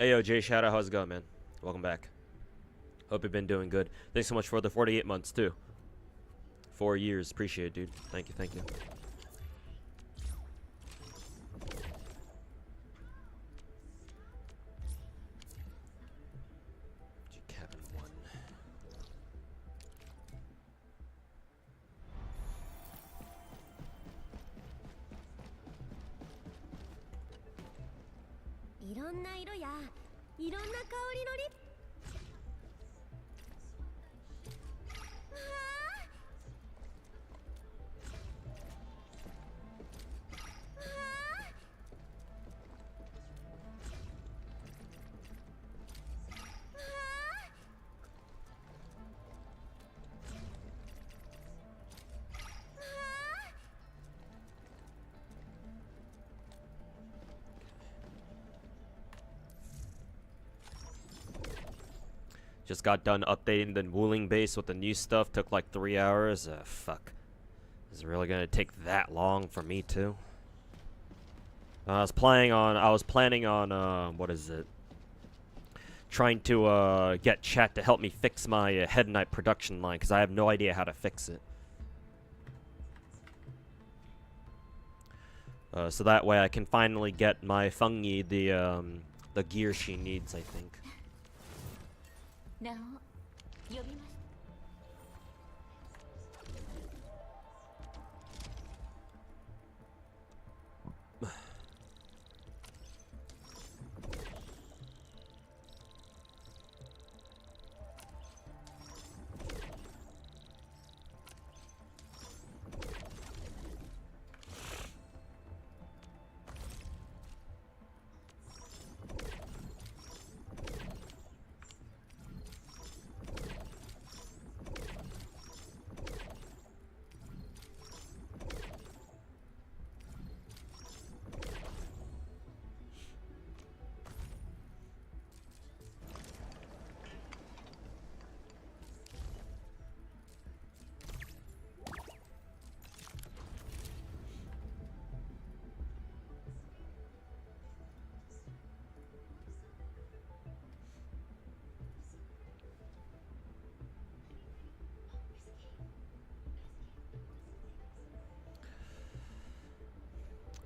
Hey yo, Jay Shadow, how's it going, man? Welcome back. Hope you've been doing good. Thanks so much for the 48 months, too. 4 years. Appreciate it, dude. Thank you, thank you. Cabin 1. Just got done updating the Wuling base with the new stuff. Took like 3 hours. Fuck. Is it really gonna take that long for me too? I was planning on what is it? Trying to get chat to help me fix my head night production line because I have no idea how to fix it. So that way I can finally get my Fungi the gear she needs, I think.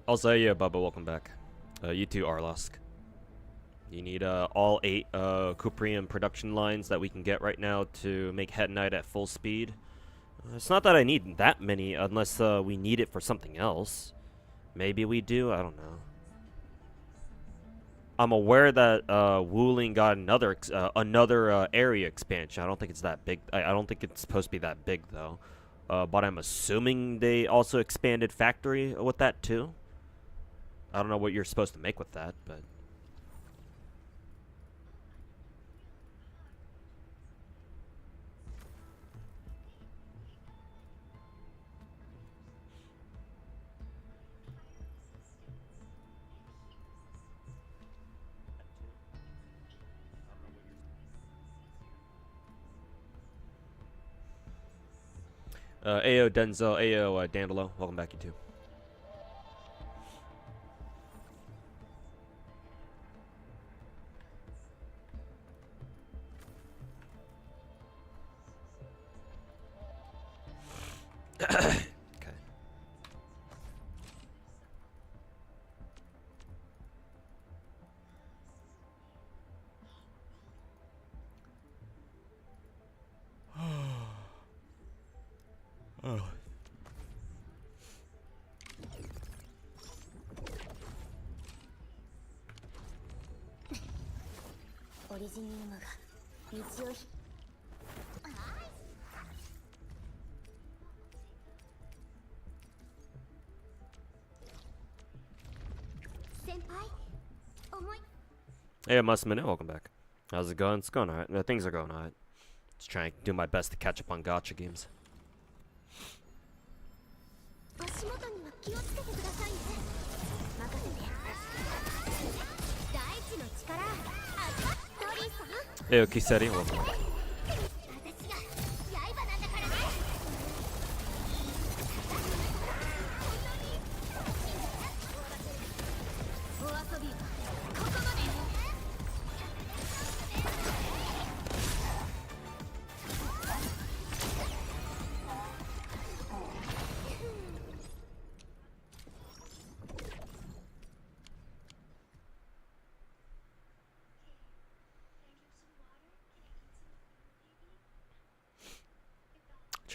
Also, yeah, Bubba, welcome back. You too, Arlosk. You need all 8 Cuprium production lines that we can get right now to make Head Knight at full speed. It's not that I need that many unless we need it for something else. Maybe we do, I don't know. I'm aware that Wuling got another area expansion. I don't think it's that big. I don't think it's supposed to be that big though. But I'm assuming they also expanded factory with that too. I don't know what you're supposed to make with that, but Ayo Denzel, Ayo Dandelo, welcome back, you two. Okay. Oh. Hey, Musman, welcome back. How's it going? It's going alright. No, things are going alright. Just trying to do my best to catch up on gacha games. Hey, Kiseri, welcome back.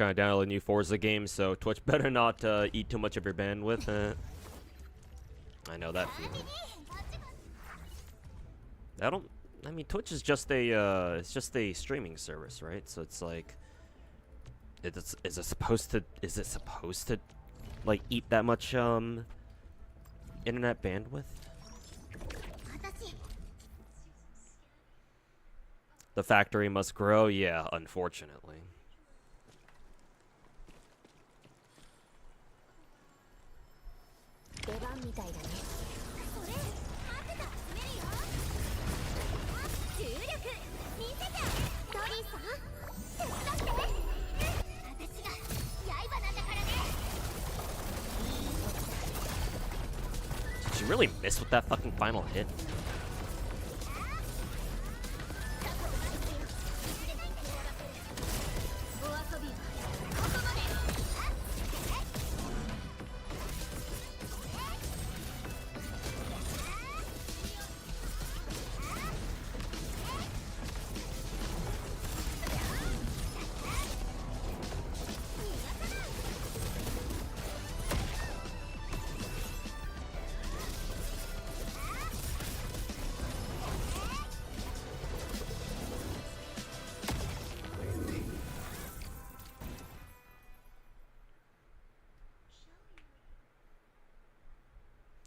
trying to download a new Forza game, so Twitch better not eat too much of your bandwidth. I know that feeling. I mean, Twitch is just a it's just a streaming service, right? So it's like, is it supposed to like eat that much internet bandwidth? The factory must grow, yeah, unfortunately. Did you really miss with that fucking final hit?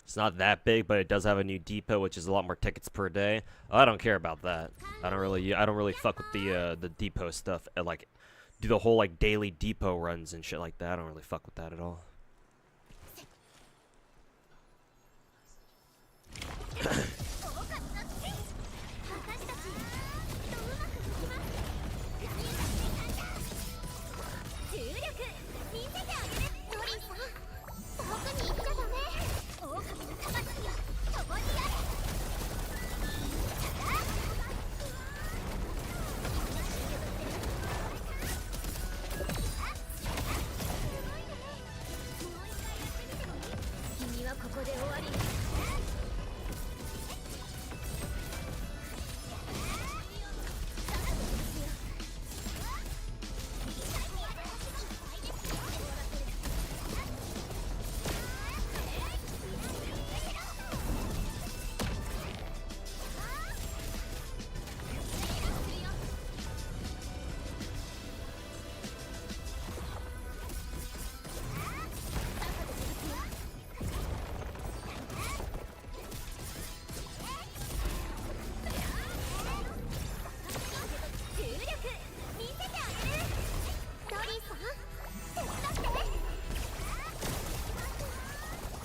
It's not that big, but it does have a new depot, which is a lot more tickets per day. I don't care about that. I don't really fuck with the depot stuff. And, like, do the whole like daily depot runs and shit like that. I don't really fuck with that at all.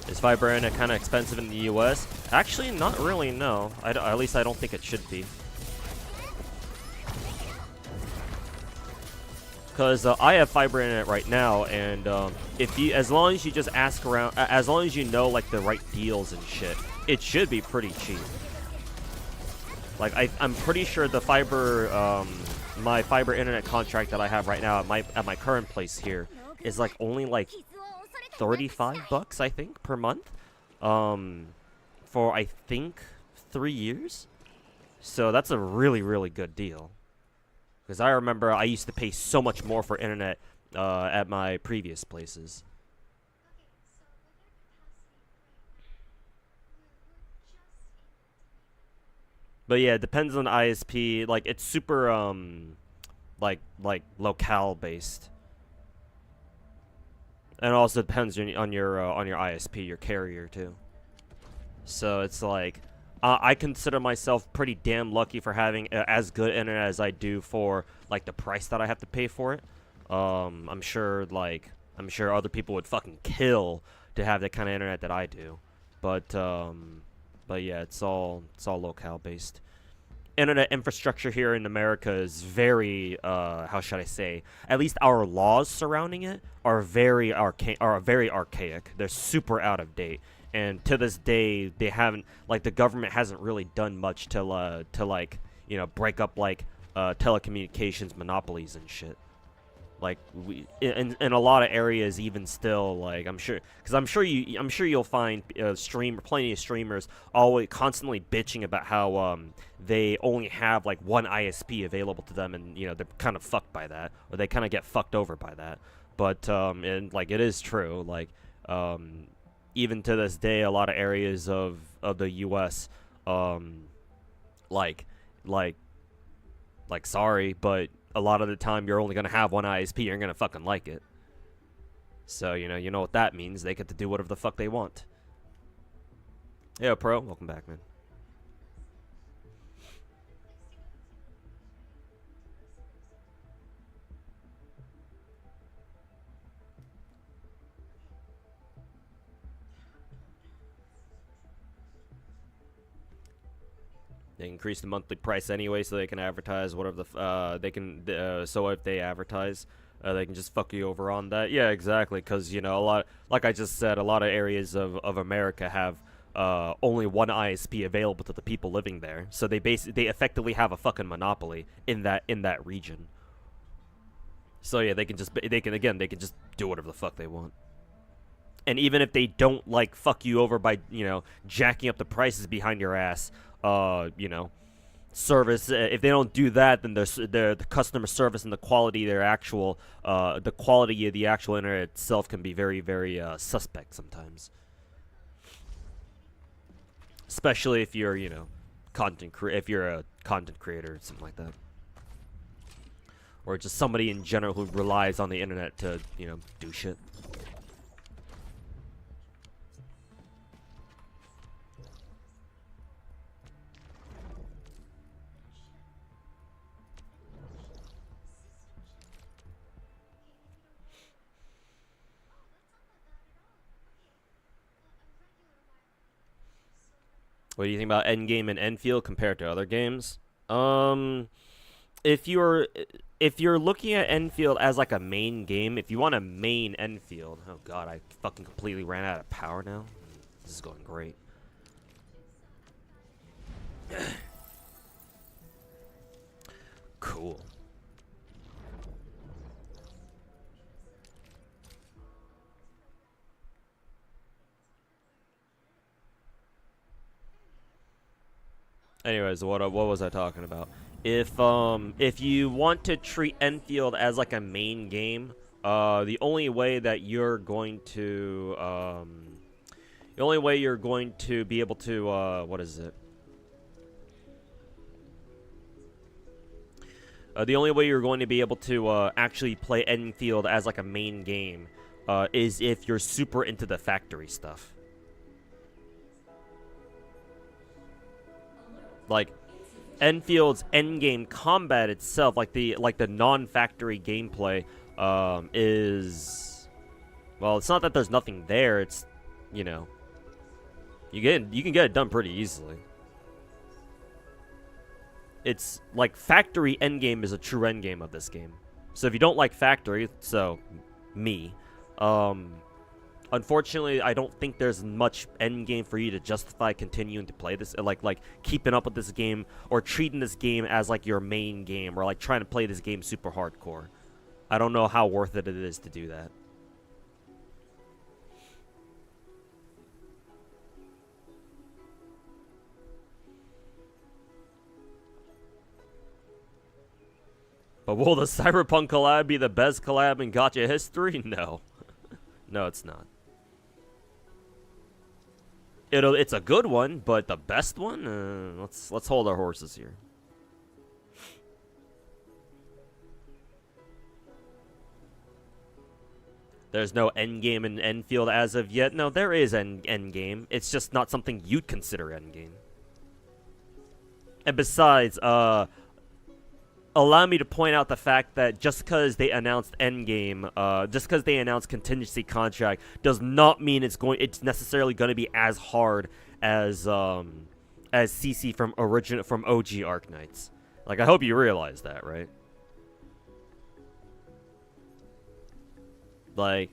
Is fiber internet kind of expensive in the US? Actually, not really, no. At least I don't think it should be. Because I have fiber internet right now, and as long as you just ask around, as long as you know like the right deals and shit, it should be pretty cheap. Like I'm pretty sure the fiber, my fiber internet contract that I have right now at my current place here is like only like $35, I think, per month, for I think 3 years. So that's a really, really good deal. Because I remember I used to pay so much more for internet at my previous places. But yeah, it depends on the ISP. Like it's super like locale based. And it also depends on your ISP, your carrier too. So it's like, I consider myself pretty damn lucky for having as good internet as I do for like the price that I have to pay for it. I'm sure other people would fucking kill to have the kind of internet that I do. But yeah, it's all locale based. Internet infrastructure here in America is very, how should I say? At least our laws surrounding it are very archaic. They're super out of date, and to this day, they haven't, like, the government hasn't really done much to like, you know, break up like telecommunications monopolies and shit. Like in a lot of areas, even still, like I'm sure you'll find plenty of streamers always constantly bitching about how they only have like one ISP available to them, and they're kind of fucked by that, or they kind of get fucked over by that. But and like it is true, like even to this day, a lot of areas of the U.S. Like sorry, but a lot of the time you're only gonna have one ISP. You're gonna fucking like it. So you know what that means. They get to do whatever the fuck they want. Yeah, Pro, welcome back, man. They increase the monthly price anyway, so they can advertise whatever so if they advertise, they can just fuck you over on that. Yeah, exactly. Because a lot, like I just said, a lot of areas of America have only one ISP available to the people living there. So they effectively have a fucking monopoly in that region. So yeah, they can just do whatever the fuck they want. And even if they don't like fuck you over by jacking up the prices behind your ass, service. If they don't do that, then the customer service and the quality of the quality of the actual internet itself can be very, very suspect sometimes. Especially if you're, if you're a content creator or something like that, or just somebody in general who relies on the internet to, do shit. What do you think about Endgame and Endfield compared to other games? If you're looking at Endfield as like a main game, if you want a main Endfield, oh god, I fucking completely ran out of power now. This is going great. Cool. Anyways, what was I talking about? If you want to treat Enfield as like a main game, the only way you're going to be able to what is it? The only way you're going to be able to actually play Enfield as like a main game is if you're super into the factory stuff. Like Enfield's endgame combat itself, like the non-factory gameplay, is, well, it's not that there's nothing there. It's, you can get it done pretty easily. It's like factory endgame is a true endgame of this game. So if you don't like factory, so me, unfortunately, I don't think there's much end game for you to justify continuing to play this, like keeping up with this game or treating this game as like your main game, or like trying to play this game super hardcore. I don't know how worth it is to do that. But will the Cyberpunk collab be the best collab in gacha history? No. No, it's not. It's a good one, but the best one? Let's hold our horses here. There's no endgame in Endfield as of yet. No, there is an endgame. It's just not something you'd consider endgame. And besides, allow me to point out the fact that just because they announced Endgame, just because they announced Contingency Contract, does not mean it's necessarily going to be as hard as CC from OG Arknights. Like, I hope you realize that, right? Like,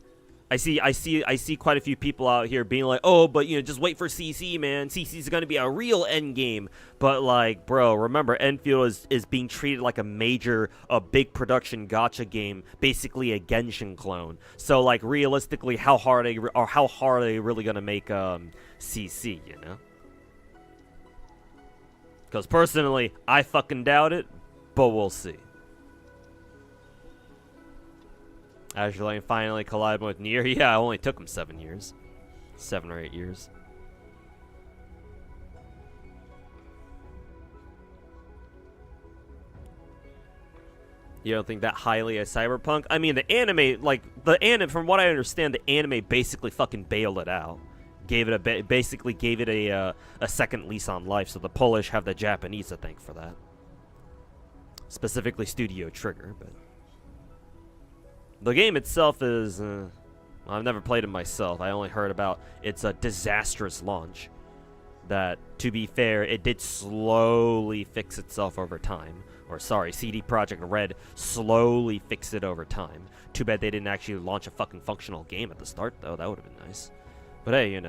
I see quite a few people out here being like, oh, but just wait for CC, man. CC's gonna be a real end game. But like, bro, remember, Endfield is being treated like a big production gacha game, basically a Genshin clone. So like, realistically, how hard are they really gonna make CC? Because personally, I fucking doubt it, but we'll see. Azure Lane finally collided with Nier. Yeah, it only took him 7 years. 7 or 8 years. You don't think that highly of Cyberpunk? I mean, the anime, from what I understand, the anime basically fucking bailed it out. Basically gave it a second lease on life, so the Polish have the Japanese to thank for that. Specifically Studio Trigger, but... The game itself is, I've never played it myself. I only heard about its a disastrous launch. That, to be fair, it did slowly fix itself over time. Or sorry, CD Projekt Red slowly fixed it over time. Too bad they didn't actually launch a fucking functional game at the start, though. That would have been nice. But hey,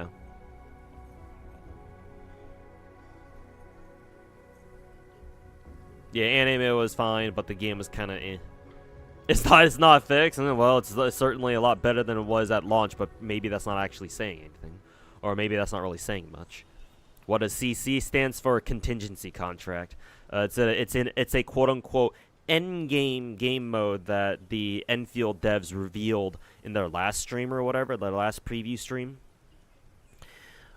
Yeah, anime was fine, but the game was kind of eh. It's not fixed, and well, it's certainly a lot better than it was at launch, but maybe that's not actually saying anything. Or maybe that's not really saying much. What does CC stands for? Contingency contract. It's a quote-unquote endgame game mode that the Endfield devs revealed in their last stream or whatever, their last preview stream.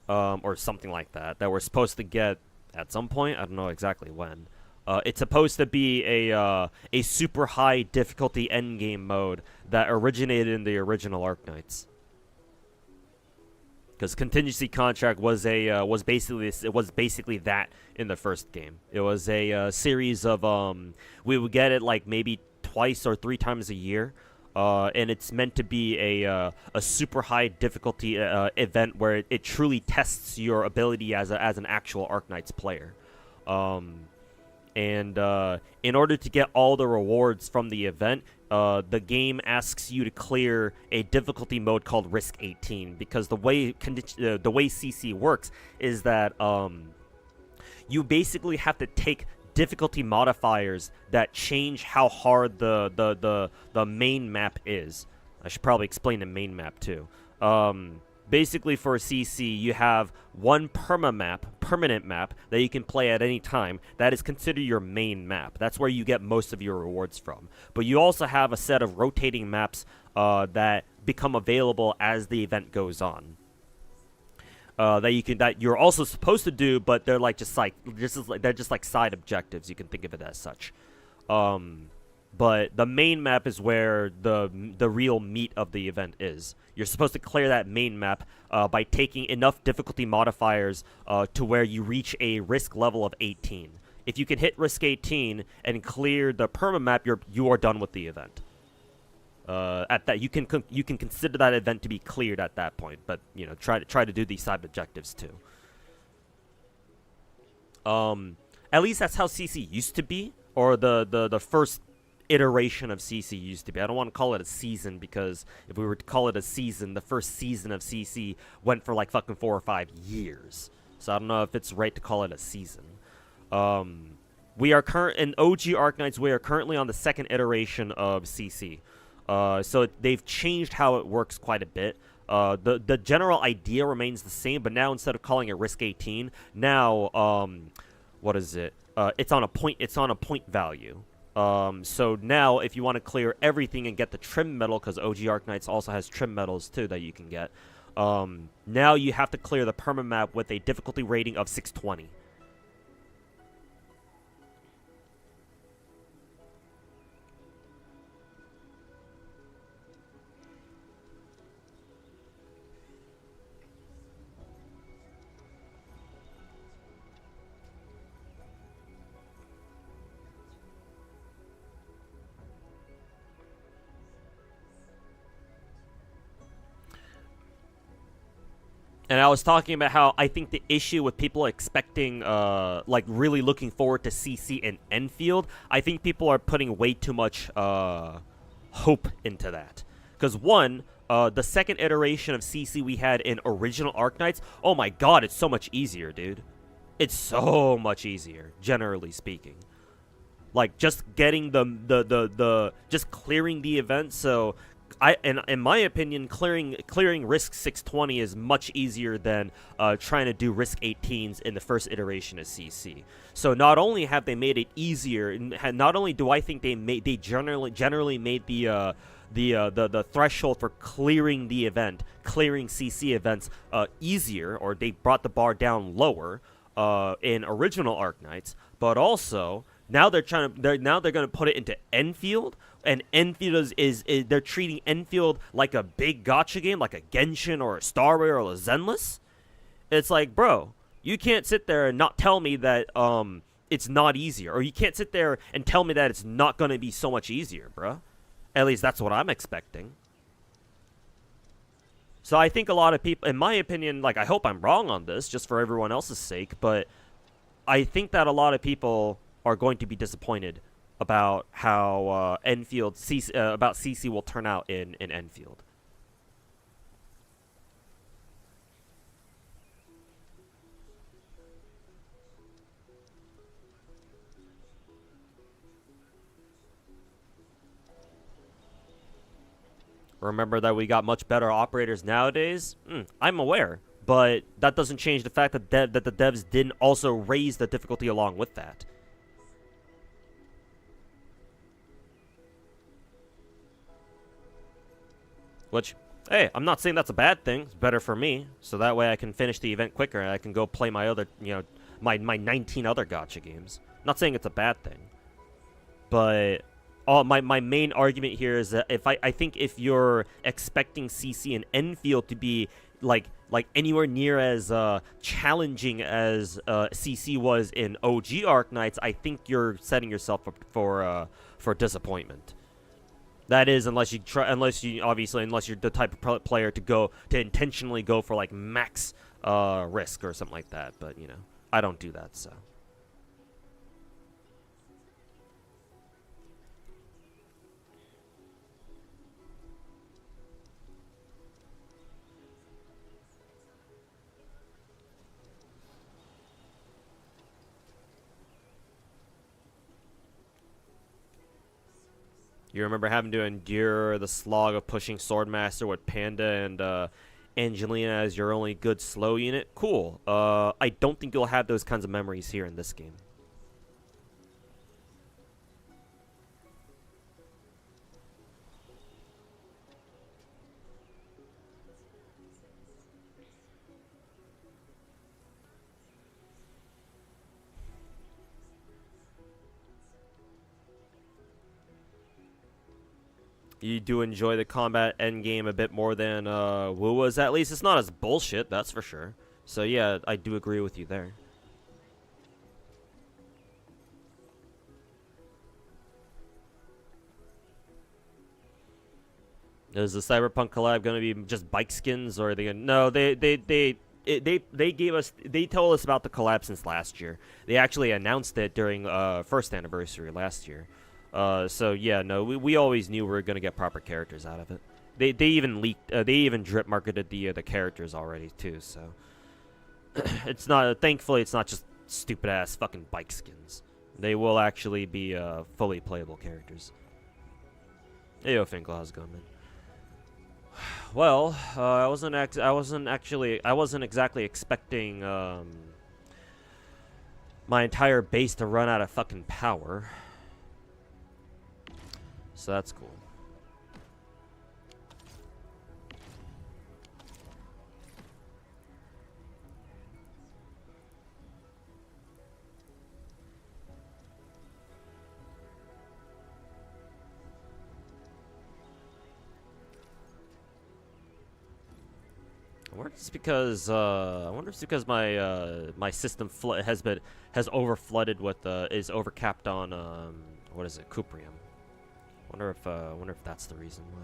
Or something like that we're supposed to get at some point. I don't know exactly when. It's supposed to be a super high difficulty endgame mode that originated in the original Arknights. Because contingency contract was basically that in the first game. It was a series of we would get it like maybe twice or 3 times a year. And it's meant to be a super high difficulty event where it truly tests your ability as an actual Arknights player. And in order to get all the rewards from the event, the game asks you to clear a difficulty mode called Risk 18, because the way CC works is that you basically have to take difficulty modifiers that change how hard the main map is. I should probably explain the main map too. Basically, for CC, you have one permanent map, that you can play at any time. That is considered your main map. That's where you get most of your rewards from. But you also have a set of rotating maps that become available as the event goes on. That you're also supposed to do, but they're just like side objectives. You can think of it as such. But the main map is where the real meat of the event is. You're supposed to clear that main map by taking enough difficulty modifiers to where you reach a risk level of 18. If you can hit risk 18 and clear the perma-map, you are done with the event. At that, you can consider that event to be cleared at that point. But try to do these side objectives too. At least that's how CC used to be, or the first iteration of CC used to be. I don't want to call it a season, because if we were to call it a season, the first season of CC went for like fucking 4 or 5 years. So I don't know if it's right to call it a season. We are in OG Arknights. We are currently on the second iteration of CC. So they've changed how it works quite a bit. The general idea remains the same, but now instead of calling it Risk 18, now what is it? It's on a point value. So now, if you want to clear everything and get the trim medal, because OG Arknights also has trim medals too that you can get, now you have to clear the perma-map with a difficulty rating of 620. And I was talking about how I think the issue with people expecting, like really looking forward to CC and Endfield, I think people are putting way too much hope into that. Because one, the second iteration of CC we had in original Arknights, oh my god, it's so much easier, dude. It's so much easier, generally speaking. Like, just getting just clearing the event. So, in my opinion, clearing Risk 620 is much easier than trying to do Risk 18s in the first iteration of CC. So, not only have they made it easier, not only do I think they generally made the threshold for clearing the event, clearing CC events, easier, or they brought the bar down lower in original Arknights, but also now they're going to put it into Endfield, and Endfield is they're treating Endfield like a big gacha game, like a Genshin or a Star Rail or a Zenless. It's like, bro, you can't sit there and not tell me that it's not easier, or you can't sit there and tell me that it's not going to be so much easier, bro. At least that's what I'm expecting. So I think a lot of people, in my opinion, like, I hope I'm wrong on this, just for everyone else's sake, but I think that a lot of people are going to be disappointed about how about CC will turn out in Endfield. Remember that we got much better operators nowadays? I'm aware, but that doesn't change the fact that the devs didn't also raise the difficulty along with that. Which, hey, I'm not saying that's a bad thing. It's better for me, so that way I can finish the event quicker and I can go play my other, my 19 other gacha games. Not saying it's a bad thing, but my main argument here is that I think if you're expecting CC and Endfield to be like anywhere near as challenging as CC was in OG Arknights, I think you're setting yourself up for disappointment. That is, unless you're the type of player to intentionally go for like max risk or something like that. But I don't do that, so. You remember having to endure the slog of pushing Swordmaster with Panda and Angelina as your only good slow unit? Cool. I don't think you'll have those kinds of memories here in this game. You do enjoy the combat endgame a bit more than Wuwa's. At least it's not as bullshit, that's for sure. So yeah, I do agree with you there. Is the Cyberpunk collab going to be just bike skins, or are they gonna... No, they told us about the collab since last year. They actually announced it during first anniversary last year. So yeah, no, we always knew we were gonna get proper characters out of it. They even leaked, they even drip marketed the characters already too. So it's not, thankfully, it's not just stupid ass fucking bike skins. They will actually be fully playable characters. Hey, yo, Finkel, how's it going, man? Well, I wasn't exactly expecting my entire base to run out of fucking power. So that's cool. I wonder if it's because my system has over flooded with is over capped on what is it, Cuprium. Wonder if that's the reason why.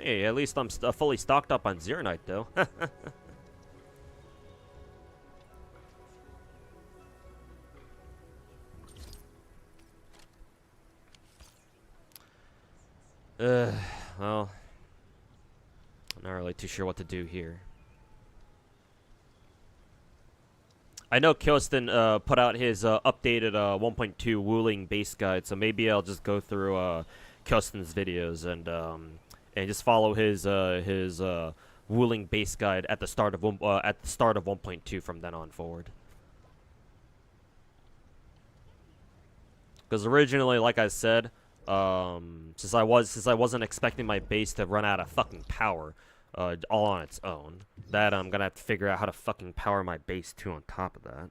Hey, at least I'm fully stocked up on Zeronite though. Well, I'm not really too sure what to do here. I know Kyostin put out his updated 1.2 Wuling base guide, so maybe I'll just go through Kyostin's videos and just follow his Wuling base guide at the start of 1.2 from then on forward. Because originally, like I said, since I wasn't expecting my base to run out of fucking power, all on its own, that I'm gonna have to figure out how to fucking power my base too. On top of that,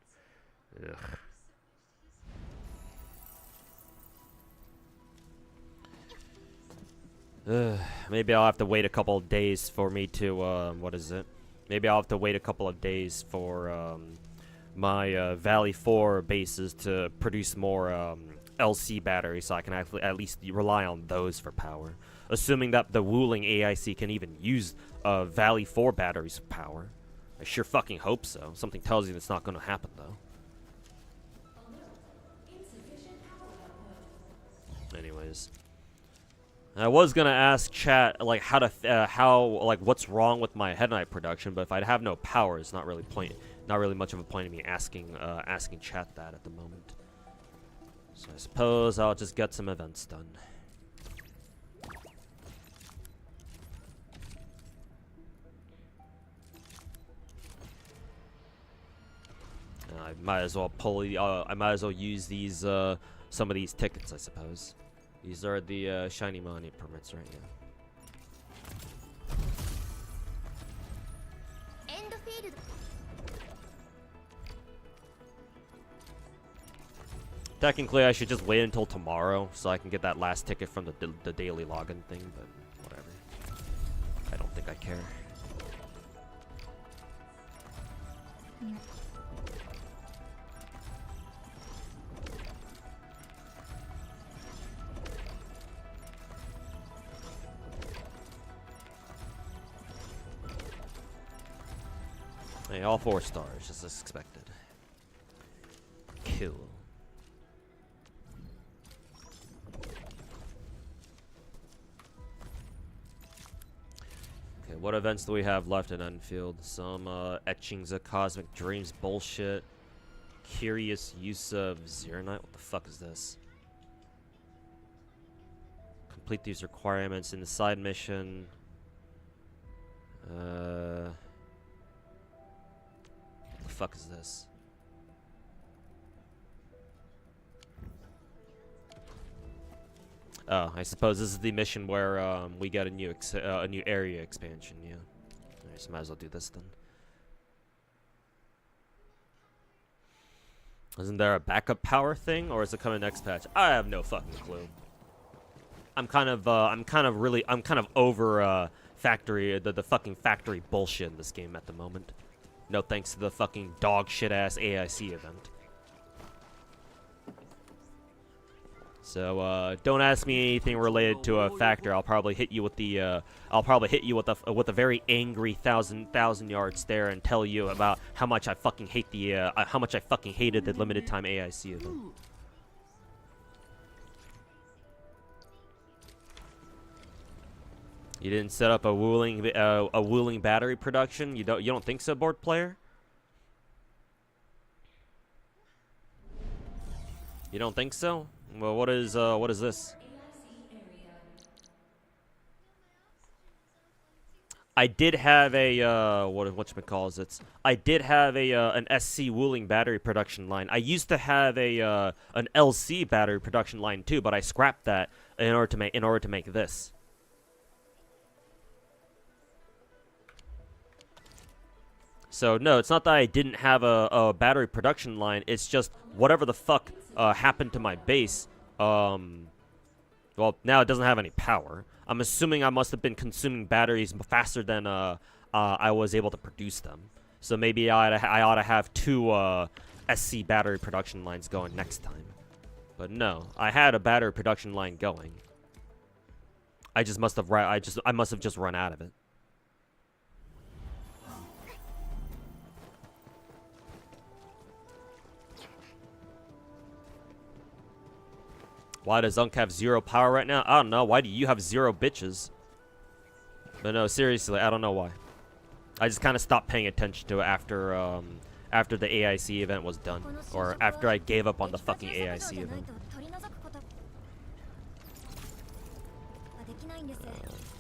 maybe I'll have to wait a couple of days for me to what is it? Maybe I'll have to wait a couple of days for my Valley 4 bases to produce more LC batteries, so I can actually at least rely on those for power. Assuming that the Wuling AIC can even use Valley 4 batteries for power. I sure fucking hope so. Something tells you that's not going to happen, though. Anyways, I was gonna ask chat like what's wrong with my headlight production, but if I have no power, it's not really much of a point in me asking chat that at the moment. So I suppose I'll just get some events done. I might as well I might as well use these some of these tickets, I suppose. These are the shiny money permits right now. Endfield. Technically, I should just wait until tomorrow so I can get that last ticket from the daily login thing, but whatever. I don't think I care. Hey, all 4 stars, just as expected. Cool. Okay, what events do we have left in Enfield? Some etchings of Cosmic Dreams bullshit. Curious use of Zeronite. What the fuck is this? Complete these requirements in the side mission. What the fuck is this? Oh, I suppose this is the mission where we get a new area expansion. Yeah, I just might as well do this then. Isn't there a backup power thing, or is it coming next patch? I have no fucking clue. I'm kind of over the fucking factory bullshit in this game at the moment. No thanks to the fucking dog shit ass AIC event. So don't ask me anything related to a factor. I'll probably hit you with the with a very angry thousand yard stare and tell you about how much I fucking hate the how much I fucking hated the limited time AIC event. You didn't set up a Wuling battery production? You don't think so, board player? You don't think so? Well, what is this? I did have a whatchamacallit. I did have a an SC Wuling battery production line. I used to have a an LC battery production line too, but I scrapped that in order to make this. So no, it's not that I didn't have a battery production line. It's just whatever the fuck happened to my base. Well, now it doesn't have any power. I'm assuming I must have been consuming batteries faster than I was able to produce them. So maybe I ought to have 2 SC battery production lines going next time. But no, I had a battery production line going. I must have just run out of it. Why does Zunk have 0 power right now? I don't know. Why do you have 0 bitches? But no, seriously, I don't know why. I just kind of stopped paying attention to it after the AIC event was done, or after I gave up on the fucking AIC event.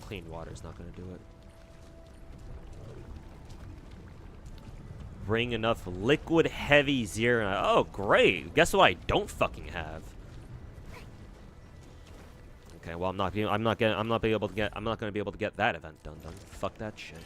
Clean water's not gonna do it. Bring enough liquid heavy zero. Oh, great! Guess what I don't fucking have. Okay, well I'm not gonna be able to get that event done. Fuck that shit.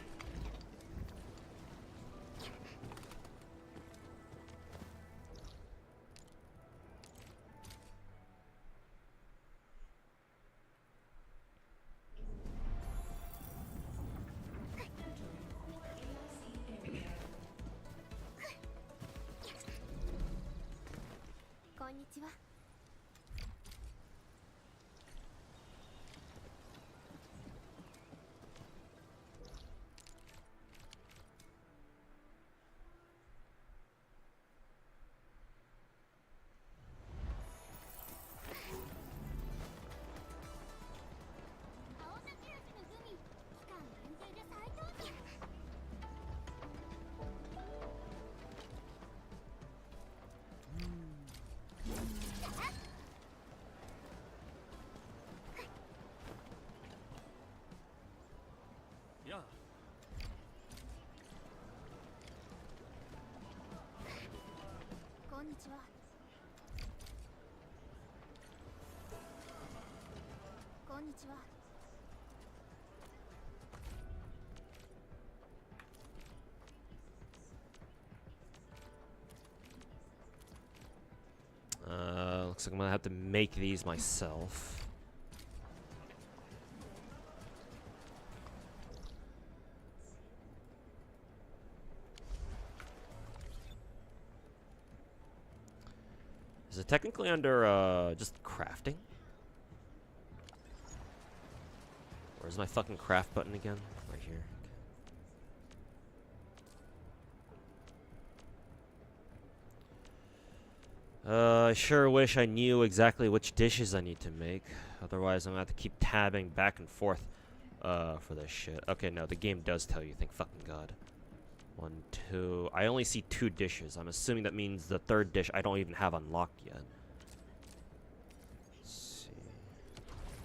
Looks like I'm gonna have to make these myself. Is it technically under just crafting? Where's my fucking craft button again? Right here. I sure wish I knew exactly which dishes I need to make. Otherwise, I'm gonna have to keep tabbing back and forth for this shit. Okay, no, the game does tell you. Thank fucking God. 1, 2. I only see 2 dishes. I'm assuming that means the 3rd dish I don't even have unlocked yet. Let's see.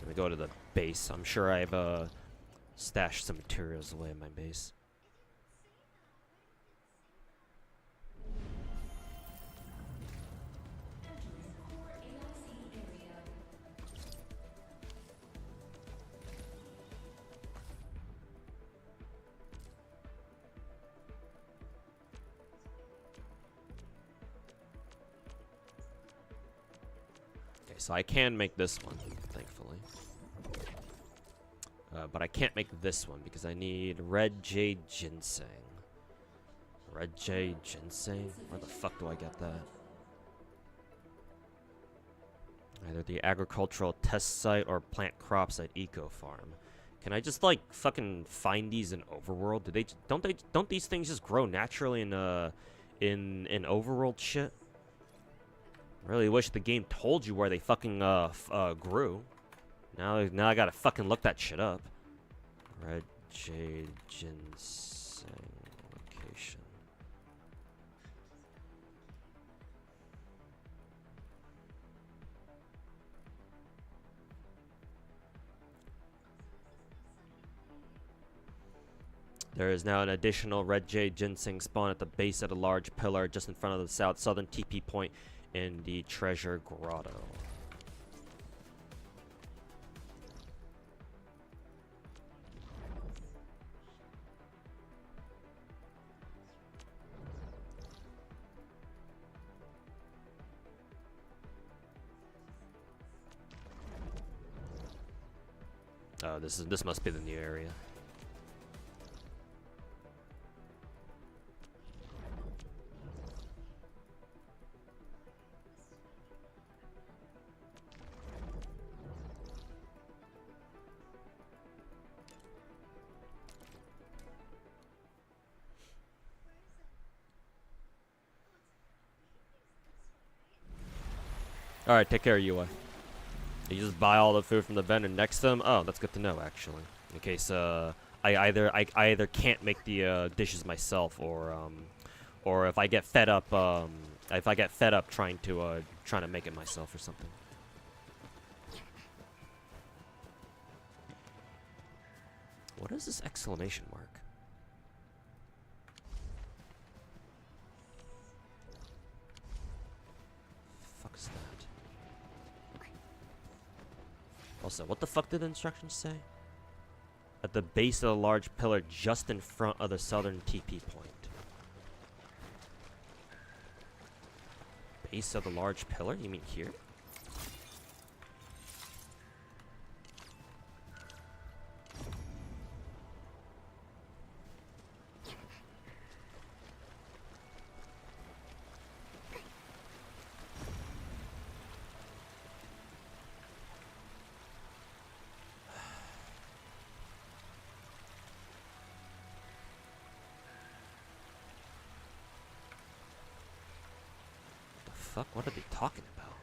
Let me go to the base. I'm sure I've stashed some materials away in my base. So I can make this one, thankfully. But I can't make this one because I need red jade ginseng. Red jade ginseng? Where the fuck do I get that? Either the agricultural test site or plant crops at Eco Farm. Can I just like fucking find these in Overworld? Don't these things just grow naturally in Overworld shit? Really wish the game told you where they fucking grew. Now I gotta fucking look that shit up. Red jade ginseng location. There is now an additional red jade ginseng spawn at the base of a large pillar just in front of the southern TP point in the treasure grotto. Oh, this must be the new area. Alright, take care, UI. You just buy all the food from the vendor next to them. Oh, that's good to know, actually. In case I either can't make the dishes myself, or if I get fed up trying to make it myself or something. What is this exclamation mark? Fuck is that? Also, what the fuck did the instructions say? At the base of the large pillar just in front of the southern TP point. Base of the large pillar? You mean here? Fuck, what are they talking about?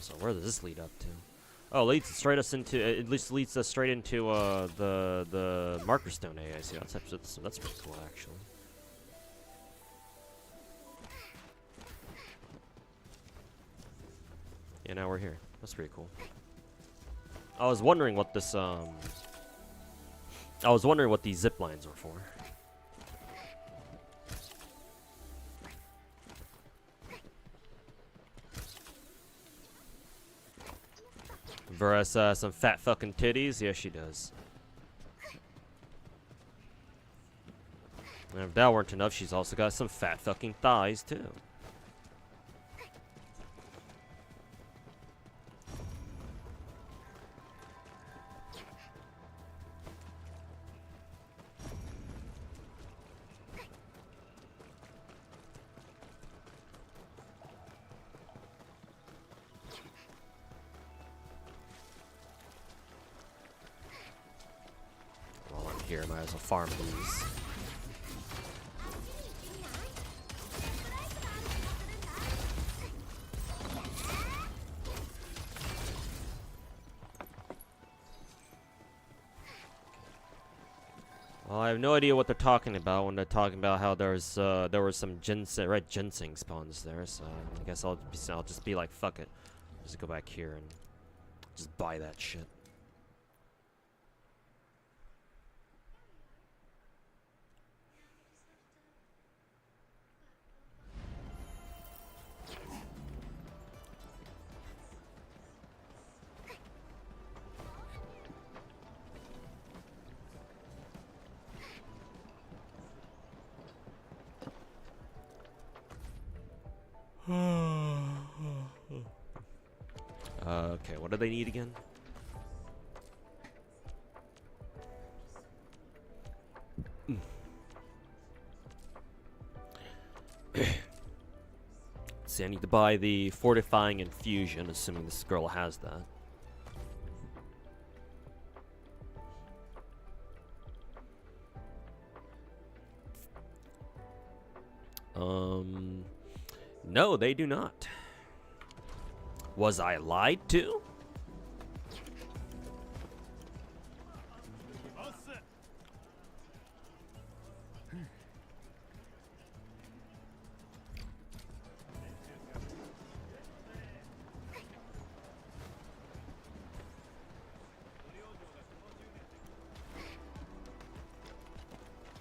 So where does this lead up to? Oh, it leads straight us into, at least leads us straight into the marker stone area. I see. That's pretty cool, actually. Yeah, now we're here. That's pretty cool. I was wondering what this I was wondering what these zip lines were for. Versus some fat fucking titties. Yeah, she does. And if that weren't enough, she's also got some fat fucking thighs too. Here, might as well farm these. Well, I have no idea what they're talking about when they're talking about how there were some red ginseng spawns there. So I guess I'll just be like, fuck it, just go back here and just buy that shit. Okay, what do they need again? See, I need to buy the fortifying infusion, assuming this girl has that. No, they do not. Was I lied to?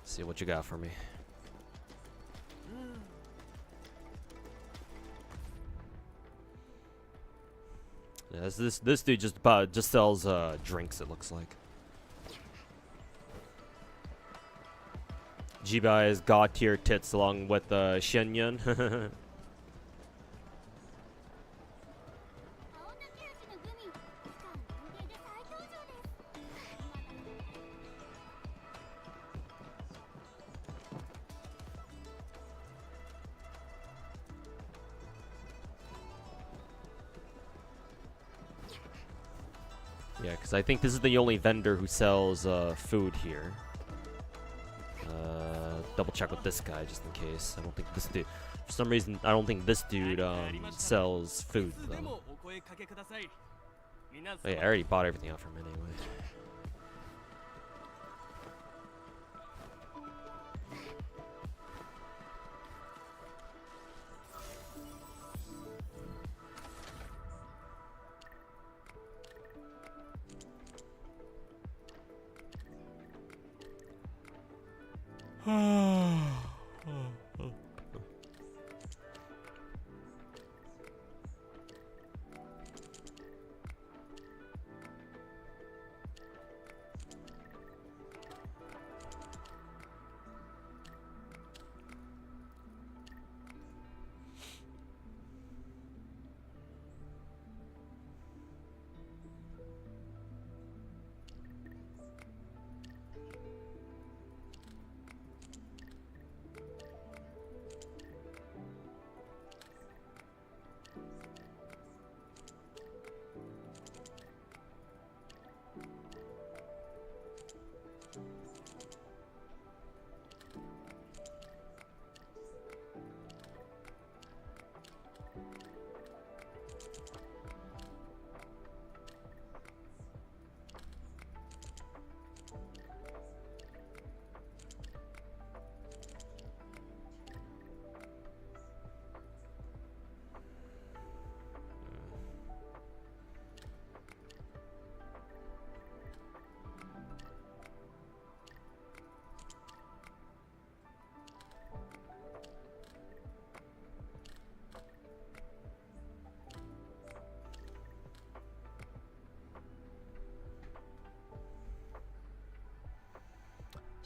See what you got for me. Yeah, this dude just sells drinks, it looks like. G buys god tier tits along with Shenyun. Yeah, because I think this is the only vendor who sells food here. Double check with this guy just in case. I don't think this dude, for some reason, I don't think this dude sells food though. Oh, yeah, I already bought everything out from him anyway.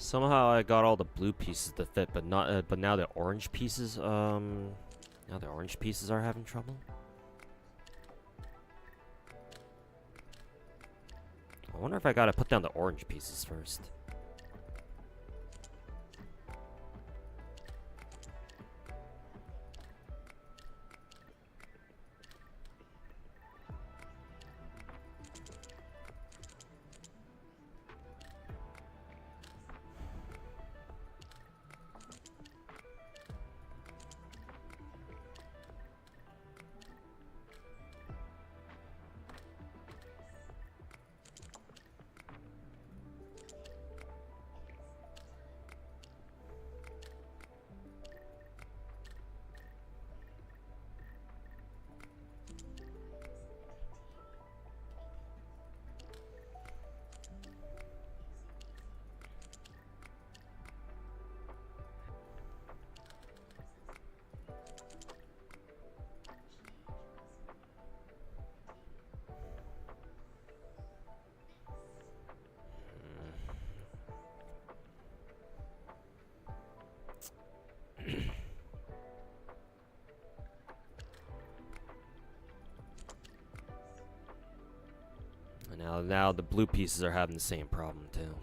Somehow I got all the blue pieces to fit, but not. But now the orange pieces. Now the orange pieces are having trouble. I wonder if I gotta put down the orange pieces first. Now the blue pieces are having the same problem too.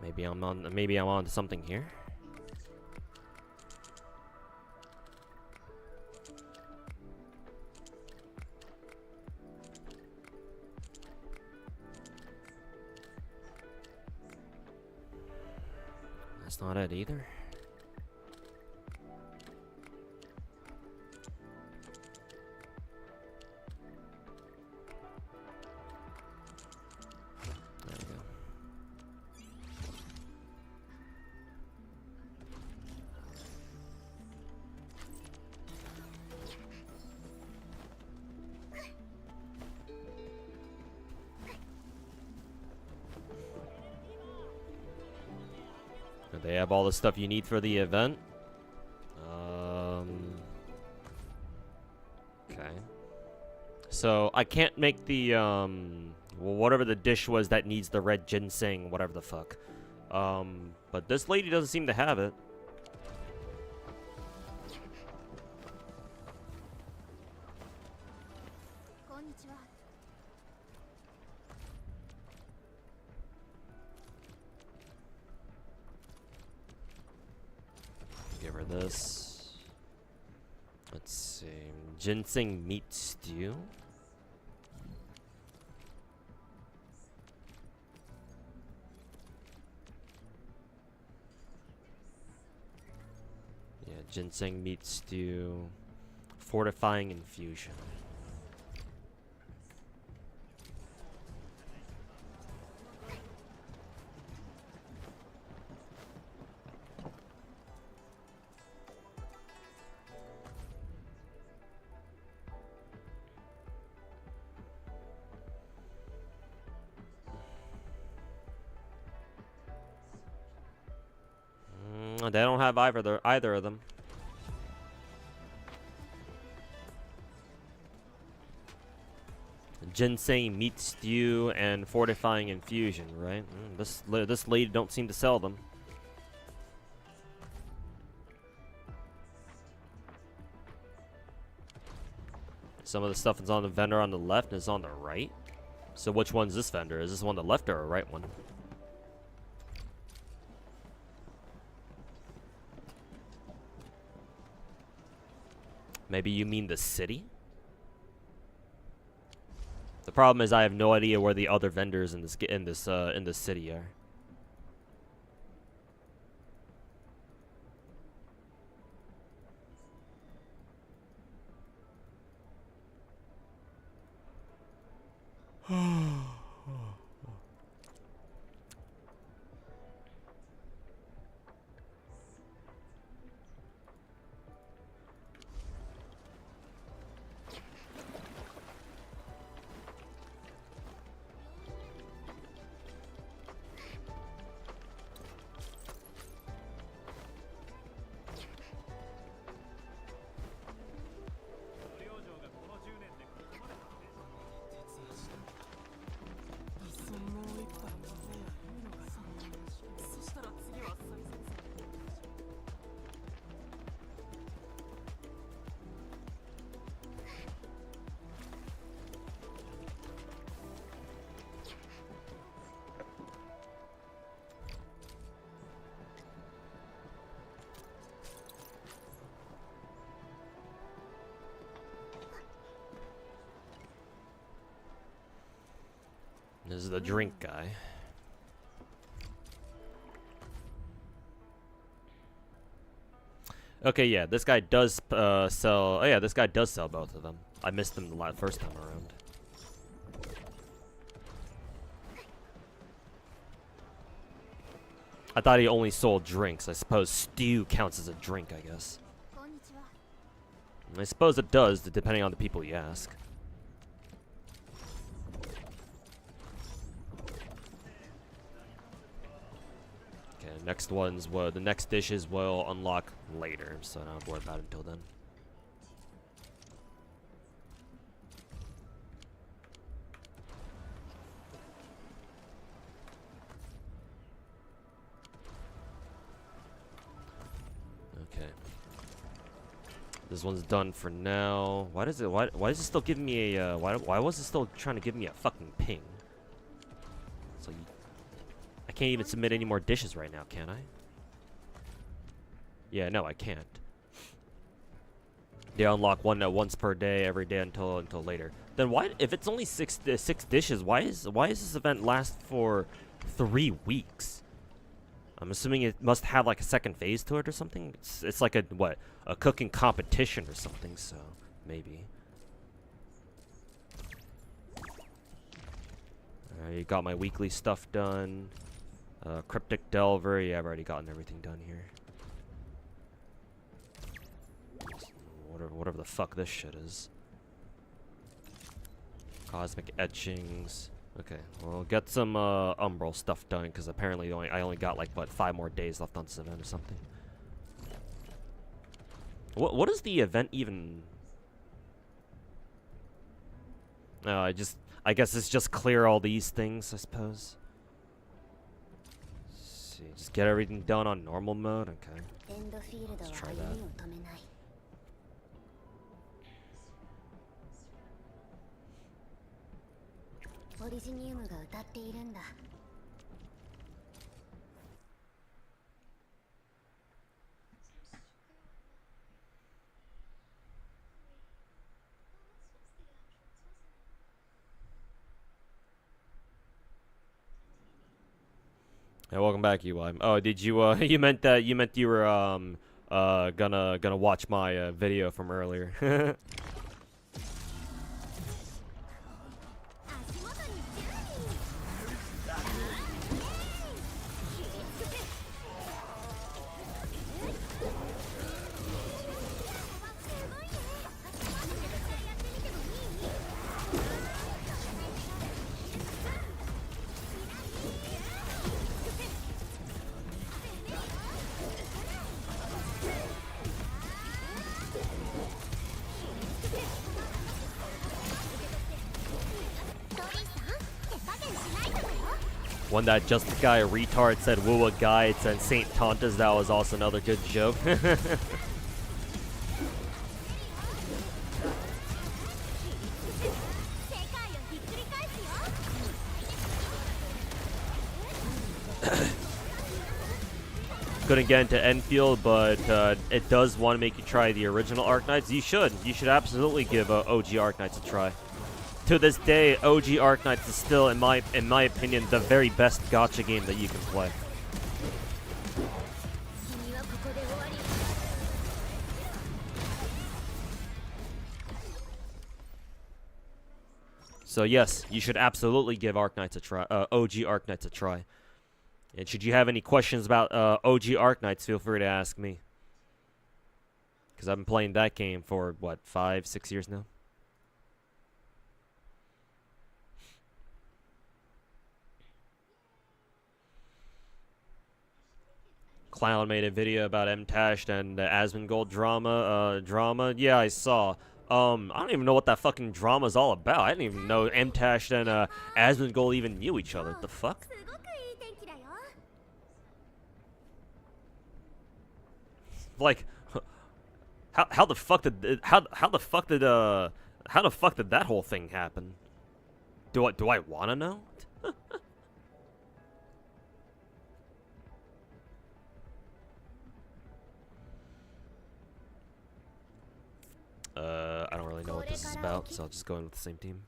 Maybe I'm on to something here. That's not it either. There you go. They have all the stuff you need for the event. Okay. So I can't make the well, whatever the dish was that needs the red ginseng, whatever the fuck. But this lady doesn't seem to have it. Give her this. Let's see. Ginseng meat stew. Yeah, ginseng meat stew. Fortifying infusion. They don't have either of them. Ginseng meat stew and fortifying infusion, right? This lady don't seem to sell them. Some of the stuff is on the vendor on the left and is on the right. So which one's this vendor? Is this one the left or a right one? Maybe you mean the city? The problem is I have no idea where the other vendors in this city are. This is the drink guy. Okay, yeah, this guy does sell. Oh yeah, this guy does sell both of them. I missed them the first time around. I thought he only sold drinks. I suppose stew counts as a drink, I guess. I suppose it does, depending on the people you ask. Next ones, well, the next dishes will unlock later, so don't worry about it until then. Okay. This one's done for now. Why is it still giving me a why was it still trying to give me a fucking ping? So I can't even submit any more dishes right now, can I? Yeah, no, I can't. They unlock one once per day, every day until later. Then why, if it's only six dishes, why is this event last for 3 weeks? I'm assuming it must have like a second phase to it or something. It's like a cooking competition or something. So maybe. You got my weekly stuff done. Cryptic Delver. Yeah, I've already gotten everything done here. Whatever the fuck this shit is. Cosmic etchings. Okay, well, get some Umbral stuff done because apparently I only got like what 5 more days left on this event or something. What is the event even? No, I guess it's just clear all these things, I suppose. Let's see, just get everything done on normal mode. Okay, let's try that. Hey, welcome back, UI. Oh, did you you meant you were gonna watch my video from earlier. One that just the guy retard said Wuwa guides and Saint Tontas, that was also another good joke. Couldn't get into Endfield, but it does want to make you try the original Arknights. You should absolutely give OG Arknights a try. To this day, OG Arknights is still, in my opinion, the very best gacha game that you can play. So yes, you should absolutely give Arknights a try. OG Arknights a try. And should you have any questions about OG Arknights, feel free to ask me. Because I've been playing that game for what, 5-6 years now. Clown made a video about M-Tashed and the Asmongold drama. Yeah, I saw. I don't even know what that fucking drama is all about. I didn't even know M-Tashed and Asmongold even knew each other. What the fuck? Like, how the fuck did that whole thing happen? Do I want to know? I don't really know what this is about, so I'll just go in with the same team.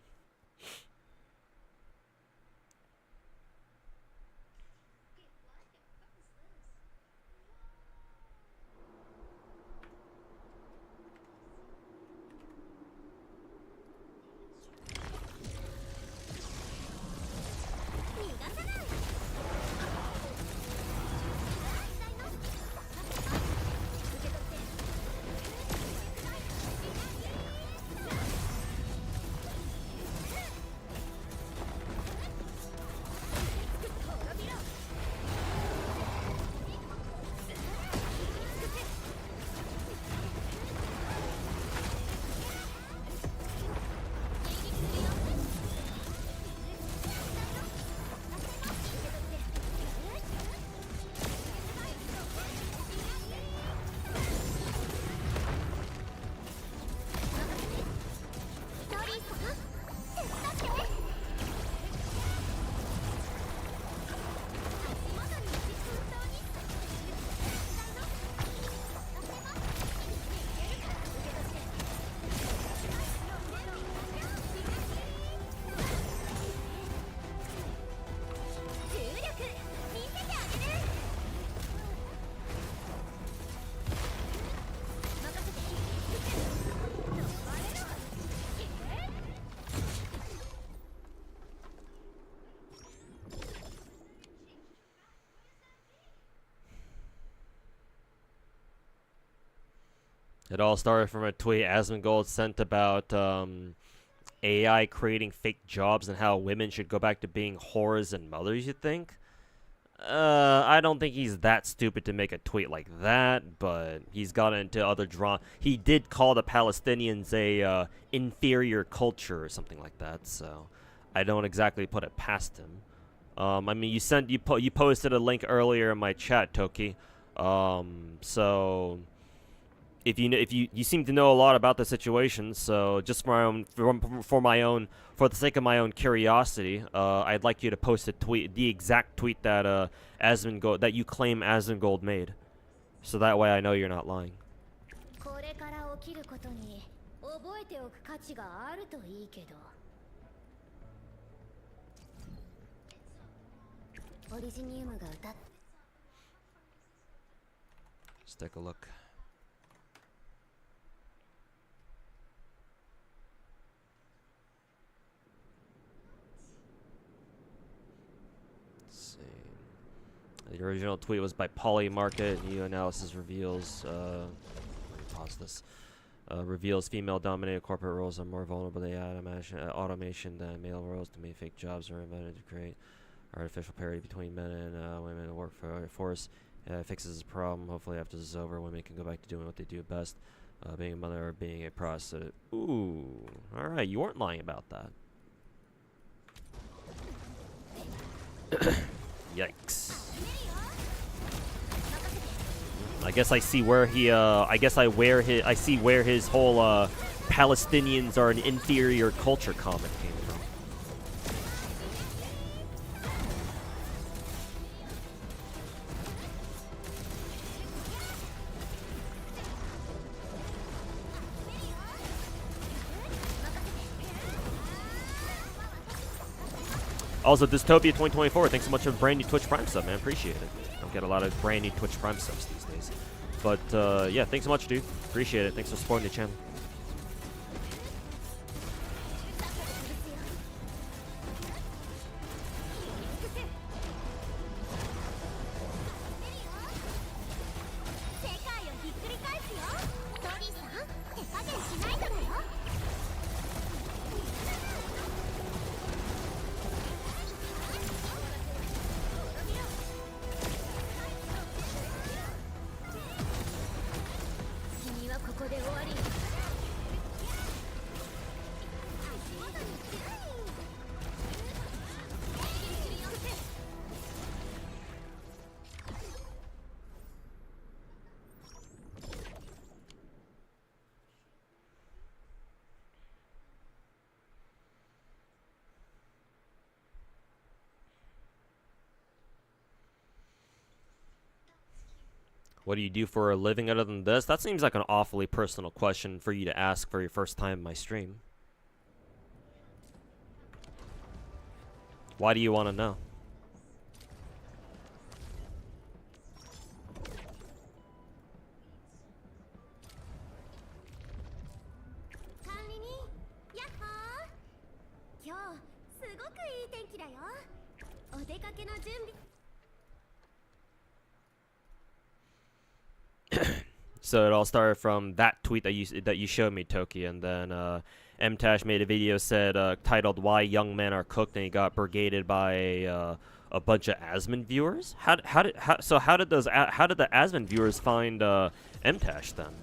It all started from a tweet Asmongold sent about AI creating fake jobs and how women should go back to being whores and mothers, you think? I don't think he's that stupid to make a tweet like that, but he's got into other drama. He did call the Palestinians a inferior culture or something like that, so I don't exactly put it past him. I mean, you posted a link earlier in my chat, Toki. So if you seem to know a lot about the situation, so just for the sake of my own curiosity, I'd like you to post a tweet, the exact tweet that that you claim Asmongold made, so that way I know you're not lying. Let's take a look. The original tweet was by Polymarket. New analysis reveals. Let me pause this. Reveals female-dominated corporate roles are more vulnerable to automation than male roles. To make fake jobs are invented to create artificial parity between men and women in the workforce. Fixes the problem. Hopefully, after this is over, women can go back to doing what they do best, being a mother or being a prostitute. Ooh, all right, you weren't lying about that. Yikes. I guess I see where he I see where his whole Palestinians are an inferior culture comment came from. Also, Dystopia 2024, thanks so much for brand new Twitch Prime sub, man. Appreciate it. Don't get a lot of brand new Twitch Prime subs these days. But, yeah, thanks so much, dude. Appreciate it. Thanks for supporting the channel. What do you do for a living other than this? That seems like an awfully personal question for you to ask for your first time in my stream. Why do you want to know? So it all started from that tweet that you showed me, Toki, and then MTash made a video titled "Why Young Men Are Cooked," and he got brigaded by a bunch of Asmon viewers. How did the Asmon viewers find MTash then?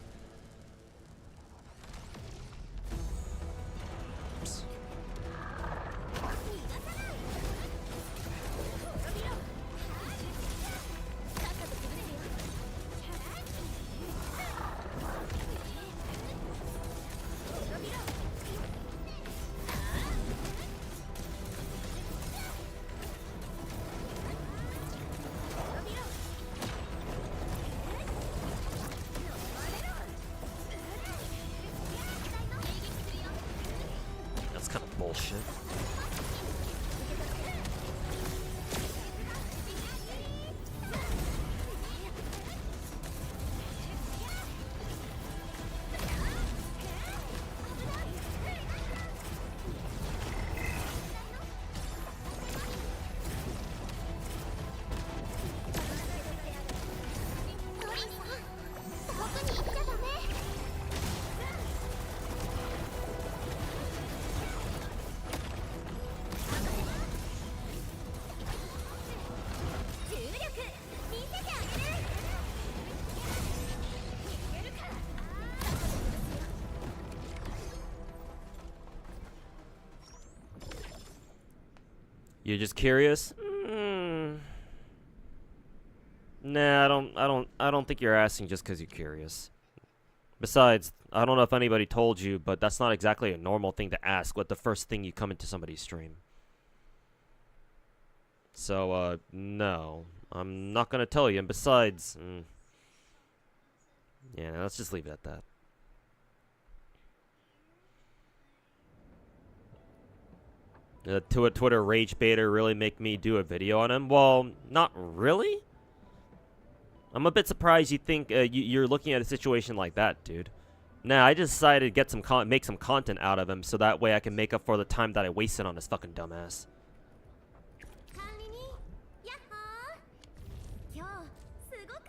You're just curious? Nah, I don't think you're asking just because you're curious. Besides, I don't know if anybody told you, but that's not exactly a normal thing to ask what the first thing you come into somebody's stream. So, no. I'm not gonna tell you, and besides, yeah, let's just leave it at that. To a Twitter rage baiter really make me do a video on him? Well, not really. I'm a bit surprised you think you're looking at a situation like that, dude. Nah, I just decided to get make some content out of him so that way I can make up for the time that I wasted on his fucking dumbass.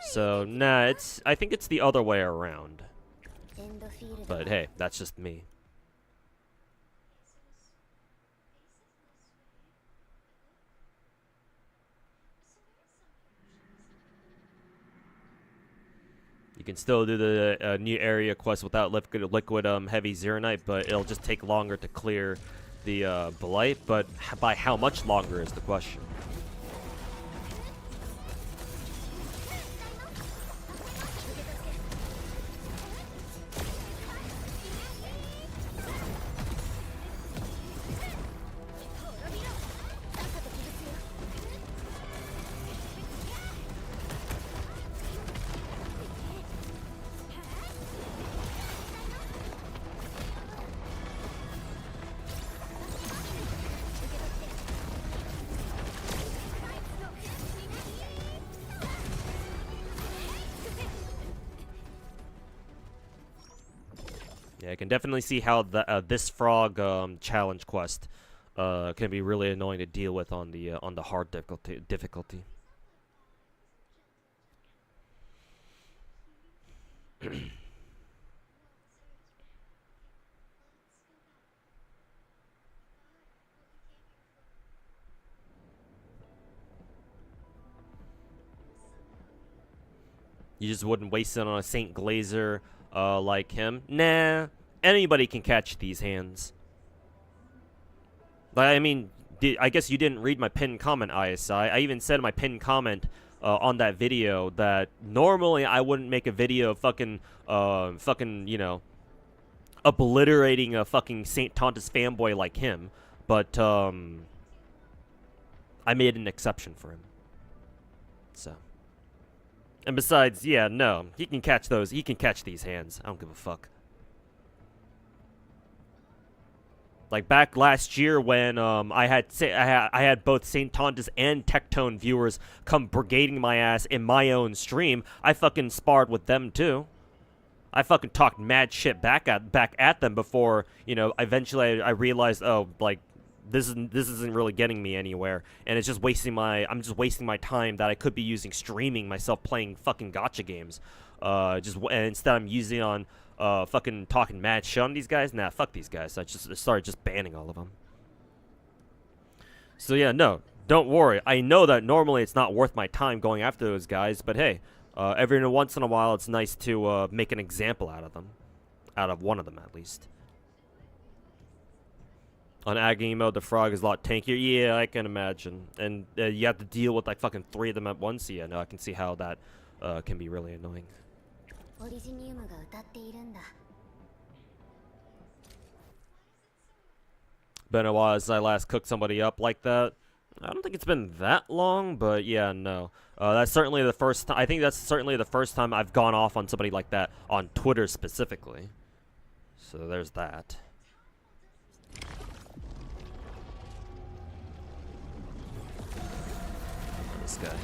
So, nah, I think it's the other way around. But hey, that's just me. You can still do the new area quest without liquid heavy Zeronite, but it'll just take longer to clear the blight. But by how much longer is the question. Yeah, I can definitely see how this frog challenge quest can be really annoying to deal with on the hard difficulty. You just wouldn't waste it on a Saint Glazer like him? Nah, anybody can catch these hands. But I mean, I guess you didn't read my pinned comment, ISI. I even said in my pinned comment on that video that normally I wouldn't make a video of fucking, you know, obliterating a fucking St. Tontus fanboy like him. But, I made an exception for him. So. And besides, yeah, no, he can catch those. He can catch these hands. I don't give a fuck. Like back last year when I had both St. Tontus and Tectone viewers come brigading my ass in my own stream, I fucking sparred with them too. I fucking talked mad shit back at them before, you know, eventually I realized, oh, like this isn't really getting me anywhere, and it's just I'm just wasting my time that I could be using streaming myself playing fucking gacha games. And instead I'm using on fucking talking mad shit on these guys. Nah, fuck these guys. So I just started just banning all of them. So yeah, no, don't worry. I know that normally it's not worth my time going after those guys, but hey, every once in a while it's nice to make an example out of them, out of one of them at least. On agony mode, the frog is a lot tankier. Yeah, I can imagine. And you have to deal with like fucking 3 of them at once. Yeah, no, I can see how that can be really annoying. Been a while since I last cooked somebody up like that. I don't think it's been that long, but yeah, no. That's certainly the first time. I think that's certainly the first time I've gone off on somebody like that on Twitter specifically. So there's that. This guy.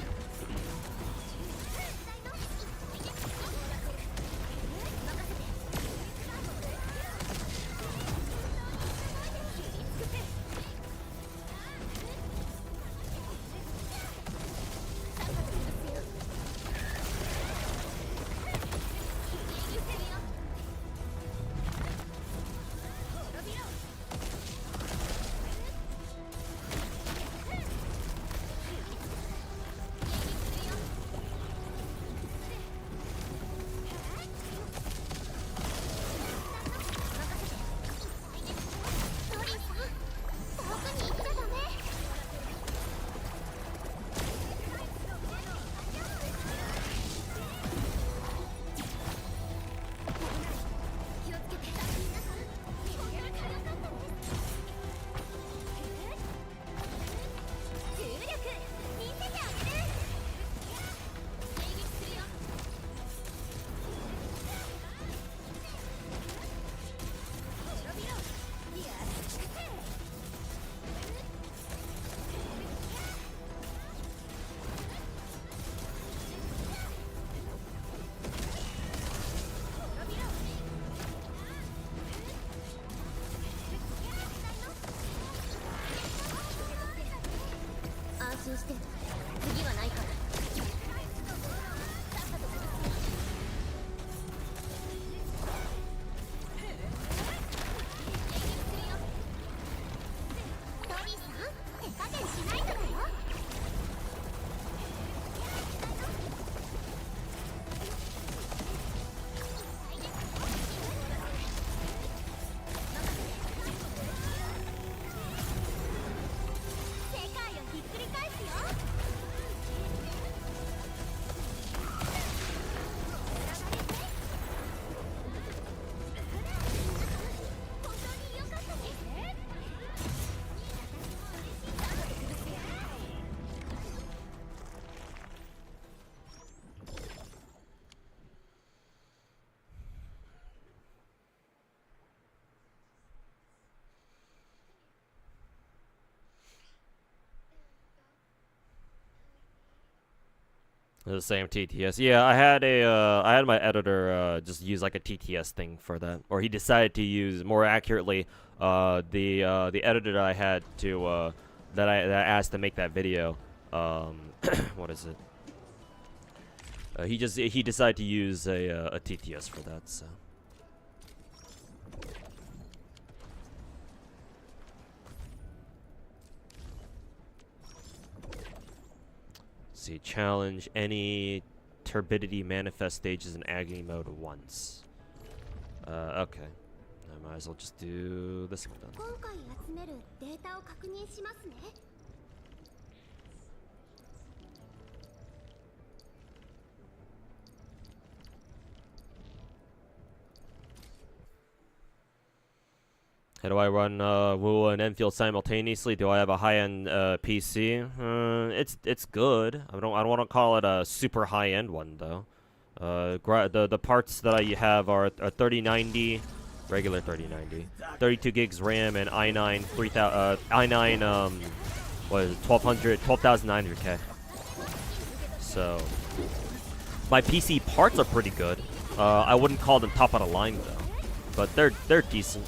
The same TTS. Yeah, I had my editor just use like a TTS thing for that, or he decided to use more accurately the editor that I had to that I asked to make that video. What is it? He decided to use a TTS for that. So. See, challenge any turbidity manifest stages in agony mode once. Okay. I might as well just do this one then. How do I run Wuwa and Enfield simultaneously? Do I have a high-end PC? It's good. I don't want to call it a super high-end one though. The parts that I have are 3090, regular 3090, 32 gigs RAM, and i9 what is it, 12,900K. So my PC parts are pretty good. I wouldn't call them top of the line though, but they're decent.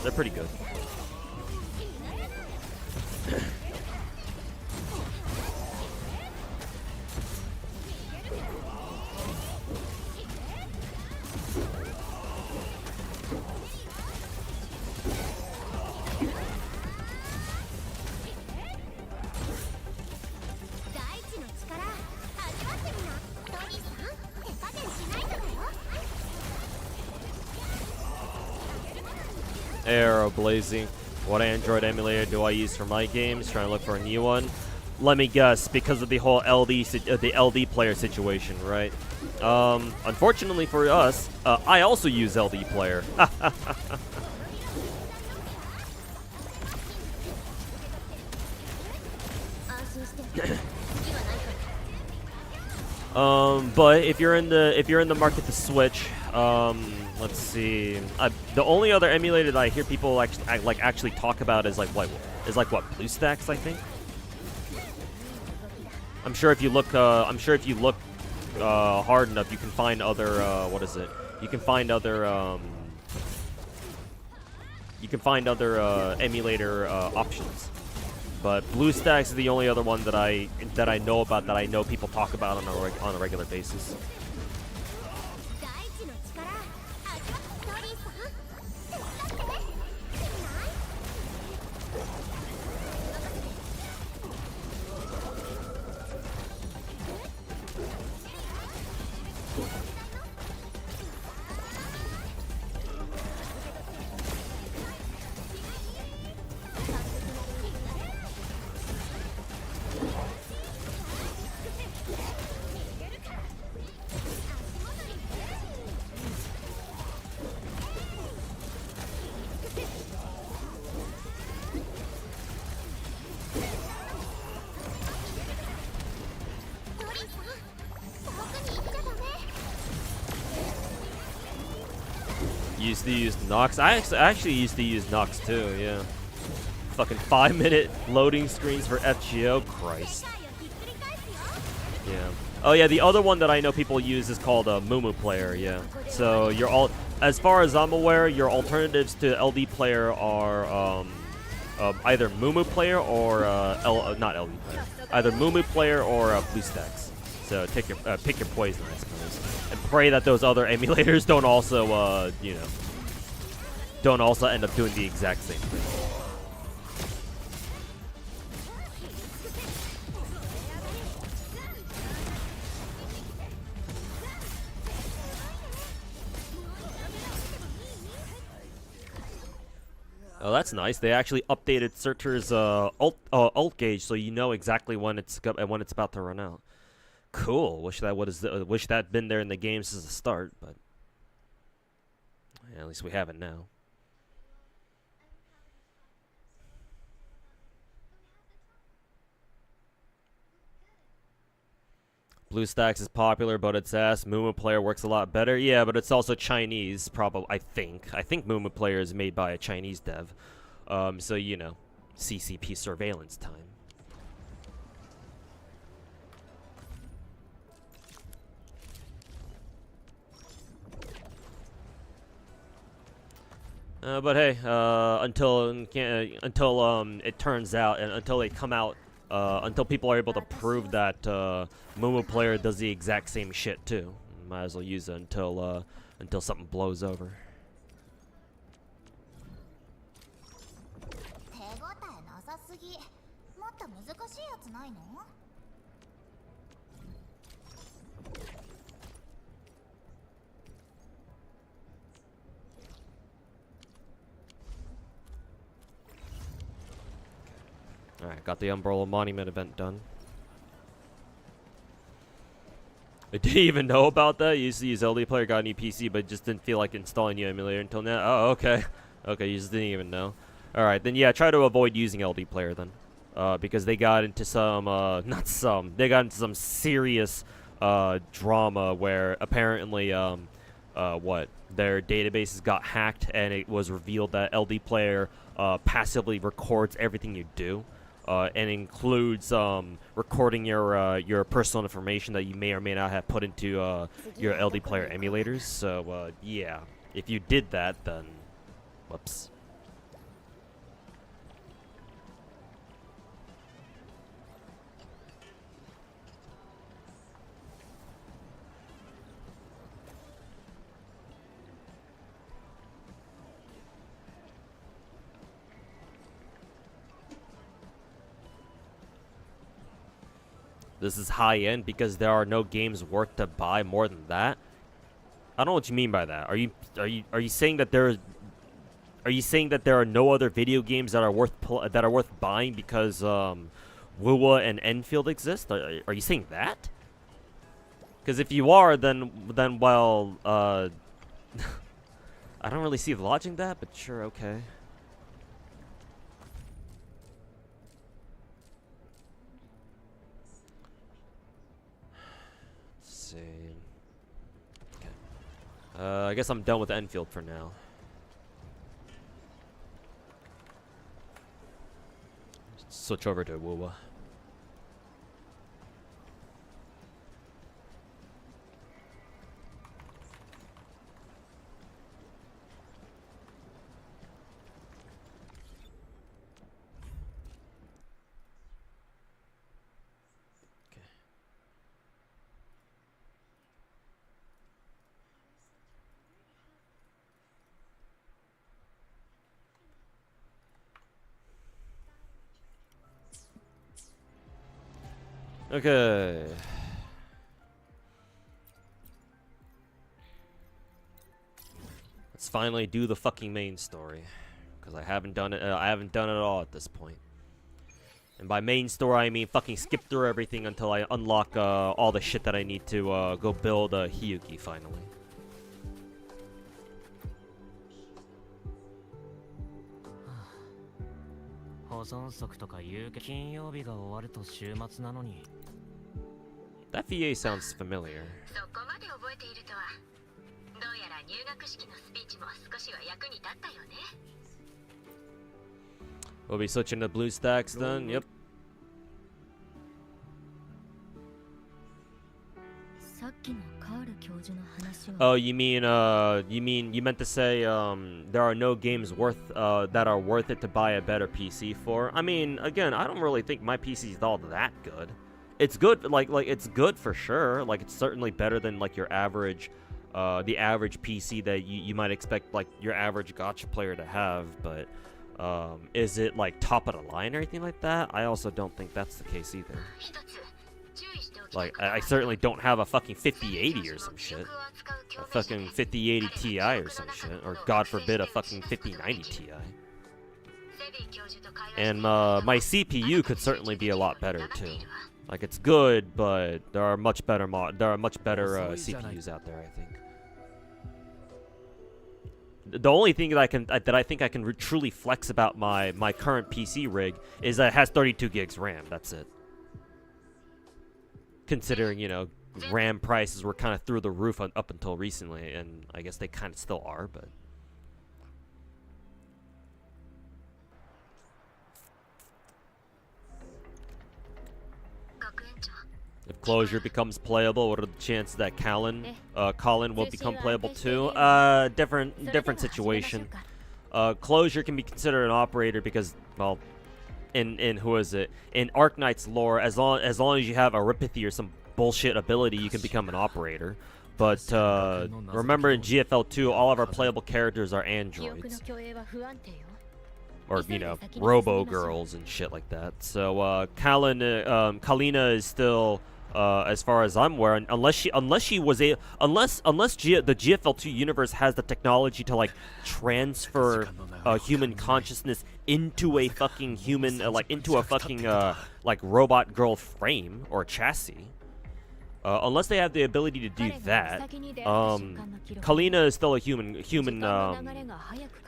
They're pretty good. Arrow blazing. What Android emulator do I use for my games? Trying to look for a new one. Let me guess, because of the whole the LD player situation, right? Unfortunately for us, I also use LD player. But if you're in the market to switch, let's see. The only other emulator that I hear people actually talk about is like what BlueStacks, I think. I'm sure if you look hard enough, you can find other what is it? You can find other emulator options. But BlueStacks is the only other one that I know about, that I know people talk about on a regular basis. Used to use Nox. I actually used to use Nox too, yeah. Fucking 5-minute loading screens for FGO, Christ. Yeah. Oh yeah, the other one that I know people use is called Mumu Player, yeah. So as far as I'm aware, your alternatives to LD Player are either Mumu player or not LB player, either Mumu player or BlueStacks. So pick your poison, I suppose, and pray that those other emulators don't also don't also end up doing the exact same thing. Oh, that's nice. They actually updated Searcher's ult gauge, so you know exactly when it's about to run out. Cool. Wish that been there in the game since the start, but yeah, at least we have it now. BlueStacks is popular, but its ass. Mumu Player works a lot better. Yeah, but it's also Chinese, probably. I think Mumu Player is made by a Chinese dev. So you know, CCP surveillance time. But hey, until it turns out, and until they come out, until people are able to prove that Mumu Player does the exact same shit too, might as well use it until something blows over. Alright, got the Umbrella Monument event done. I didn't even know about that. You used to use LD Player, got a new PC, but just didn't feel like installing new emulator until now. Oh, okay. Okay, you just didn't even know. Alright, then yeah, try to avoid using LD Player then. Because they got into they got into some serious drama where apparently, their databases got hacked and it was revealed that LD Player passively records everything you do. And includes recording your personal information that you may or may not have put into your LD Player emulators. So yeah, if you did that, then whoops. This is high end because there are no games worth to buy more than that. I don't know what you mean by that. Are you saying that are you saying that there are no other video games that are worth buying because Wuwa and Endfield exist? Are you saying that? Because if you are, then well, I don't really see the logic in that, but sure, okay. I guess I'm done with Enfield for now. Switch over to Wuwa. Okay. Let's finally do the fucking main story, because I haven't done it. I haven't done it at all at this point. And by main story, I mean fucking skip through everything until I unlock all the shit that I need to go build Hiyuki finally. That VA sounds familiar. We'll be switching to BlueStacks then, yep. Oh, you meant to say there are no games that are worth it to buy a better PC for? I mean, again, I don't really think my PC is all that good. It's good, like it's good for sure. Like it's certainly better than like your average, the average PC that you might expect like your average gacha player to have. But is it like top of the line or anything like that? I also don't think that's the case either. Like, I certainly don't have a fucking 5080 or some shit. A fucking 5080 Ti or some shit. Or, God forbid, a fucking 5090 Ti. And my CPU could certainly be a lot better, too. Like, it's good, but there are much better CPUs out there, I think. The only thing that I think I can truly flex about my current PC rig is that it has 32 gigs RAM. That's it. Considering, you know, RAM prices were kind of through the roof up until recently, and I guess they kind of still are, but... If Closure becomes playable, what are the chances that Colin will become playable too? Different situation. Closure can be considered an operator because, well... In who is it? In Arknight's lore, as long as you have Aripathy or some bullshit ability, you can become an operator. But remember, in GFL 2, all of our playable characters are androids, or you know, Robo Girls and shit like that. So Kalina is still, as far as I'm aware, unless the GFL 2 universe has the technology to like transfer human consciousness into a fucking human, into a fucking like robot girl frame or chassis. Unless they have the ability to do that, Kalina is still a human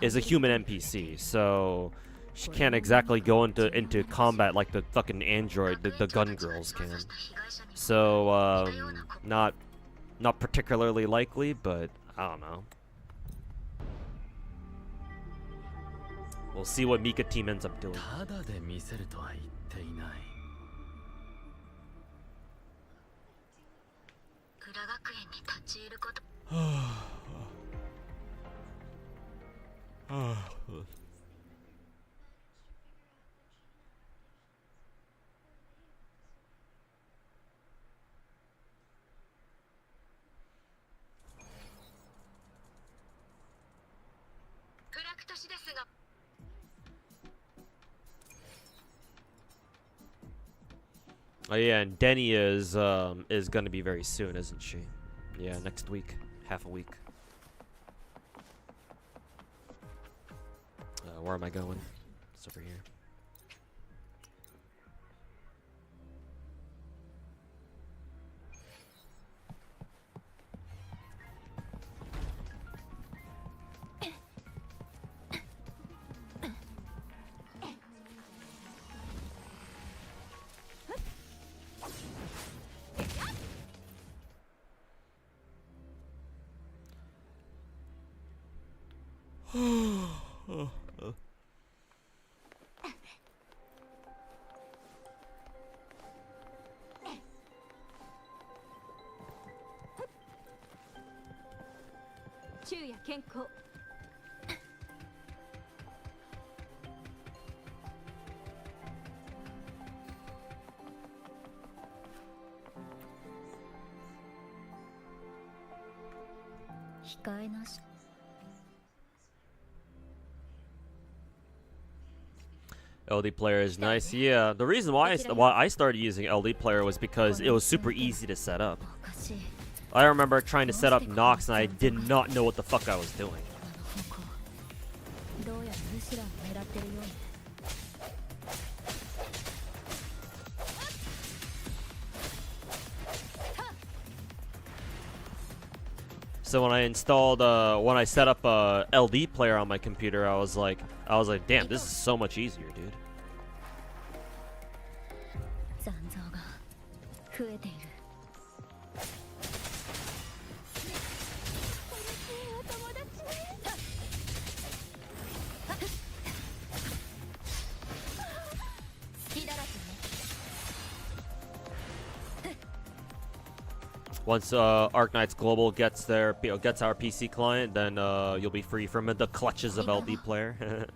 NPC, so she can't exactly go into combat like the fucking android, the gun girls can. So not particularly likely, but I don't know. We'll see what Mika team ends up doing. Oh yeah, and Denny is gonna be very soon, isn't she? Yeah, next week, half a week. Where am I going? It's over here. LD Player is nice. Yeah, the reason why I started using LD Player was because it was super easy to set up. I remember trying to set up Nox and I did not know what the fuck I was doing. So when I set up a LD Player on my computer, I was like, damn, this is so much easier, dude. Once Arknights Global gets our PC client, then you'll be free from the clutches of LD Player.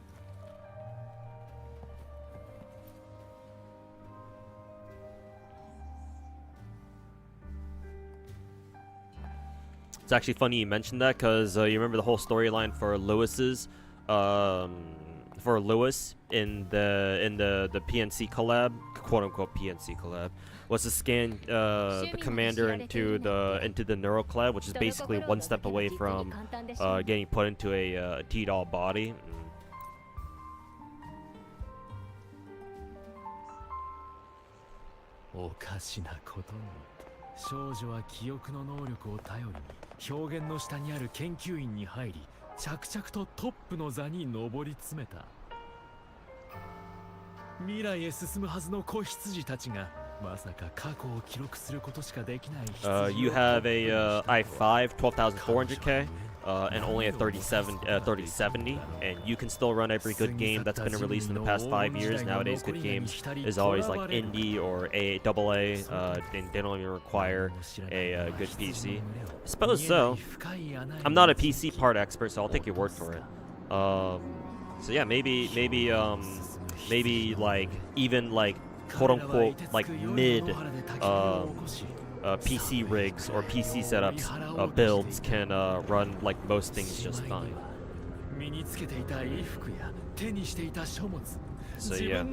It's actually funny you mentioned that, because you remember the whole storyline for Lewis's, for Lewis in the PNC collab, quote unquote PNC collab, was to scan the commander into the neural collab, which is basically one step away from getting put into a T-doll body. おかしなことに少女は記憶の能力を頼りに表現の下にある研究員に入り着々とトップの座に上り詰めた未来へ進むはずの子羊たちがまさか過去を記録することしかできない羊を You have a i5 12,400K and only a 3070, and you can still run every good game that's been released in the past 5 years. Nowadays, good games is always like indie or AA, and they don't even require a good PC. I suppose so. I'm not a PC part expert, so I'll take your word for it. So yeah, maybe like even like quote unquote like mid PC rigs or PC setups builds can run like most things just fine. So yeah,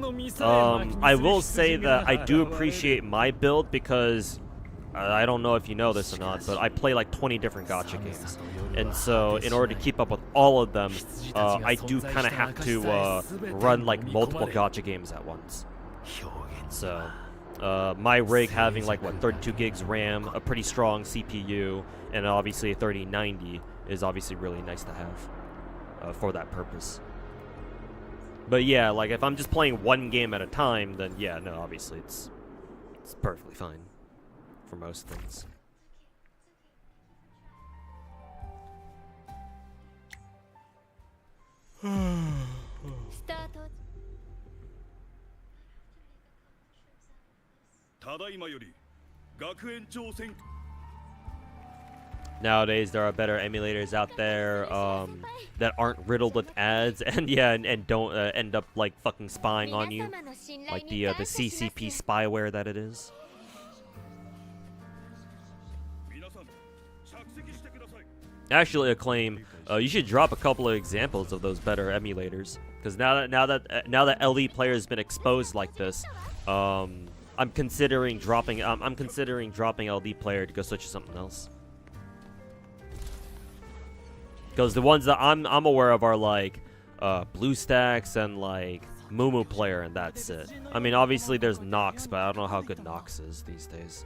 I will say that I do appreciate my build because I don't know if you know this or not, but I play like 20 different gacha games, and so in order to keep up with all of them, I do kind of have to run like multiple gacha games at once. So my rig having like what 32 gigs RAM, a pretty strong CPU, and obviously a 3090 is obviously really nice to have for that purpose. But yeah, like if I'm just playing one game at a time, then yeah, no, obviously it's perfectly fine for most things. Nowadays, there are better emulators out there that aren't riddled with ads, and yeah, and don't end up like fucking spying on you, like the CCP spyware that it is. Actually, Acclaim, you should drop a couple of examples of those better emulators, because now that LD Player has been exposed like this, I'm considering dropping LD Player to go switch to something else. Because the ones that I'm aware of are like BlueStacks and like Mumu Player, and that's it. I mean, obviously there's Nox, but I don't know how good Nox is these days.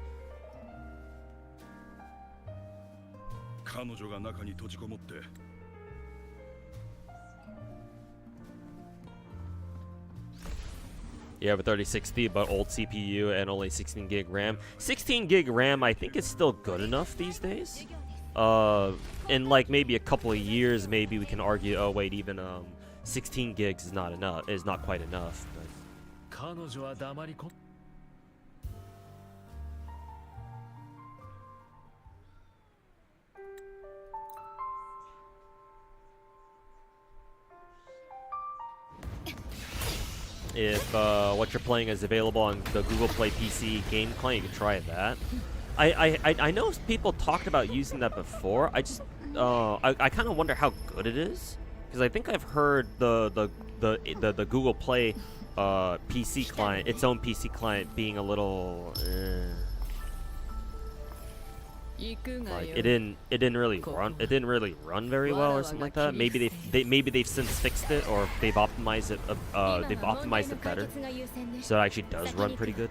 You have a 3060 but old CPU and only 16 gig RAM. 16 gig RAM I think is still good enough these days. In like maybe a couple of years, maybe we can argue, oh wait, even 16 gigs is not enough, is not quite enough. But if what you're playing is available on the Google Play PC game client, you can try that. I know people talked about using that before. I just I kind of wonder how good it is, because I think I've heard the Google Play PC client, its own PC client, being a little like it didn't really run very well or something like that. Maybe they've since fixed it, or they've optimized it better, so it actually does run pretty good.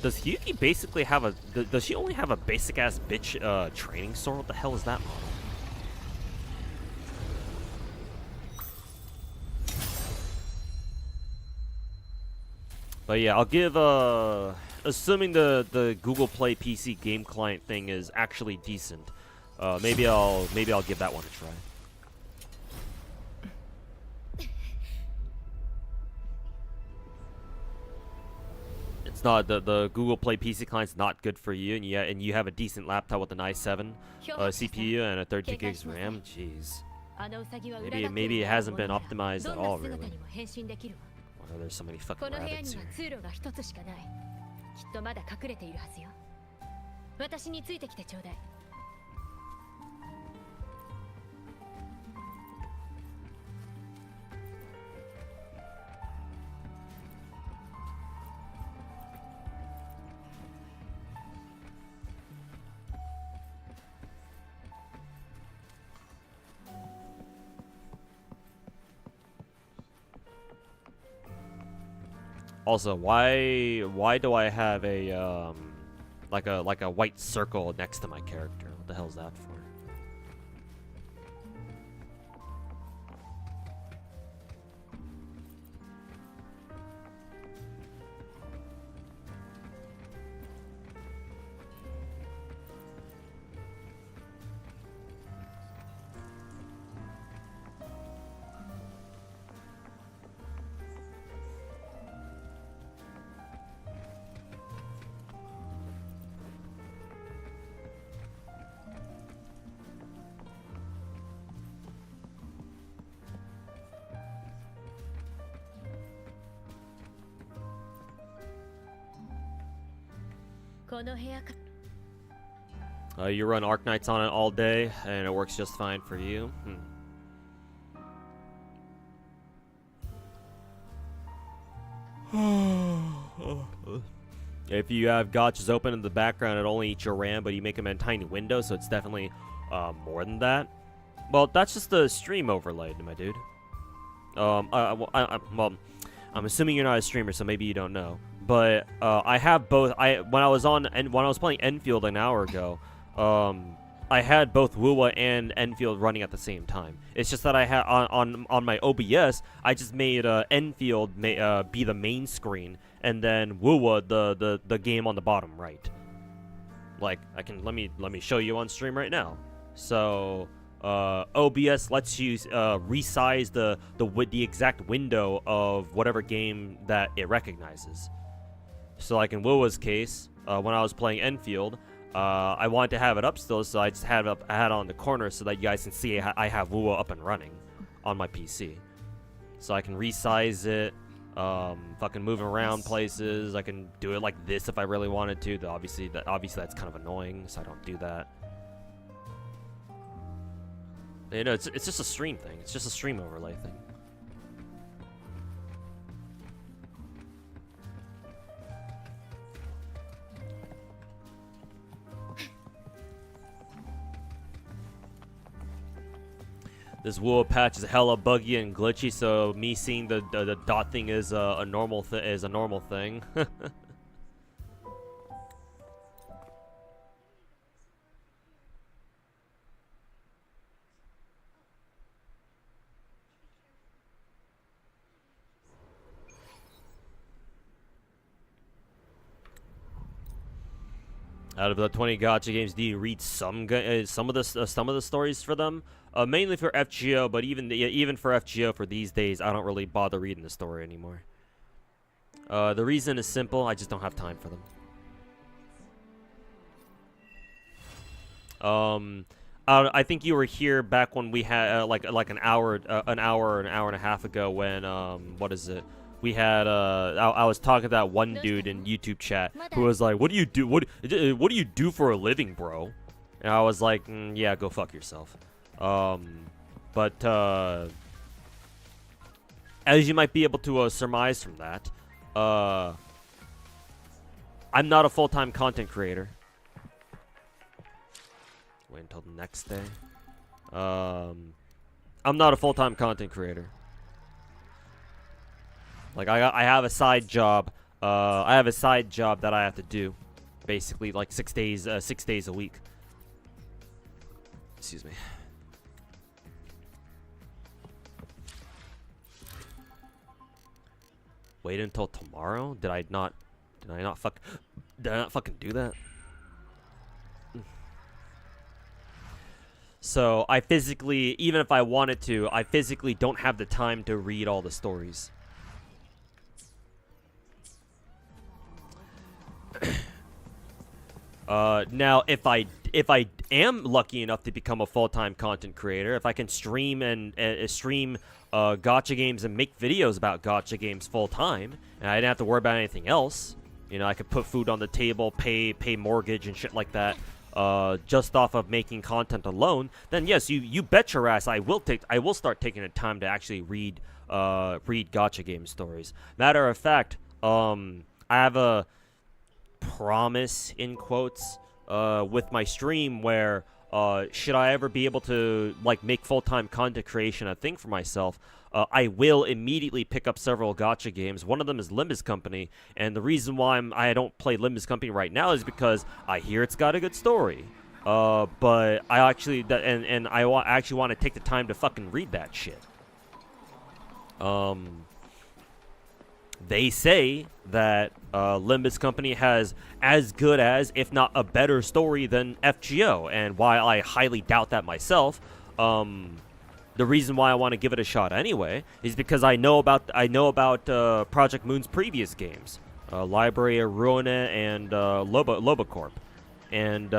Does Hyuki basically have a? Does she only have a basic ass bitch training sword? What the hell is that model? But yeah, I'll give assuming the Google Play PC game client thing is actually decent, maybe I'll give that one a try. It's not the Google Play PC client's not good for you, and you have a decent laptop with an i7 CPU and a 32 gigs RAM. Jeez. Maybe it hasn't been optimized at all, really. Why are there so many fucking rabbits here? Also, why do I have a like a white circle next to my character? What the hell is that for? You run Arknights on it all day, and it works just fine for you. If you have gotchas open in the background, it only eats your RAM, but you make them in tiny windows, so it's definitely more than that. Well, that's just the stream overlay, my dude. Well, I'm assuming you're not a streamer, so maybe you don't know. But I have both. When I was playing Endfield an hour ago, I had both Wuwa and Endfield running at the same time. It's just that I had on my OBS, I just made Endfield be the main screen, and then Wuwa the game on the bottom right. Like let me show you on stream right now. So OBS lets you resize the exact window of whatever game that it recognizes. So like in Wuwa's case, when I was playing Endfield, I wanted to have it up still, so I just had it on the corner so that you guys can see I have Wuwa up and running on my PC. So I can resize it, fucking move around places. I can do it like this if I really wanted to. Obviously that's kind of annoying, so I don't do that. You know, it's just a stream thing. It's just a stream overlay thing. This Wuwa patch is hella buggy and glitchy, so me seeing the dot thing is a normal thing. Out of the 20 gacha games, do you read some of the stories for them? Mainly for FGO, but even for FGO for these days, I don't really bother reading the story anymore. The reason is simple: I just don't have time for them. I think you were here back when we had like an hour and a half ago when what is it? We had I was talking to that one dude in YouTube chat who was like, "What do you do? What do you do for a living, bro?" And I was like, "Yeah, go fuck yourself." But as you might be able to surmise from that, I'm not a full-time content creator. Wait until the next day. I'm not a full-time content creator. Like I have a side job. I have a side job that I have to do, basically like 6 days a week. Excuse me. Wait until tomorrow? Did I not Did I not fucking do that? So I physically, even if I wanted to, I physically don't have the time to read all the stories. Now if I am lucky enough to become a full-time content creator, if I can stream and stream gacha games and make videos about gacha games full-time, and I didn't have to worry about anything else, you know, I could put food on the table, pay mortgage and shit like that, just off of making content alone, then yes, you bet your ass I will start taking the time to actually read gacha game stories. Matter of fact, I have a promise in quotes with my stream where should I ever be able to like make full-time content creation a thing for myself, I will immediately pick up several gacha games. One of them is Limbus Company, and the reason why I don't play Limbus Company right now is because I hear it's got a good story, but I actually actually want to take the time to fucking read that shit. They say that Limbus Company has as good as, if not a better story than FGO, and while I highly doubt that myself, the reason why I want to give it a shot anyway is because I know about Project Moon's previous games, Library of Ruina and Lobocorp, and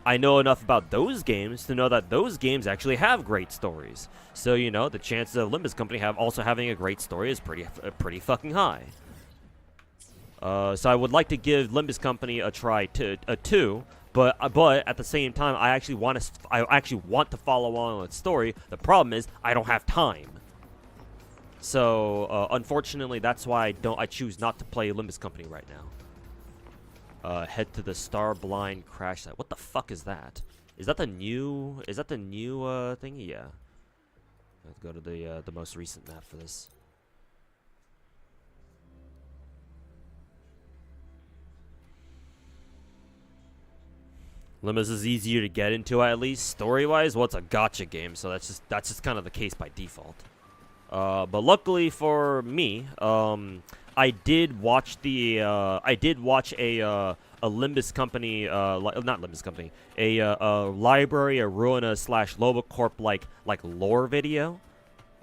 I know enough about those games to know that those games actually have great stories. So, you know, the chances of Limbus Company also having a great story is pretty fucking high. So I would like to give Limbus Company a try too, but at the same time, I actually want to follow on its story. The problem is I don't have time. So unfortunately, that's why I choose not to play Limbus Company right now. Head to the Starblind crash site. What the fuck is that? Is that the new thing? Yeah. Let's go to the most recent map for this. Limbus is easier to get into, at least story-wise. Well, it's a gacha game, so that's just kind of the case by default. But luckily for me, I did watch a Limbus Company, not Limbus Company, a Library of Ruina / Lobocorp like lore video.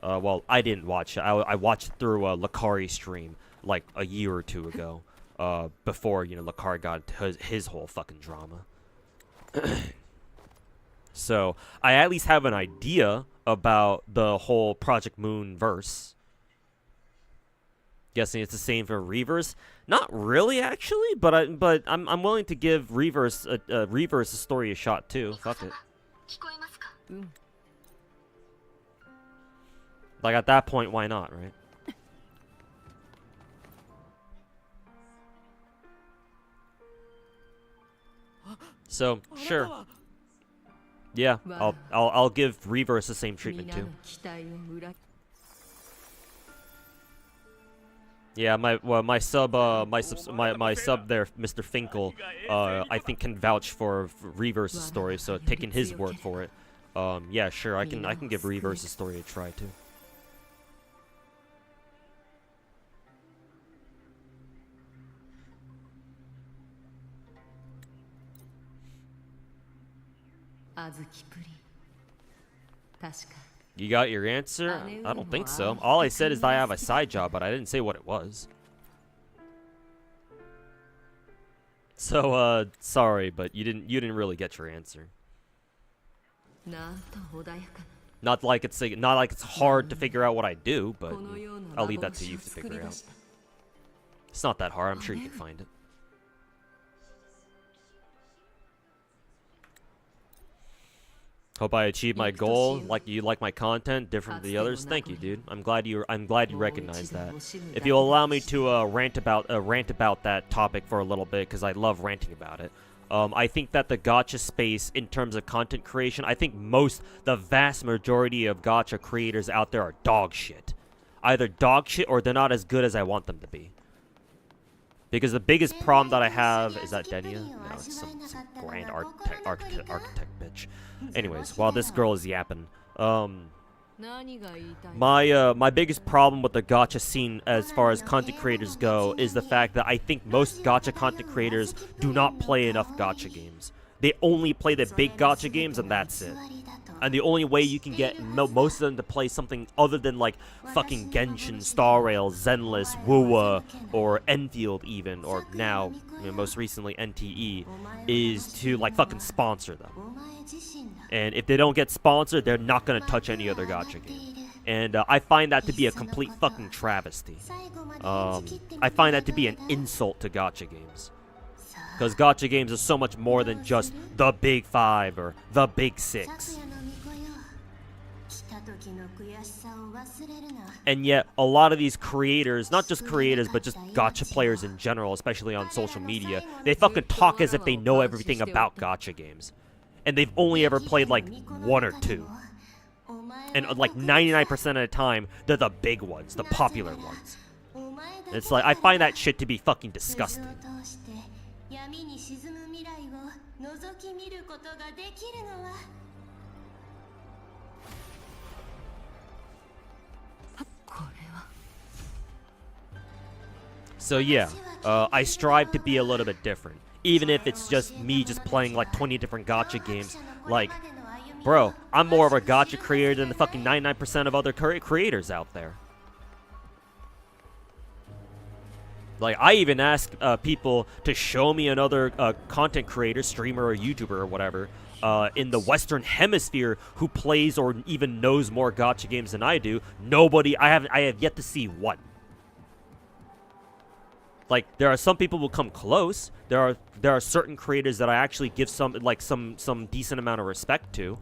Well, I didn't watch it. I watched it through a Lakari stream like a year or two ago, before, you know, Lakari got his whole fucking drama. So I at least have an idea about the whole Project Moon verse. Guessing it's the same for Reverse. Not really, actually, but I'm willing to give Reverse a story a shot too. Fuck it. Like at that point, why not, right? So sure. Yeah, I'll give Reverse the same treatment too. Yeah, my sub there, Mr. Finkel, I think can vouch for Reverse's story, so taking his word for it. Yeah, sure, I can give Reverse's story a try too. You got your answer? I don't think so. All I said is that I have a side job, but I didn't say what it was. So, sorry, but you didn't really get your answer. Not like it's hard to figure out what I do, but I'll leave that to you to figure out. It's not that hard. I'm sure you can find it. Hope I achieved my goal. Like you like my content, different than the others. Thank you, dude. I'm glad you recognize that. If you'll allow me to rant about that topic for a little bit, because I love ranting about it. I think that the gacha space, in terms of content creation, I think the vast majority of gacha creators out there are dog shit. Either dog shit or they're not as good as I want them to be. Because the biggest problem that I have is that Denia? No, it's some grand architect bitch. Anyways, while this girl is yapping, My biggest problem with the gacha scene as far as content creators go is the fact that I think most gacha content creators do not play enough gacha games. They only play the big gacha games and that's it. And the only way you can get most of them to play something other than like fucking Genshin, Star Rail, Zenless, Wuwa, or Endfield even, or now, most recently NTE, is to like fucking sponsor them. And if they don't get sponsored, they're not gonna touch any other gacha game. And I find that to be a complete fucking travesty. I find that to be an insult to gacha games. Because gacha games are so much more than just the big 5 or the big 6. And yet, a lot of these creators, not just creators, but just gacha players in general, especially on social media, they fucking talk as if they know everything about gacha games. And they've only ever played like 1 or 2. And like 99% of the time, they're the big ones, the popular ones. And it's like, I find that shit to be fucking disgusting. So yeah, I strive to be a little bit different. Even if it's just me just playing like 20 different gacha games. Like, bro, I'm more of a gacha creator than the fucking 99% of other creators out there. Like, I even ask people to show me another content creator, streamer, or YouTuber, or whatever, in the Western Hemisphere who plays or even knows more gacha games than I do. Nobody, I have yet to see one. Like, there are some people who come close. There are certain creators that I actually give some decent amount of respect to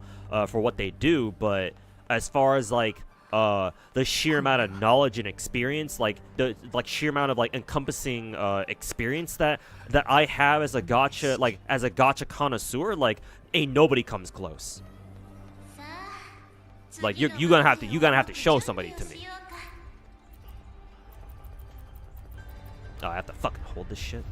for what they do. But as far as like the sheer amount of knowledge and experience, like the sheer amount of like encompassing experience that I have as a gacha connoisseur, like ain't nobody comes close. Like you're gonna have to show somebody to me. Oh, I have to fucking hold this shit.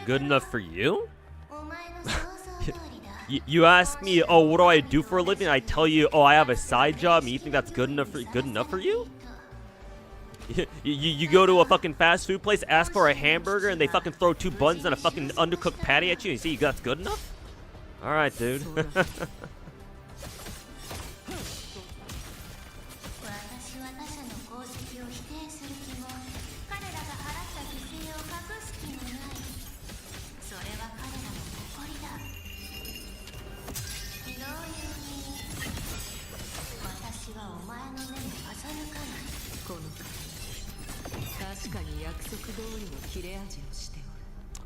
Good enough for you? You ask me, oh, what do I do for a living? I tell you, oh, I have a side job, and you think that's good enough for you? You go to a fucking fast food place, ask for a hamburger, and they fucking throw 2 buns and a fucking undercooked patty at you, and you see that's good enough? Alright, dude.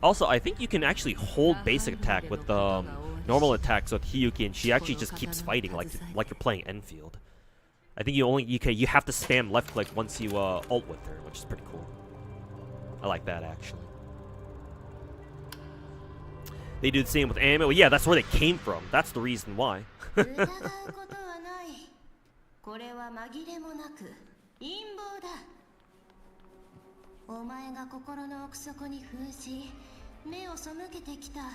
Also, I think you can actually hold basic attack with normal attacks with Hiyuki, and she actually just keeps fighting like you're playing Enfield. I think you have to spam left click once you ult with her, which is pretty cool. I like that actually. They do the same with anime. Well, yeah, that's where they came from. That's the reason why.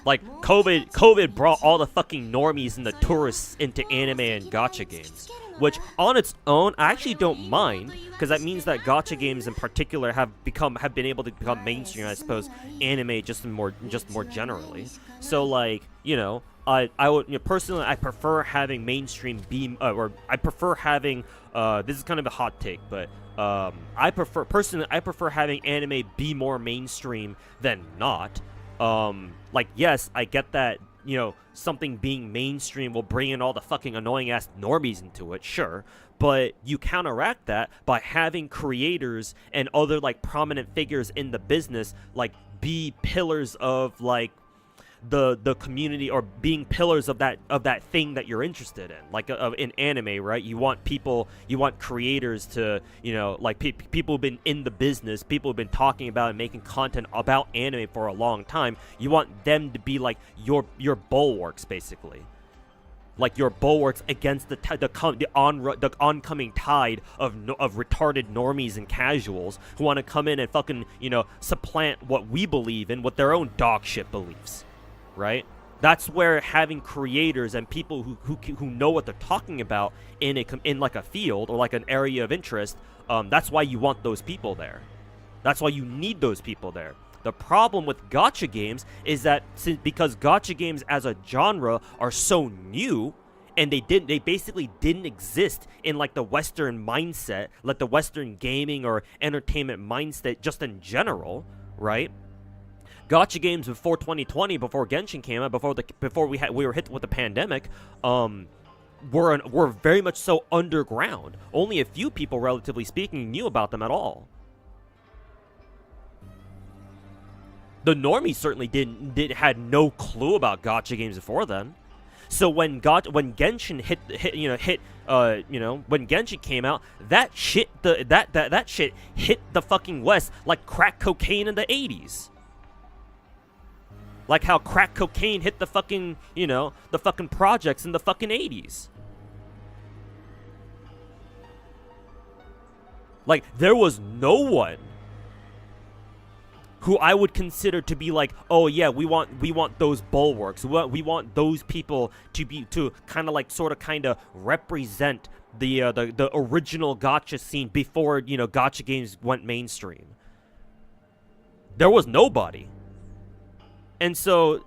Like, COVID brought all the fucking normies and the tourists into anime and gacha games, which on its own I actually don't mind, because that means that gacha games in particular have been able to become mainstream. I suppose anime just more generally. So like, you know, I would personally I prefer having mainstream be or I prefer having this is kind of a hot take, but I prefer having anime be more mainstream than not. Like, yes, I get that, you know, something being mainstream will bring in all the fucking annoying ass normies into it, sure, but you counteract that by having creators and other like prominent figures in the business like be pillars of like the community, or being pillars of that thing that you're interested in. Like in anime, right? You want creators to, you know, like people who've been in the business, people who've been talking about and making content about anime for a long time. You want them to be like your bulwarks, basically. like your bulwarks against the oncoming tide of retarded normies and casuals who want to come in and fucking, you know, supplant what we believe in with their own dog shit beliefs, right? That's where having creators and people who know what they're talking about in like a field or like an area of interest, that's why you want those people there. That's why you need those people there. The problem with gacha games is that because gacha games as a genre are so new, and they basically didn't exist in like the Western mindset, like the Western gaming or entertainment mindset just in general, right? Gacha games before 2020, before Genshin came out, before we were hit with the pandemic, were very much so underground. Only a few people, relatively speaking, knew about them at all. The normies certainly had no clue about gacha games before then. So when Genshin when Genshin came out, that shit hit the fucking West like crack cocaine in the 80s. Like how crack cocaine hit the fucking, you know, the fucking projects in the fucking 80s. Like, there was no one who I would consider to be like, oh yeah, we want those bulwarks. We want those people to kind of like kind of represent the original gacha scene before, you know, gacha games went mainstream. There was nobody. And so,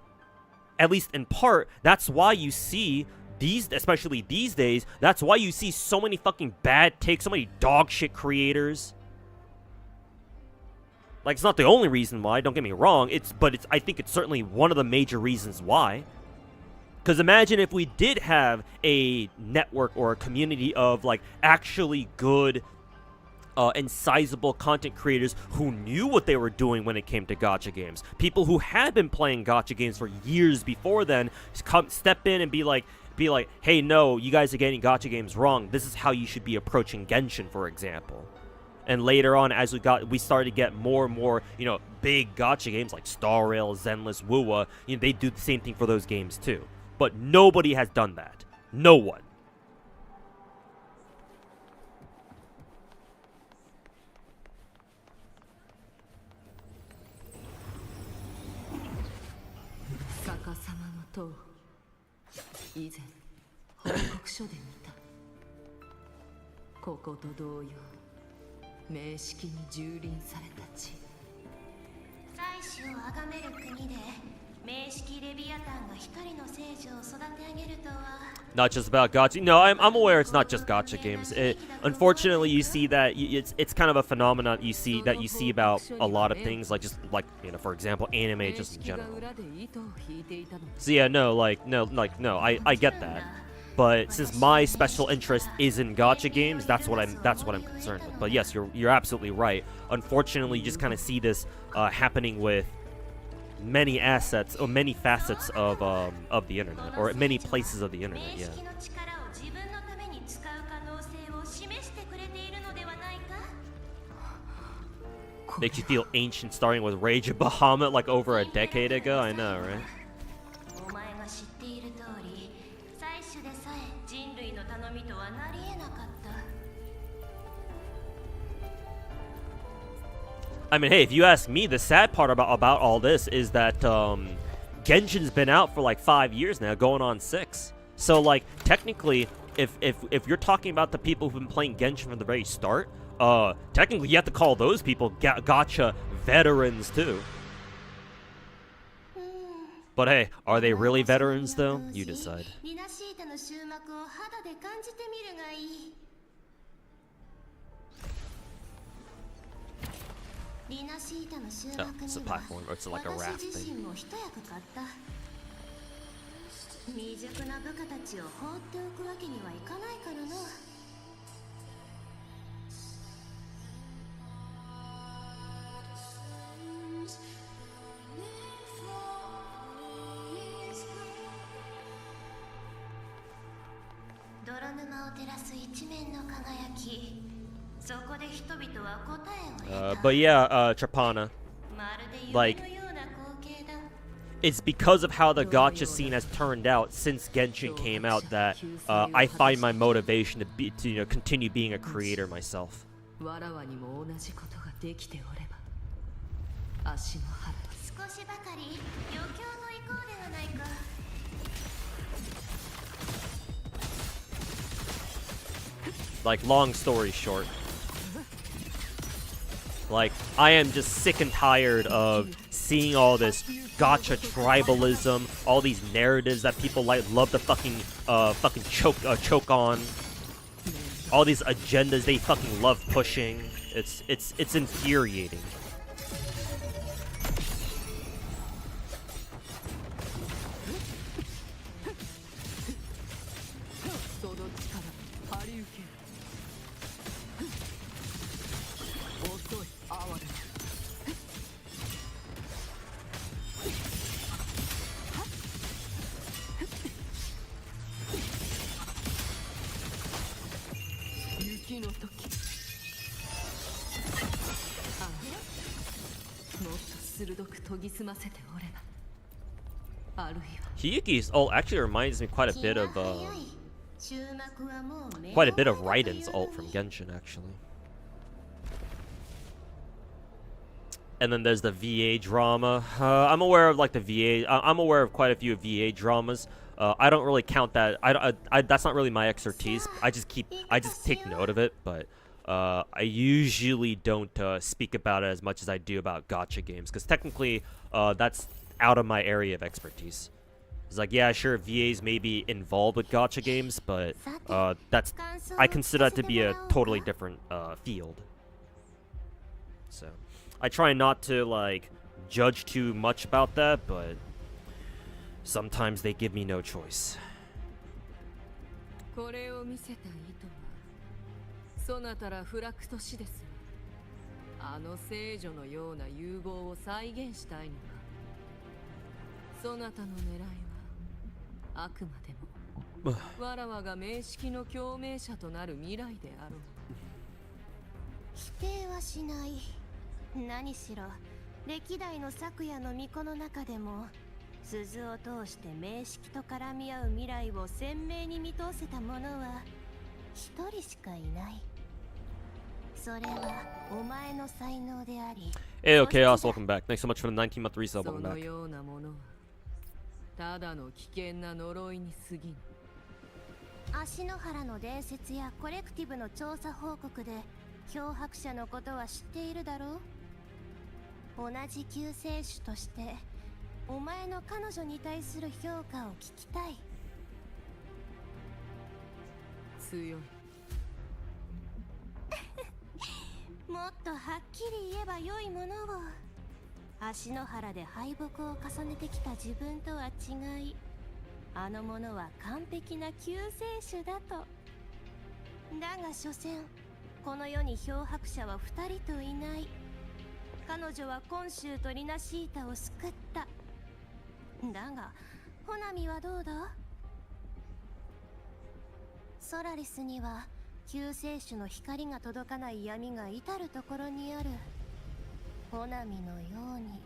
at least in part, that's why you see especially these days, that's why you see so many fucking bad takes, so many dog shit creators. Like, it's not the only reason why, don't get me wrong, I think it's certainly one of the major reasons why. Because imagine if we did have a network or a community of, like, actually good and sizable content creators who knew what they were doing when it came to gacha games. People who had been playing gacha games for years before then step in and be like, hey, no, you guys are getting gacha games wrong. This is how you should be approaching Genshin, for example. And later on, as we started to get more and more, you know, big gacha games like Star Rail, Zenless, Wuwa, you know, they do the same thing for those games too. But nobody has done that. No one. Not just about gacha. No, I'm aware it's not just gacha games. Unfortunately, you see that it's kind of a phenomenon you see about a lot of things, like just like, you know, for example, anime just in general. So yeah, no, I get that. But since my special interest is in gacha games, that's what I'm concerned with. But yes, you're absolutely right. Unfortunately, you just kind of see this happening with many assets or many facets of the internet, or many places of the internet. Yeah. Makes you feel ancient, starting with Rage of Bahamut like over a decade ago. I know, right? I mean, hey, if you ask me, the sad part about all this is that Genshin's been out for like 5 years now, going on 6. So, like, technically, if you're talking about the people who've been playing Genshin from the very start, technically you have to call those people gacha veterans too. But hey, are they really veterans though? You decide. Oh, it's a platform, or it's like a raft thing. But yeah, Trapana, like, it's because of how the gacha scene has turned out since Genshin came out that I find my motivation to continue being a creator myself. Like, long story short, like, I am just sick and tired of seeing all this gacha tribalism, all these narratives that people love to fucking choke on, all these agendas they fucking love pushing. It's infuriating. Hiyuki's ult actually reminds me quite a bit of Raiden's ult from Genshin, actually. And then there's the VA drama. I'm aware of like the VA. I'm aware of quite a few VA dramas. I don't really count that. That's not really my expertise. I just take note of it, but I usually don't speak about it as much as I do about gacha games, because technically that's out of my area of expertise. It's like, yeah, sure, VAs may be involved with gacha games, but I consider that to be a totally different field. So I try not to like judge too much about that, but sometimes they give me no choice. これを見せた意図はそなたらフラクト氏です。あの聖女のような融合を再現したいのか。そなたの狙いはあくまでもわらわが名式の共鳴者となる未来であろう。否定はしない。何しろ歴代の昨夜の巫女の中でも鈴を通して名式と絡み合う未来を鮮明に見通せた者は一人しかいない。それはお前の才能であり。Hey, Chaos, welcome back. Thanks so much for the 19-month resub. そ Welcome の back. ようなものはただの危険な呪いに過ぎぬ。足の原の伝説やコレクティブの調査報告で漂白者のことは知っているだろう。同じ救世主としてお前の彼女に対する評価を聞きたい。強い。もっとはっきり言えば良いものを。足の原で敗北を重ねてきた自分とは違い、あの者は完璧な救世主だと。だが所詮この世に漂白者は2人といない。彼女は今週とリナシータを救った。だがホナミはどうだ。ソラリスには救世主の光が届かない闇が至るところにある。ホナミのように。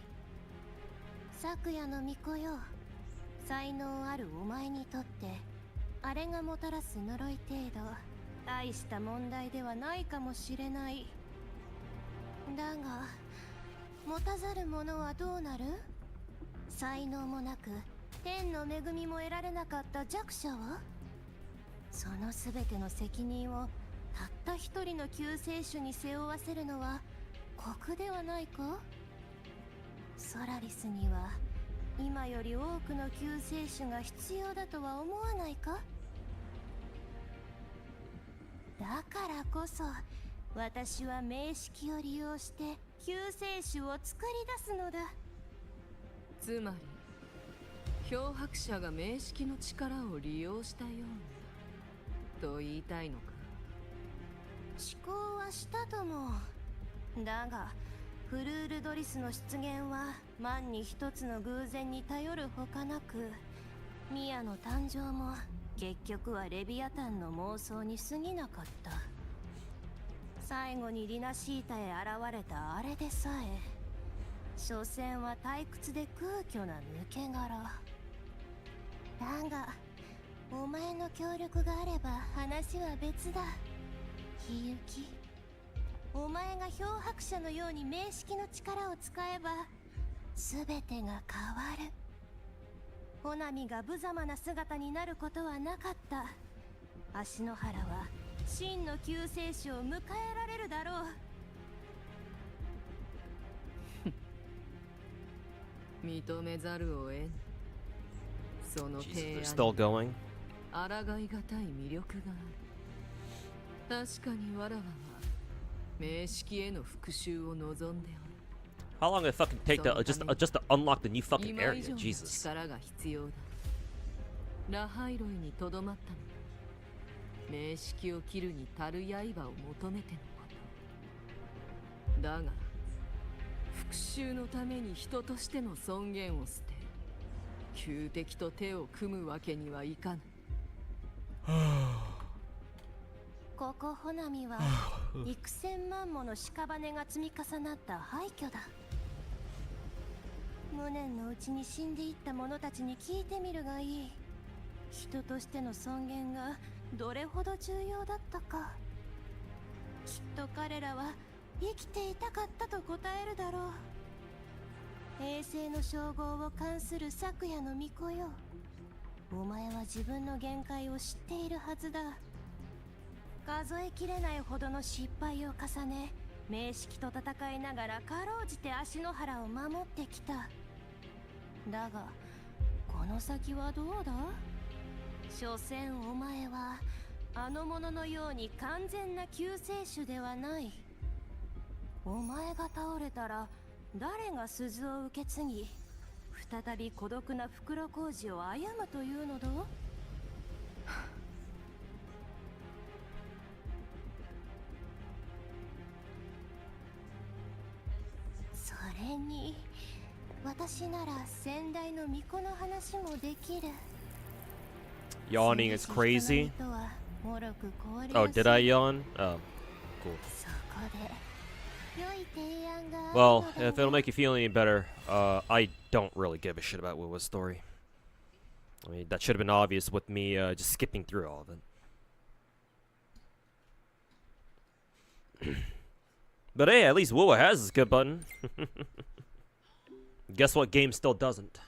昨夜の巫女よ、才能あるお前にとってあれがもたらす呪い程度大した問題ではないかもしれない。だが持たざる者はどうなる。才能もなく天の恵みも得られなかった弱者は。その全ての責任をたった一人の救世主に背負わせるのは酷ではないか。ソラリスには今より多くの救世主が必要だとは思わないか。だからこそ私は名式を利用して救世主を作り出すのだ。つまり漂白者が名式の力を利用したようなと言いたいのか。思考はしたとも。だがフルールドリスの出現は万に一つの偶然に頼るほかなく、ミヤの誕生も結局はレビアタンの妄想に過ぎなかった。最後にリナシータへ現れたあれでさえ所詮は退屈で空虚な抜け殻。だがお前の協力があれば話は別だ。ひゆき、お前が漂白者のように名式の力を使えば全てが変わる。穂波が無様な姿になることはなかった。芦野原は真の救世主を迎えられるだろう。認めざるを得ぬ。その Jesus, 提 they're 案 still going. 抗いがたい魅力がある。確かにわらわは名式への復讐を望んでおる。 How long did it fucking take to just to unlock the new fucking 今 area? 以上の Jesus. 力が必要だ。ラハイロイにとどまったのだ。名式を切るに足る刃を求めてのこと。だが復讐のために人としての尊厳を捨て旧敵と手を組むわけにはいかぬ。ここ穂波は幾千万もの屍が積み重なった廃墟だ。無念のうちに死んでいった者たちに聞いてみるがいい。人としての尊厳がどれほど重要だったか。きっと彼らは生きていたかったと答えるだろう。衛星の称号を冠する昨夜の巫女よ。お前は自分の限界を知っているはずだ。数えきれないほどの失敗を重ね、名式と戦いながらかろうじて芦野原を守ってきた。だがこの先はどうだ。所詮お前はあの者のように完全な救世主ではない。お前が倒れたら誰が鈴を受け継ぎ再び孤独な袋小路を歩むというのだ。それに私なら先代の巫女の話もできる。 Yawning is crazy. 人はもろく凍り Oh, やすい。 did I yawn? Oh, cool. そこで良い提案がある Well, のだ if it'll make you feel any better, I don't really give a shit about Wuwa's story. I mean, that should have been obvious with me just skipping through all of it. But hey, at least Wuwa has his good button. Guess what game still doesn't?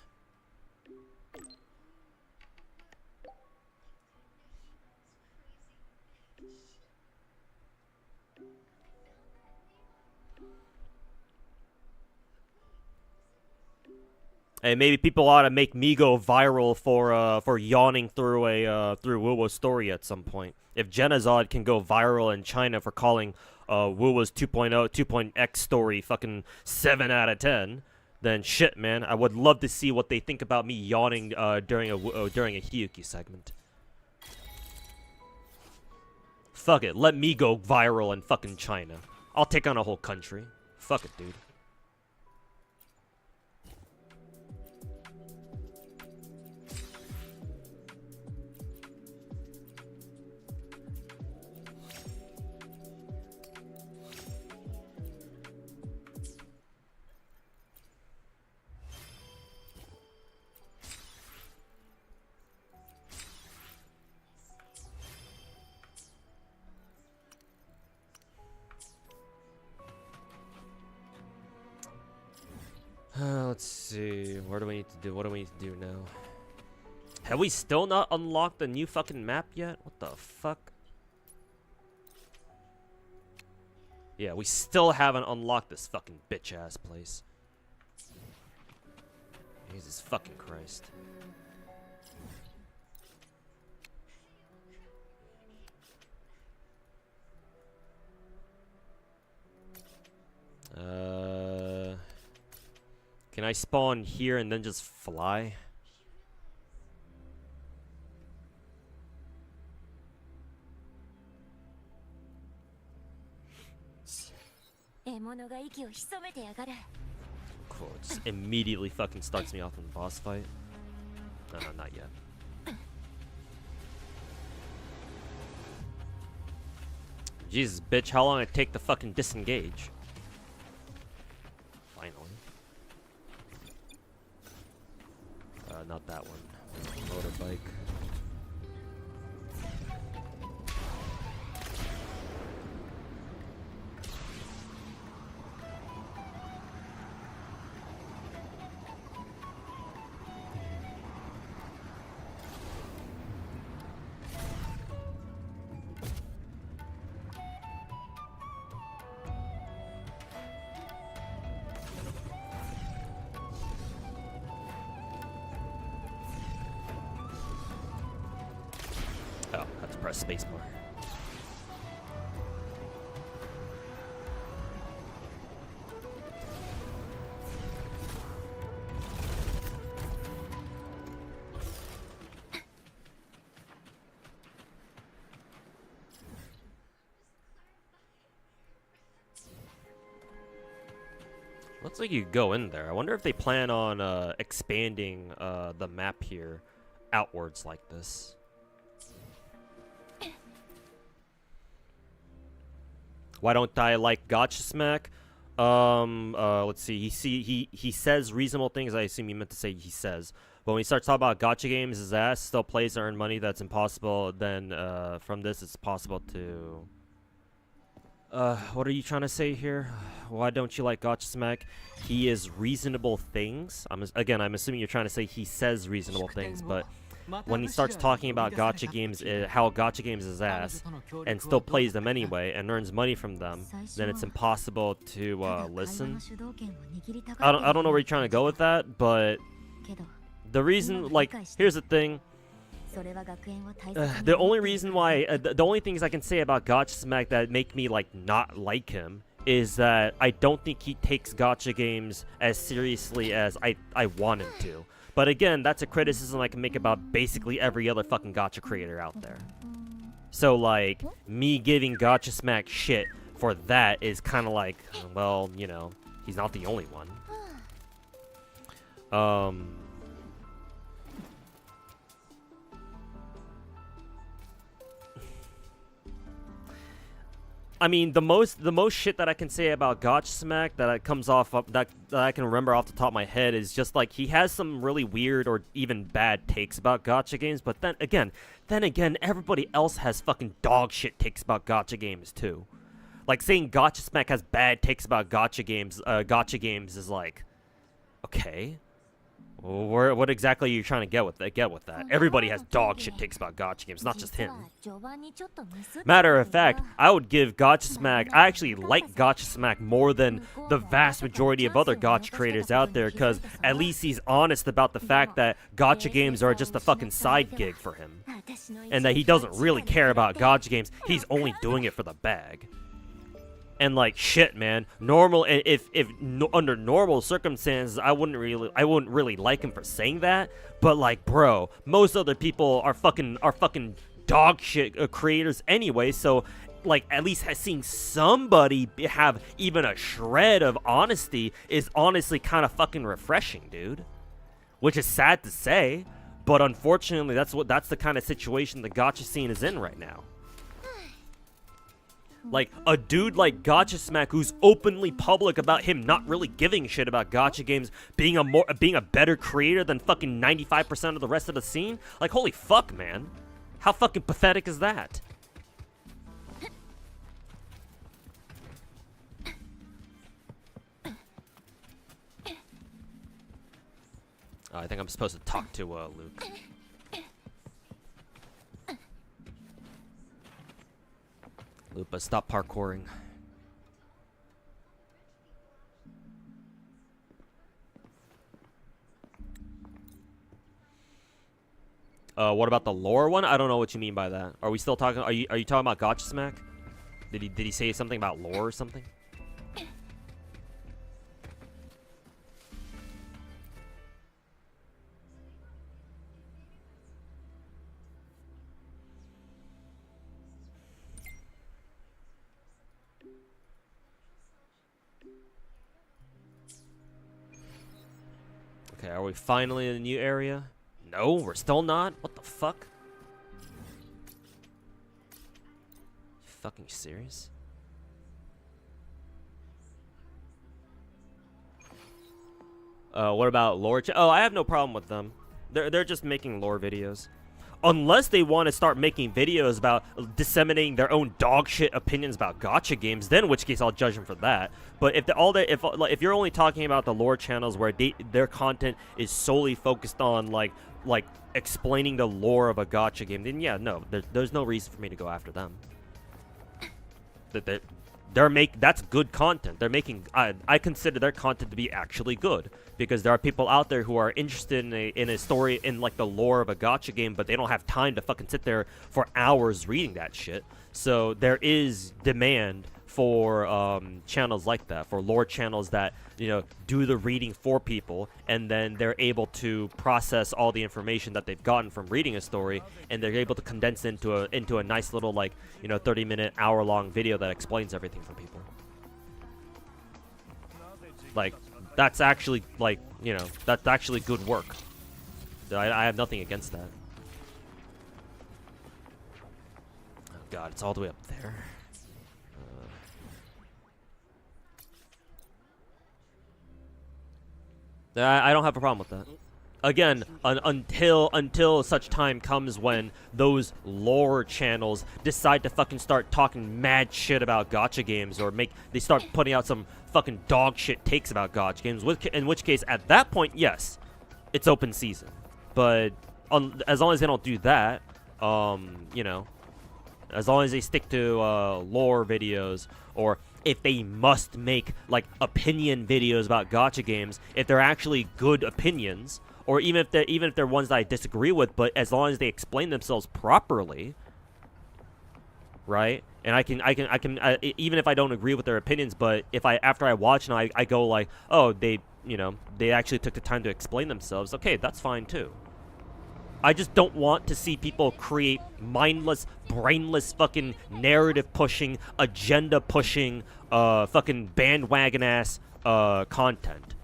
Hey, maybe people ought to make me go viral for yawning through a through Wuwa's story at some point. If Genazod can go viral in China for calling Wuwa's 2.0 2.x story fucking 7 out of 10, then shit, man, I would love to see what they think about me yawning during a Hiyuki segment. Fuck it, let me go viral in fucking China. I'll take on a whole country. Fuck it, dude. Let's see. What do we need to do? What do we need to do now? Have we still not unlocked the new fucking map yet? What the fuck? Yeah, we still haven't unlocked this fucking bitch-ass place. Jesus fucking Christ. Can I spawn here and then just fly? 獲物が息を潜めてやがる。 Cool. It just immediately fucking starts me off in the boss fight. No, not yet. Jesus, bitch, how long did it take to fucking disengage? Finally. not that one. Motorbike. Oh, I have to press spacebar. Looks like you could go in there. I wonder if they plan on expanding the map here outwards like this. Why don't I like Gacha Smack? Let's see. He says reasonable things. I assume you meant to say he says. But when he starts talking about gacha games, his ass still plays to earn money. That's impossible. Then from this, it's possible to. What are you trying to say here? Why don't you like Gacha Smack? He is reasonable things. I'm assuming you're trying to say he says reasonable things, but when he starts talking about gacha games, how gacha games is ass, and still plays them anyway and earns money from them, then it's impossible to listen. I don't know where you're trying to go with that, but the reason, like, here's the thing. The only reason why, the only things I can say about Gacha Smack that make me like not like him is that I don't think he takes gacha games as seriously as I want him to. But again, that's a criticism I can make about basically every other fucking gacha creator out there. So like, me giving Gacha Smack shit for that is kind of like, well, you know, he's not the only one. I mean, the most shit that I can say about Gacha Smack that comes off that I can remember off the top of my head is just like he has some really weird or even bad takes about gacha games, but then again, everybody else has fucking dog shit takes about gacha games too. Like saying Gacha Smack has bad takes about gacha games is like, okay. Well, what exactly are you trying to get with that? Everybody has dog shit takes about gacha games, not just him. Matter of fact, I would give Gacha Smack. I actually like Gacha Smack more than the vast majority of other gacha creators out there, because at least he's honest about the fact that gacha games are just a fucking side gig for him, and that he doesn't really care about gacha games. He's only doing it for the bag. And like shit, man. Under normal circumstances, I wouldn't really like him for saying that. But like, bro, most other people are fucking dog shit creators anyway. So like, at least seeing somebody have even a shred of honesty is honestly kind of fucking refreshing, dude. Which is sad to say, but unfortunately, that's the kind of situation the gacha scene is in right now. Like, a dude like Gacha Smack who's openly public about him not really giving a shit about gacha games, being a better creator than fucking 95% of the rest of the scene? Like, holy fuck, man. How fucking pathetic is that? I think I'm supposed to talk to Luke. Lupa, stop parkouring. What about the lore one? I don't know what you mean by that. Are we still talking? Are you talking about Gacha Smack? Did he say something about lore or something? Okay, are we finally in a new area? No, we're still not? What the fuck? You fucking serious? What about lore? Oh, I have no problem with them. They're just making lore videos. Unless they want to start making videos about disseminating their own dog shit opinions about gacha games, then in which case I'll judge them for that. But if you're only talking about the lore channels where their content is solely focused on like explaining the lore of a gacha game, then yeah, no, there's no reason for me to go after them. That's good content. They're making I consider their content to be actually good, because there are people out there who are interested in a story in like the lore of a gacha game, but they don't have time to fucking sit there for hours reading that shit. So there is demand for channels like that, for lore channels that, you know, do the reading for people, and then they're able to process all the information that they've gotten from reading a story, and they're able to condense into a nice little, like, you know, 30-minute, hour-long video that explains everything for people. Like, that's actually, like, you know, that's actually good work. I have nothing against that. Oh god, it's all the way up there. I don't have a problem with that. Again, until such time comes when those lore channels decide to fucking start talking mad shit about gacha games, or they start putting out some fucking dog shit takes about gacha games, in which case, at that point, yes, it's open season. But as long as they don't do that, you know, as long as they stick to lore videos, or if they must make like opinion videos about gacha games, if they're actually good opinions, or even if they're ones that I disagree with, but as long as they explain themselves properly, right? And I can even if I don't agree with their opinions, but if after I watch and I go like, oh, they actually took the time to explain themselves, okay, that's fine too. I just don't want to see people create mindless, brainless, fucking narrative-pushing, agenda-pushing, fucking bandwagon-ass content.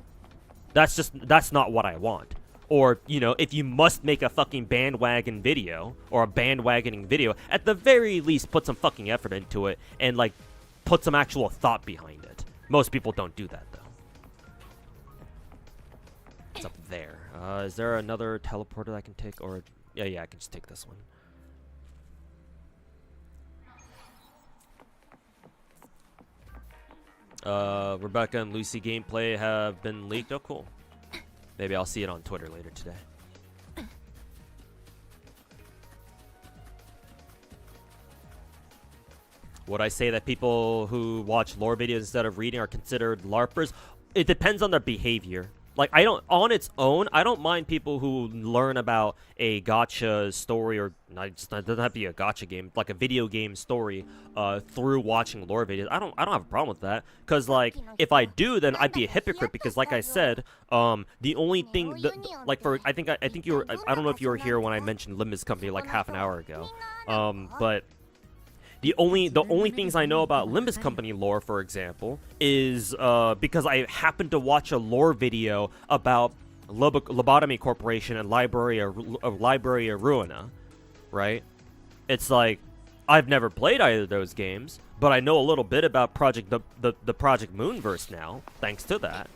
That's not what I want. Or, you know, if you must make a fucking bandwagon video, or a bandwagoning video, at the very least put some fucking effort into it, and, like, put some actual thought behind it. Most people don't do that, though. It's up there. Is there another teleporter I can take? Or yeah, I can just take this one. Rebecca and Lucy gameplay have been leaked. Oh, cool. Maybe I'll see it on Twitter later today. Would I say that people who watch lore videos instead of reading are considered LARPers? It depends on their behavior. Like, on its own, I don't mind people who learn about a gacha story, or it doesn't have to be a gacha game, like a video game story, through watching lore videos. I don't have a problem with that, because, like, if I do, then I'd be a hypocrite, because, like I said, the only thing I think you were, I don't know if you were here when I mentioned Limbus Company like half an hour ago, but the only things I know about Limbus Company lore, for example, is because I happened to watch a lore video about Lobotomy Corporation and Library of Ruina, right? It's like, I've never played either of those games, but I know a little bit about the Project Moonverse now, thanks to that.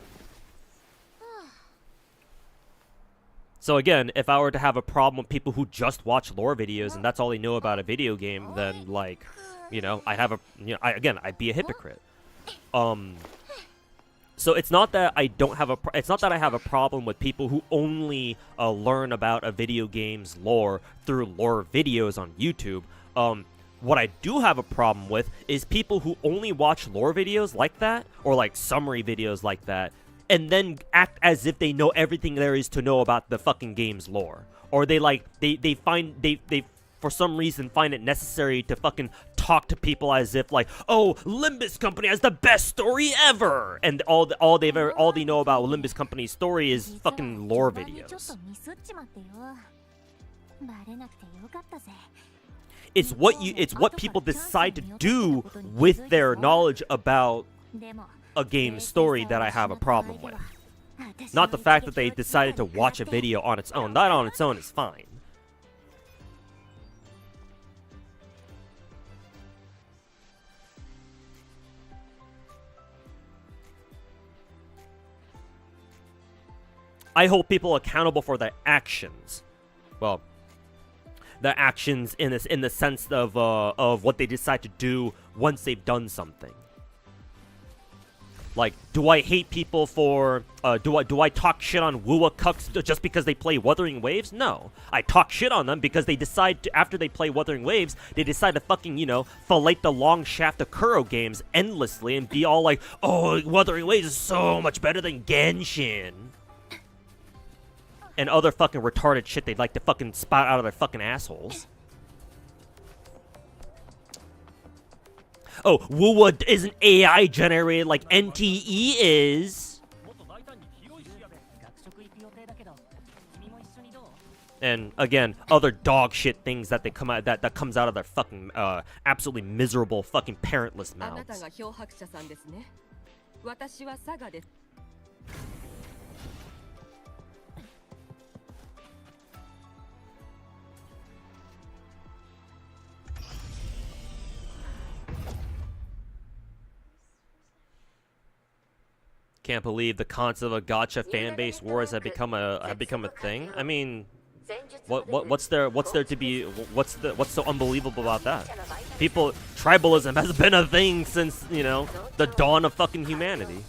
So again, if I were to have a problem with people who just watch lore videos and that's all they know about a video game, then, like, you know, I'd be a hypocrite. So it's not that I have a problem with people who only learn about a video game's lore through lore videos on YouTube. What I do have a problem with is people who only watch lore videos like that, or like summary videos like that, and then act as if they know everything there is to know about the fucking game's lore. Or they for some reason find it necessary to fucking talk to people as if, like, oh, Limbus Company has the best story ever, and all they know about Limbus Company's story is fucking lore videos. It's what people decide to do with their knowledge about a game's story that I have a problem with. Not the fact that they decided to watch a video on its own. That on its own is fine. I hold people accountable for their actions. Well, their actions in the sense of what they decide to do once they've done something. Like, do I hate people for, do I talk shit on Wuwa cucks just because they play Wuthering Waves? No. I talk shit on them because they decide to, after they play Wuthering Waves, they decide to fucking, you know, fillet the long shaft of Kuro games endlessly and be all like, oh, Wuthering Waves is so much better than Genshin. And other fucking retarded shit they'd like to fucking spout out of their fucking assholes. Oh, Wuwa isn't AI generated like NTE is. And again, other dog shit things that they come out that comes out of their fucking absolutely miserable fucking parentless mouths. Can't believe the concept of gacha fan base wars have become a thing. I mean, what's there to be? What's so unbelievable about that? Tribalism has been a thing since, you know, the dawn of fucking humanity.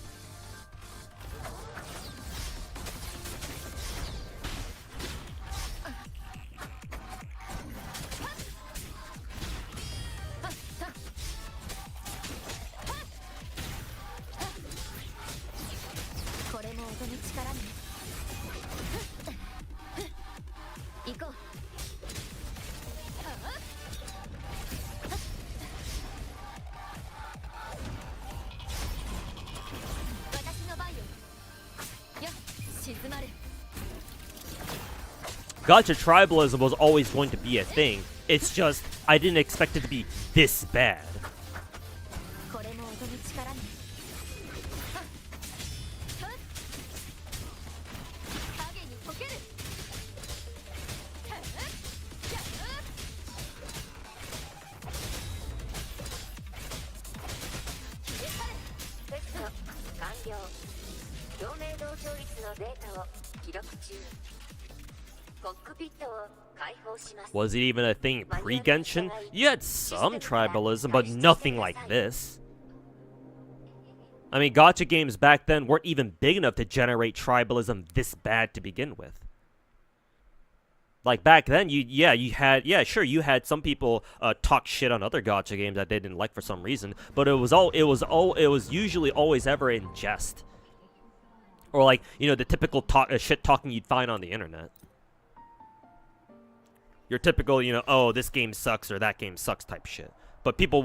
Gacha tribalism was always going to be a thing. It's just, I didn't expect it to be this bad. Was it even a thing pre-Genshin? You had some tribalism, but nothing like this. I mean, gacha games back then weren't even big enough to generate tribalism this bad to begin with. Like back then, you had some people talk shit on other gacha games that they didn't like for some reason, but it was usually always ever in jest, or like, you know, the typical shit talking you'd find on the internet. Your typical, you know, oh, this game sucks or that game sucks type shit. But people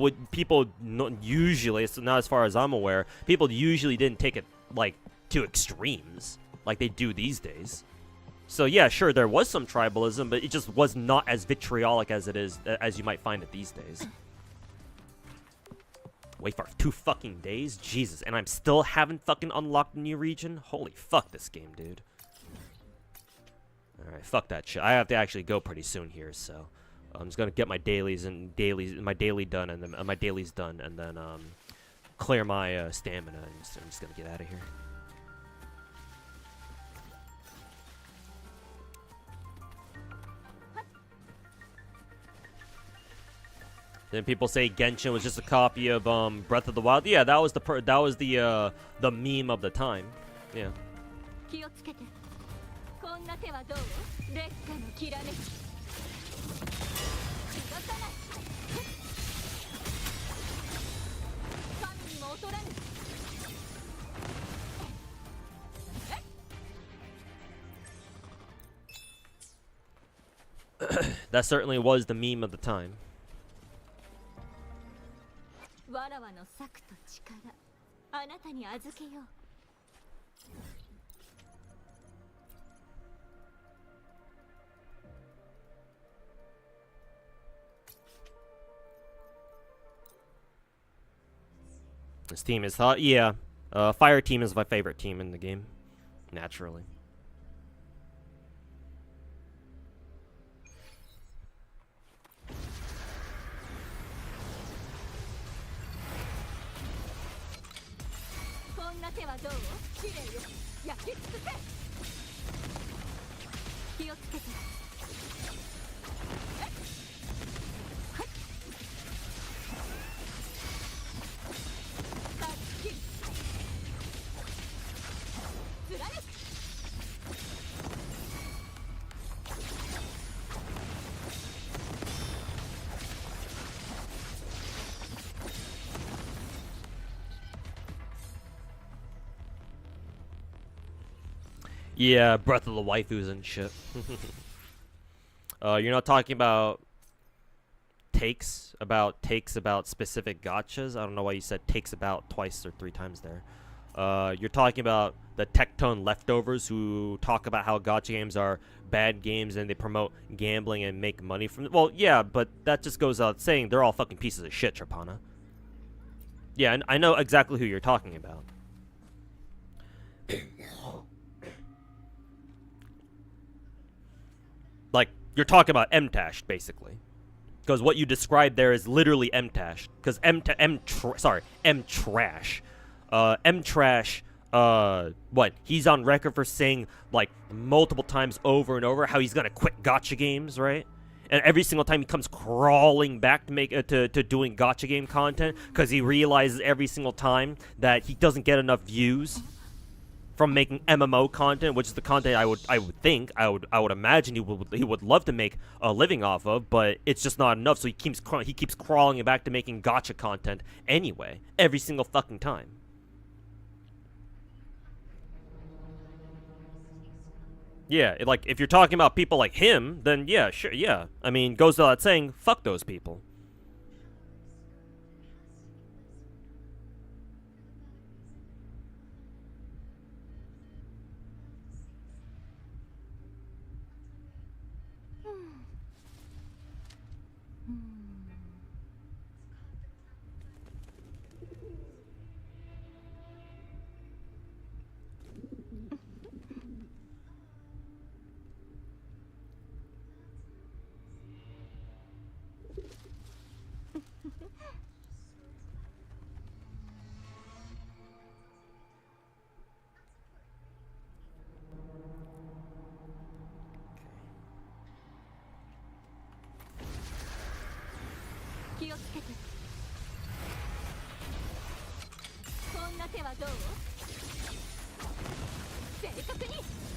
usually, so not as far as I'm aware, people usually didn't take it like to extremes like they do these days. So yeah, sure, there was some tribalism, but it just was not as vitriolic as it is, as you might find it these days. Wait for 2 fucking days? Jesus, and I'm still haven't fucking unlocked a new region? Holy fuck this game, dude. Alright, fuck that shit. I have to actually go pretty soon here, so I'm just gonna get my dailies done, and then my dailies done, and then clear my stamina, and I'm just gonna get out of here. Then people say Genshin was just a copy of Breath of the Wild. Yeah, that was the meme of the time. Yeah. That certainly was the meme of the time. This team is hot. Yeah. Fire team is my favorite team in the game. Naturally. Yeah, Breath of the Waifus and shit. You're not talking about takes about specific gachas. I don't know why you said takes about twice or 3 times there. You're talking about the Tectone leftovers who talk about how gacha games are bad games and they promote gambling and make money from it. Well, yeah, but that just goes out saying they're all fucking pieces of shit, Trapana. Yeah, I know exactly who you're talking about. Like, you're talking about M-Tash, basically. Because what you described there is literally M-Tash. Because M-Trash. M-Trash, what? He's on record for saying, like, multiple times over and over how he's gonna quit gacha games, right? And every single time he comes crawling back to make to doing gacha game content because he realizes every single time that he doesn't get enough views from making MMO content, which is the content I would imagine he would love to make a living off of, but it's just not enough. So he keeps crawling back to making gacha content anyway, every single fucking time. Yeah, like if you're talking about people like him, then yeah, sure, yeah. I mean, goes without saying, fuck those people.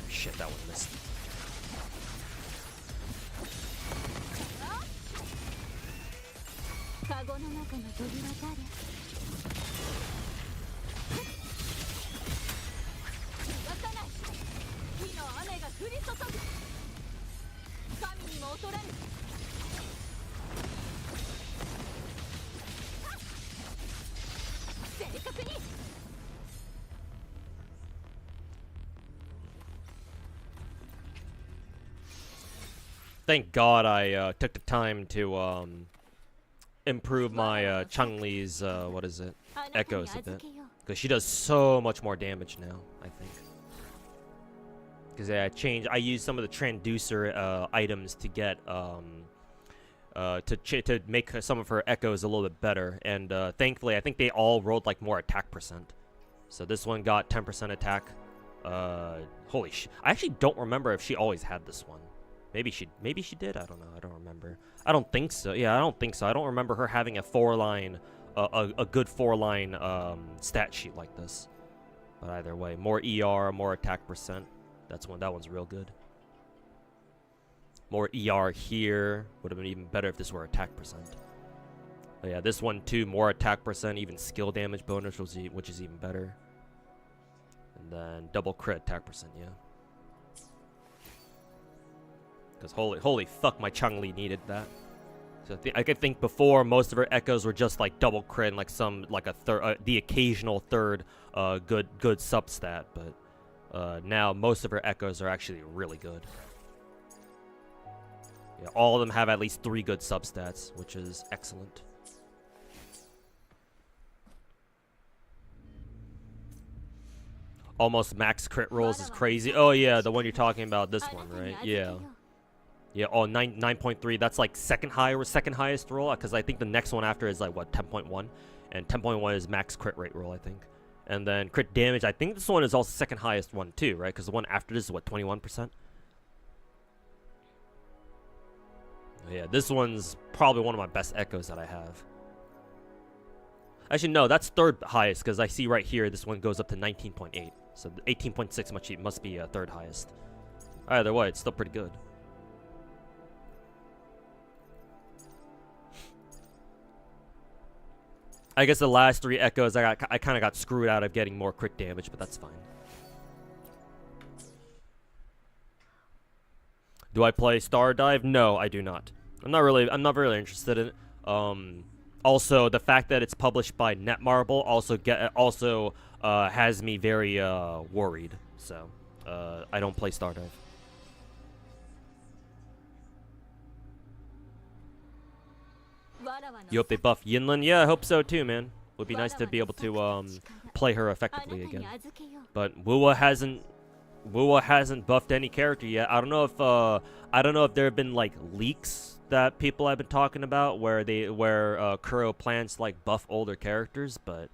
Shit, that one missed. Thank God I took the time to improve my Chun-Li's what is it, echoes a bit, because she does so much more damage now. I think because I used some of the transducer items to get to make some of her echoes a little bit better, and thankfully I think they all rolled like more attack percent. So this one got 10% attack. Holy shit! I actually don't remember if she always had this one. Maybe she did. I don't know. I don't remember. I don't think so. Yeah, I don't think so. I don't remember her having a 4-line, a good 4-line stat sheet like this. But either way, more ER, more attack percent. That one's real good. More ER here would have been even better if this were attack percent. But yeah, this one too, more attack percent, even skill damage bonus, which is even better. And then double crit attack percent. Yeah. Because holy fuck, my Chun-Li needed that. So I could think before most of her echoes were just like double crit and like the occasional third good substat, but now most of her echoes are actually really good. Yeah, all of them have at least 3 good substats, which is excellent. Almost max crit rolls is crazy. Oh yeah, the one you're talking about, this one, right? Yeah. Yeah, 9.3, that's like second highest roll, because I think the next one after is like, what, 10.1? And 10.1 is max crit rate roll, I think. And then crit damage, I think this one is also second highest one too, right? Because the one after this is, what, 21%? Yeah, this one's probably one of my best echoes that I have. Actually, no, that's third highest because I see right here this one goes up to 19.8. So 18.6 must be third highest. Either way, it's still pretty good. I guess the last 3 echoes I kind of got screwed out of getting more crit damage, but that's fine. Do I play Star Dive? No, I do not. I'm not really interested in it. Also, the fact that it's published by Netmarble also has me very worried. So, I don't play Star Dive. You hope they buff Yinlin? Yeah, I hope so too, man. Would be nice to be able to play her effectively again. But Wuwa hasn't buffed any character yet. I don't know if there have been like leaks that people have been talking about where Kuro plans to like buff older characters, but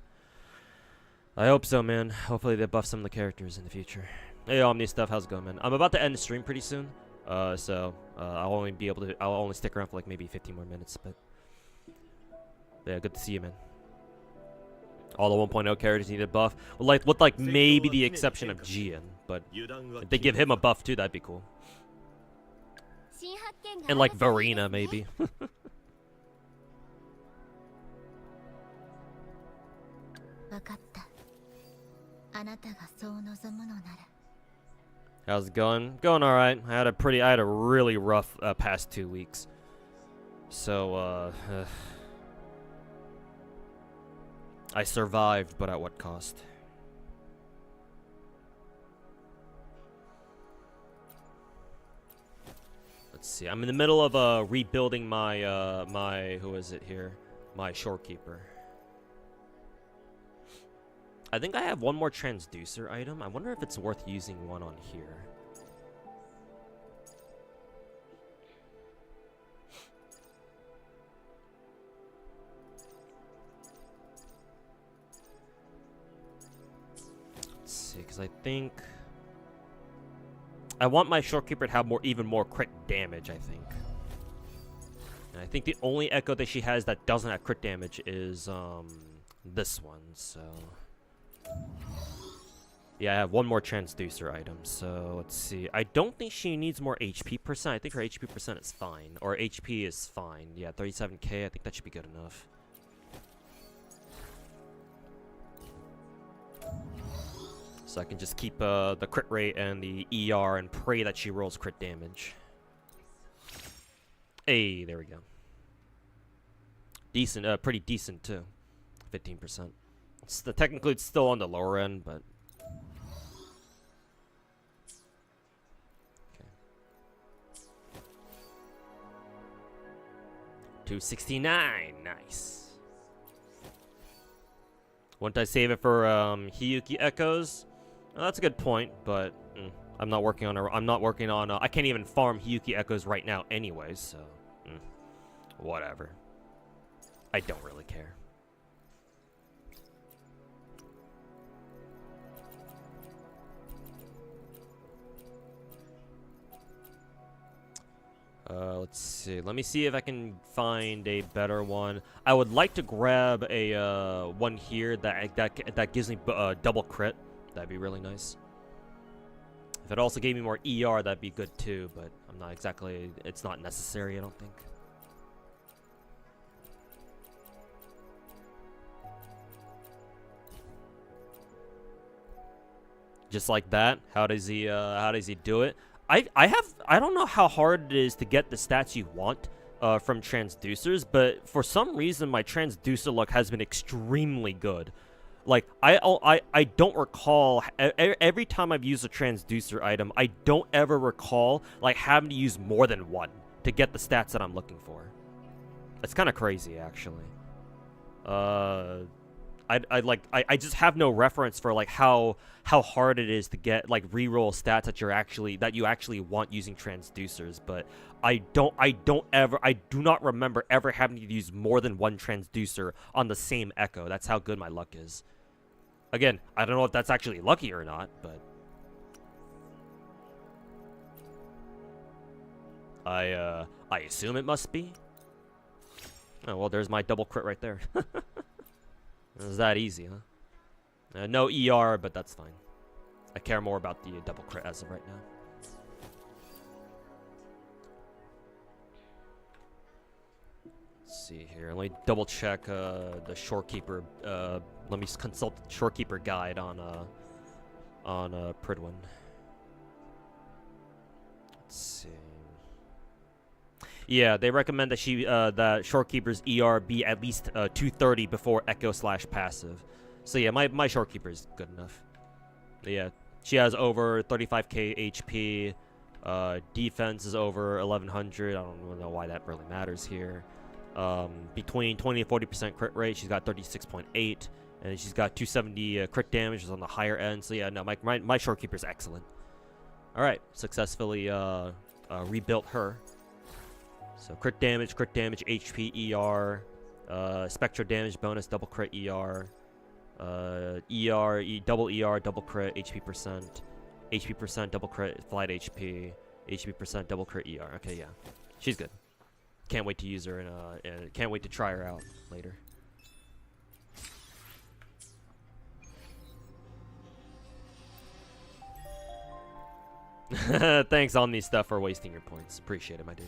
I hope so, man. Hopefully they buff some of the characters in the future. Hey, Omni stuff, how's it going, man? I'm about to end the stream pretty soon, so I'll only stick around for like maybe 15 more minutes, but yeah, good to see you, man. All the 1.0 characters need a buff, with like maybe the exception of Jian, but if they give him a buff too, that'd be cool. And like Verena, maybe. How's it going? Going all right. I had a really rough past 2 weeks. So I survived, but at what cost? Let's see. I'm in the middle of rebuilding my who is it here? My shorekeeper. I think I have one more transducer item. I wonder if it's worth using one on here. Let's see, because I think I want my shorekeeper to have even more crit damage, I think. And I think the only echo that she has that doesn't have crit damage is this one, so yeah, I have one more transducer item, so let's see. I don't think she needs more HP percent. I think her HP percent is fine, or HP is fine. Yeah, 37k, I think that should be good enough. So I can just keep the crit rate and the ER and pray that she rolls crit damage. Hey, there we go. Decent, pretty decent too. 15%. Technically, it's still on the lower end, but okay. 269, nice. Wouldn't I save it for Hiyuki Echoes? Oh, that's a good point, but I'm not working on. I can't even farm Hiyuki Echoes right now, anyways. So, whatever. I don't really care. Let's see. Let me see if I can find a better one. I would like to grab a one here that gives me double crit. That'd be really nice. If it also gave me more ER, that'd be good too. But I'm not exactly. It's not necessary, I don't think. Just like that. How does he do it? I don't know how hard it is to get the stats you want from transducers, but for some reason my transducer luck has been extremely good. Like I don't recall every time I've used a transducer item, I don't ever recall like having to use more than one to get the stats that I'm looking for. It's kind of crazy, actually. I just have no reference for like how hard it is to get like reroll stats that you actually want using transducers, but I do not remember ever having to use more than one transducer on the same echo. That's how good my luck is. Again, I don't know if that's actually lucky or not, but I assume it must be. Oh well, there's my double crit right there. It was that easy, huh? No ER, but that's fine. I care more about the double crit as of right now. Let's see here. Let me double check the shorekeeper. Let me consult the shorekeeper guide on Pridwin. Let's see. Yeah, they recommend that that shorekeeper's ER be at least 230 before echo/passive. So yeah, my shorekeeper is good enough. But yeah, she has over 35k HP. Defense is over 1100. I don't know why that really matters here. Between 20 and 40% crit rate, she's got 36.8, and she's got 270 crit damage, is on the higher end. So yeah, no, my shorekeeper is excellent. All right, successfully rebuilt her. So crit damage, HP, ER, spectral damage bonus, double crit, ER, double crit, HP percent, double crit, flight HP percent, double crit, ER. Okay, yeah, she's good. Can't wait to use her and can't wait to try her out later. Thanks Omni stuff for wasting your points. Appreciate it, my dude.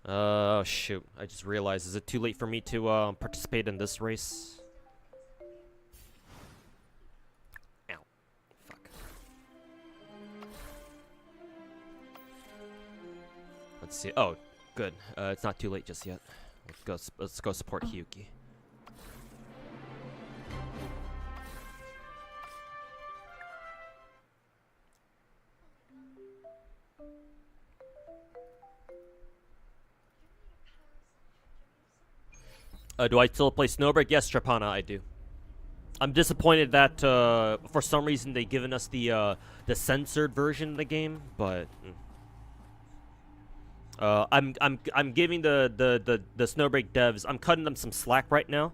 Oh shoot, I just realized, is it too late for me to participate in this race? Ow. Fuck. Let's see. Oh, good. It's not too late just yet. Let's go support Hyuki. Do I still play Snowbreak? Yes, Trapana, I do. I'm disappointed that for some reason they've given us the censored version of the game, but I'm giving the Snowbreak devs, I'm cutting them some slack right now,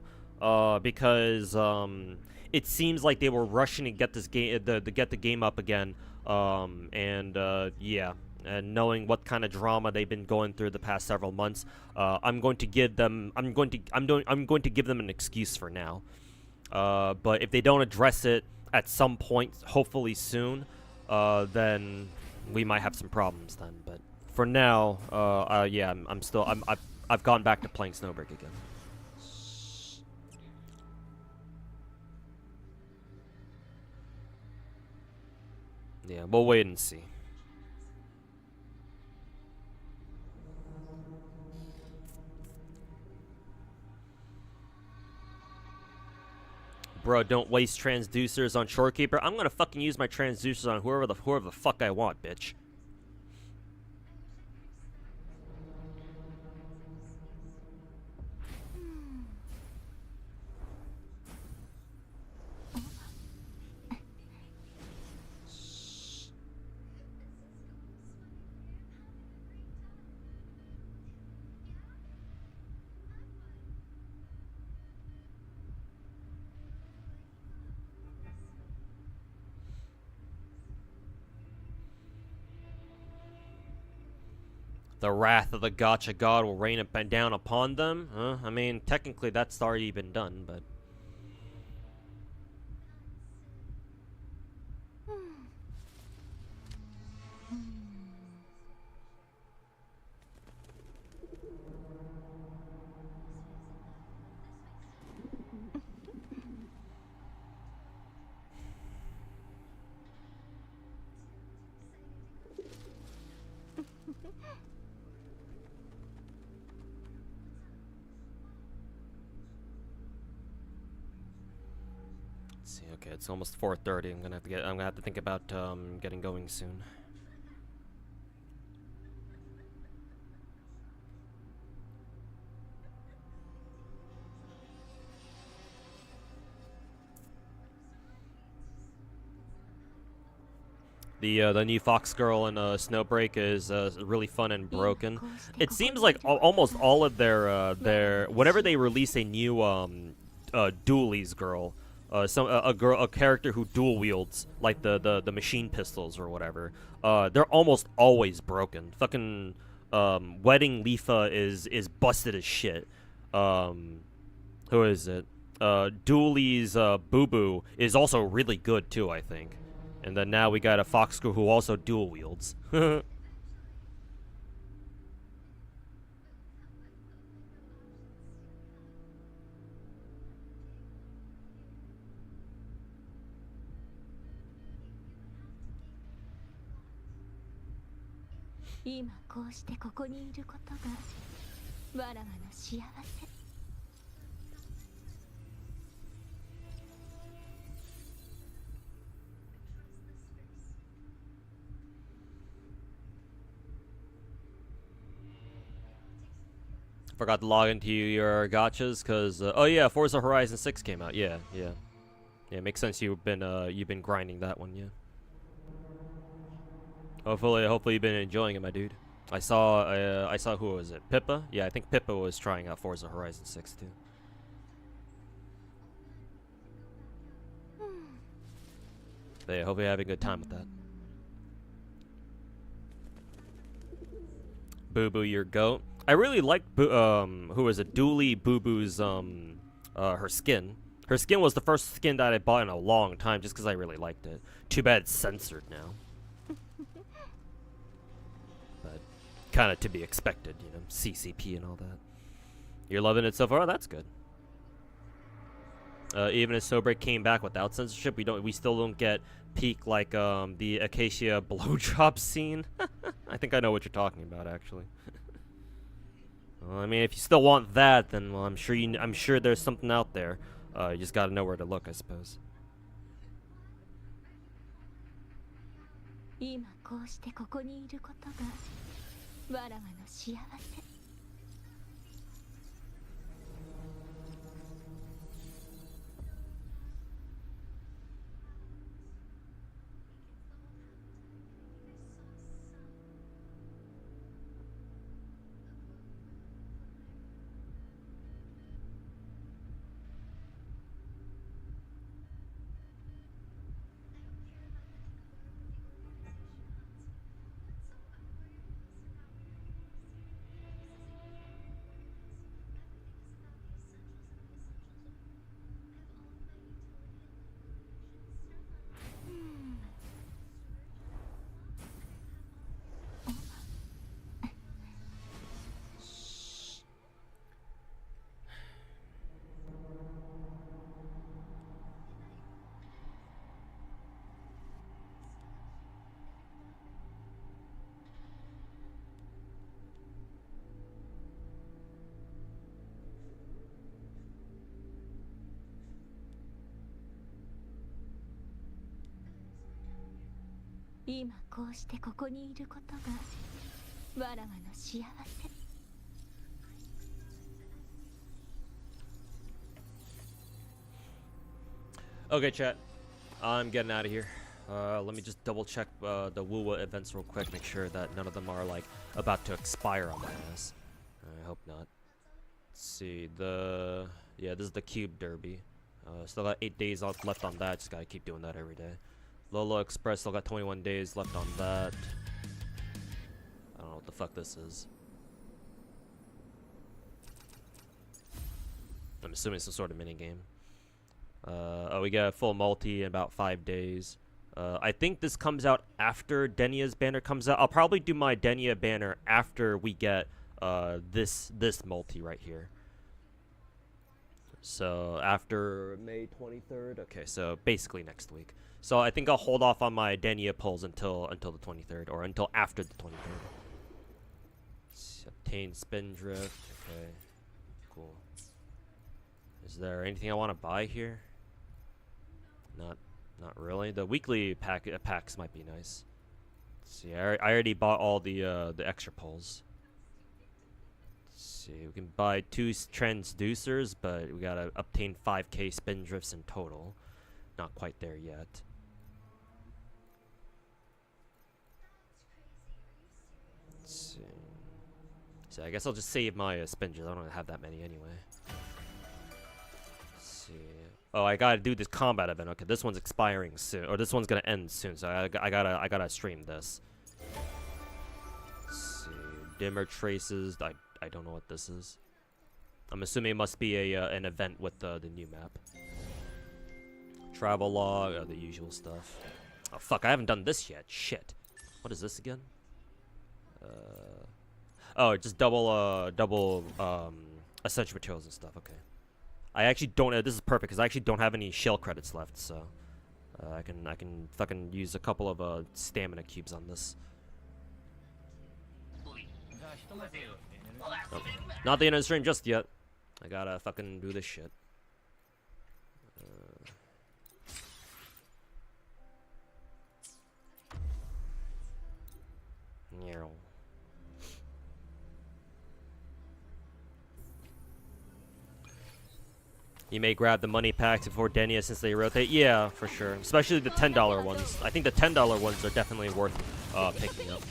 because it seems like they were rushing to get this game to get the game up again, yeah. And knowing what kind of drama they've been going through the past several months, I'm going to give them an excuse for now. But if they don't address it at some point, hopefully soon, then we might have some problems then. But for now, yeah, I've gone back to playing Snowbreak again. Yeah, we'll wait and see. Bro, don't waste transducers on Shorekeeper. I'm gonna fucking use my transducers on whoever the fuck I want, bitch. The wrath of the Gacha God will rain down upon them. I mean, technically that's already been done, but... See, okay, it's almost 4:30. I'm gonna have to think about getting going soon. The new Fox Girl in Snowbreak is really fun and broken. It seems like almost all of their whenever they release a new dualies girl, a character who dual wields like the machine pistols or whatever, they're almost always broken. Fucking Wedding Lifa is busted as shit. Who is it? Dooley's Boo Boo is also really good too, I think. And then now we got a Fox Girl who also dual wields. 今こうしてここにいることがわらわの幸せ。Forgot to log into your gachas because oh yeah, Forza Horizon 6 came out. Yeah. Makes sense. You've been grinding that one. Yeah. Hopefully you've been enjoying it, my dude. I saw who was it? Pippa? Yeah, I think Pippa was trying out Forza Horizon 6 too. But yeah, hopefully you're having a good time with that. Boo Boo, your goat. I really liked who was it? Dooley Boo Boo's her skin. Her skin was the first skin that I bought in a long time just because I really liked it. Too bad it's censored now. But kind of to be expected, you know, CCP and all that. You're loving it so far? That's good. Even as Sobreak came back without censorship, we still don't get peak like the Acacia blowjob scene. I think I know what you're talking about, actually. Well, I mean, if you still want that, then well, I'm sure there's something out there. You just gotta know where to look, I suppose. 今こうしてここにいることがわらわの幸せ。今こうしてここにいることがわらわの幸せ。Okay, chat. I'm getting out of here. Let me just double check the Wuwa events real quick, make sure that none of them are like about to expire on my ass. I hope not. Let's see, this is the Cube Derby. Still got 8 days left on that, just gotta keep doing that every day. Lolo Express still got 21 days left on that. I don't know what the fuck this is. I'm assuming it's some sort of minigame. Oh, we got a full multi in about 5 days. I think this comes out after Denia's banner comes out. I'll probably do my Denia banner after we get this multi right here. So after May 23rd. Okay, so basically next week. So I think I'll hold off on my Denia pulls until the 23rd or until after the 23rd. Obtain Spindrift. Okay, cool. Is there anything I want to buy here? Not really. The weekly packs might be nice. Let's see, I already bought all the extra pulls. Let's see, we can buy 2 transducers, but we gotta obtain 5k Spindrifts in total. Not quite there yet. Let's see. So I guess I'll just save my spinches. I don't have that many anyway. Let's see. Oh, I gotta do this combat event. Okay, this one's expiring soon, or this one's gonna end soon. So I gotta stream this. Let's see. Dimmer traces. I don't know what this is. I'm assuming it must be a an event with the new map. Travel log, the usual stuff. Oh fuck, I haven't done this yet. Shit. What is this again? Oh, just double essential materials and stuff. Okay. I actually don't. This is perfect because I actually don't have any shell credits left, so I can fucking use a couple of stamina cubes on this. Oh, not the end of the stream just yet. I gotta fucking do this shit. Meow. You may grab the money packs before Denia since they rotate. Yeah, for sure. Especially the $10 ones. I think the $10 ones are definitely worth picking up.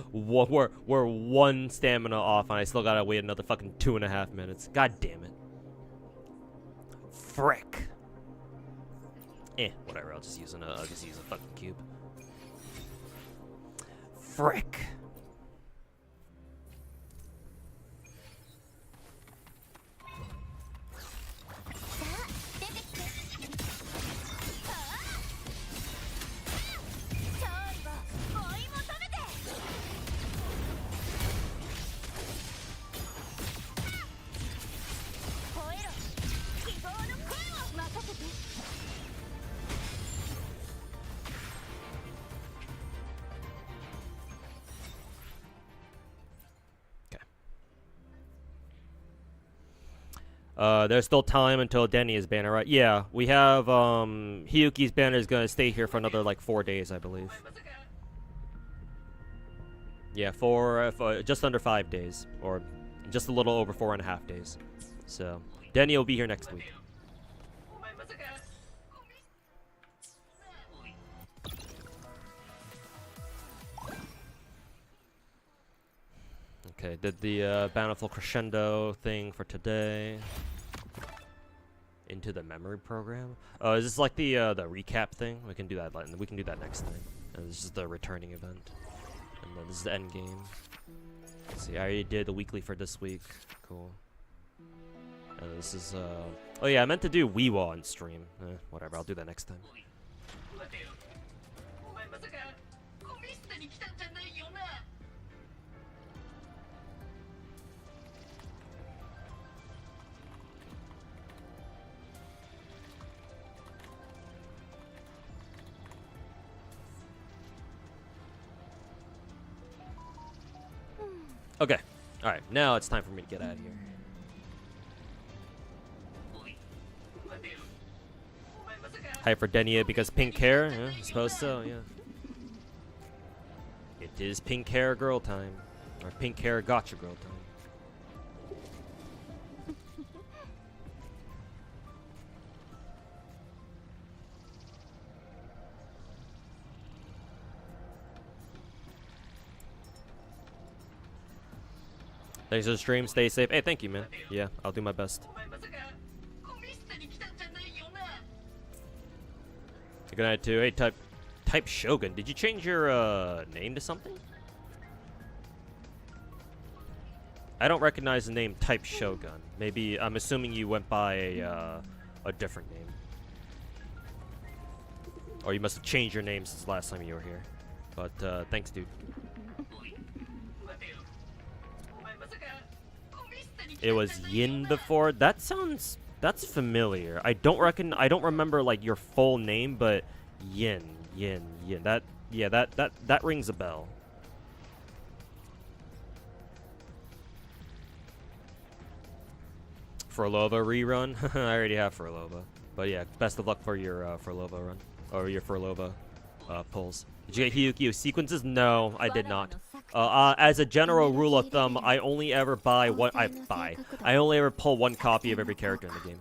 We're one stamina off, and I still gotta wait another fucking 2.5 minutes. God damn it! Frick. Whatever. I'll just use a fucking cube. Frick. There's still time until Denia's banner, right? Yeah, we have, Hiyuki's banner is gonna stay here for another, like, 4 days, I believe. Yeah, for just under 5 days, or just a little over 4.5 days. So, Denia will be here next week. Okay, did the Bountiful Crescendo thing for today. Into the memory program. Oh, is this like the recap thing? We can do that. We can do that next time. And this is the returning event, and then this is the end game. Let's see, I already did the weekly for this week. Cool. And this is oh yeah, I meant to do Wuwa on stream. Whatever, I'll do that next time. Okay. Alright, now it's time for me to get out of here. Hype for Denia because pink hair? Yeah, I suppose so, yeah. It is pink hair girl time. Or pink hair gotcha girl time. Thanks for the stream. Stay safe. Hey, thank you, man. Yeah, I'll do my best. Good night, too. Hey, type Shogun. Did you change your name to something? I don't recognize the name Type Shogun. Maybe I'm assuming you went by a different name, or you must have changed your name since last time you were here. But thanks, dude. It was Yin before. That's familiar. I don't remember like your full name, but Yin. Yeah, that rings a bell. Furlova rerun? I already have Furlova. But yeah, best of luck for your Furlova run. Or your Furlova pulls. Did you get Hyukyu sequences? No, I did not. As a general rule of thumb, I only ever buy one. I only ever pull one copy of every character in the game.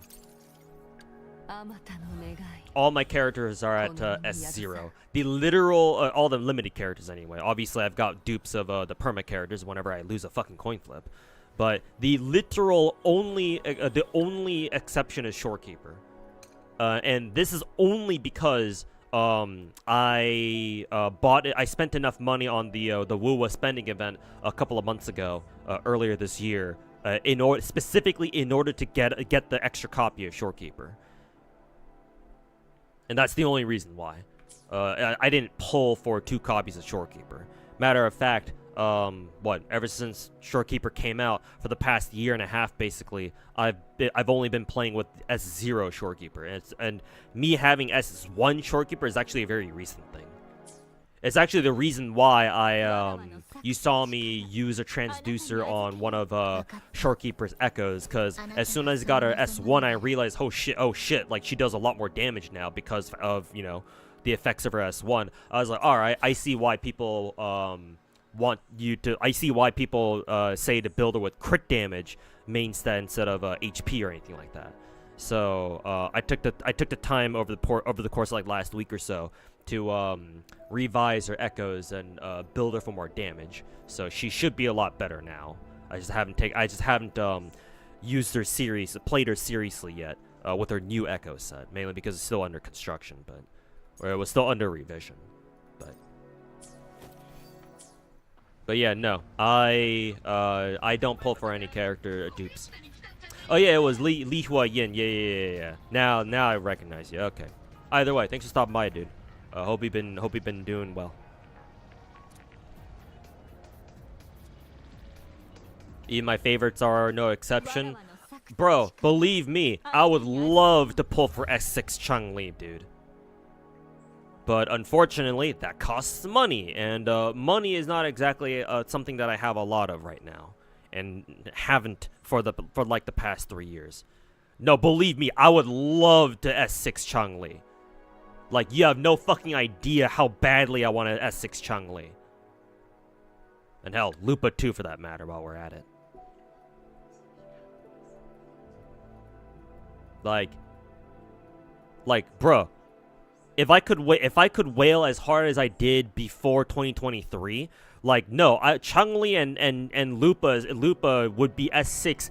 All my characters are at S0. The literal, all the limited characters anyway. Obviously, I've got dupes of the perma characters whenever I lose a fucking coin flip. But the literal the only exception is Shorekeeper. And this is only because I bought it. I spent enough money on the Wuwa spending event a couple of months ago, earlier this year, specifically in order to get the extra copy of Shorekeeper. And that's the only reason why. I didn't pull for 2 copies of Shorekeeper. Matter of fact, ever since Shorekeeper came out, for the past year and a half, basically, I've only been playing with S0 Shorekeeper, and me having S1 Shorekeeper is actually a very recent thing. It's actually the reason why you saw me use a transducer on one of Shorekeeper's echoes, because as soon as I got her S1, I realized, oh shit, like she does a lot more damage now because of, you know, the effects of her S1. I was like, alright, I see why people say to build her with crit damage main stat instead of HP or anything like that. So I took the time over the course of like last week or so to revise her echoes and build her for more damage. So she should be a lot better now. I just haven't played her seriously yet with her new echo set, mainly because it's still under construction, or it was still under revision. But yeah, no, I don't pull for any character dupes. Oh yeah, it was Li Hua Yin. Yeah. Now I recognize you. Okay. Either way, thanks for stopping by, dude. Hope you've been doing well. Even my favorites are no exception. Bro, believe me, I would love to pull for S6 Chun-Li, dude. But unfortunately, that costs money, and money is not exactly something that I have a lot of right now, and haven't for like the past 3 years. No, believe me, I would love to S6 Chun-Li. Like, you have no fucking idea how badly I want to S6 Chun-Li. And hell, Lupa 2 for that matter, while we're at it. Like, bruh. If I could wail as hard as I did before 2023, like, no, Chun-Li and Lupa would be S6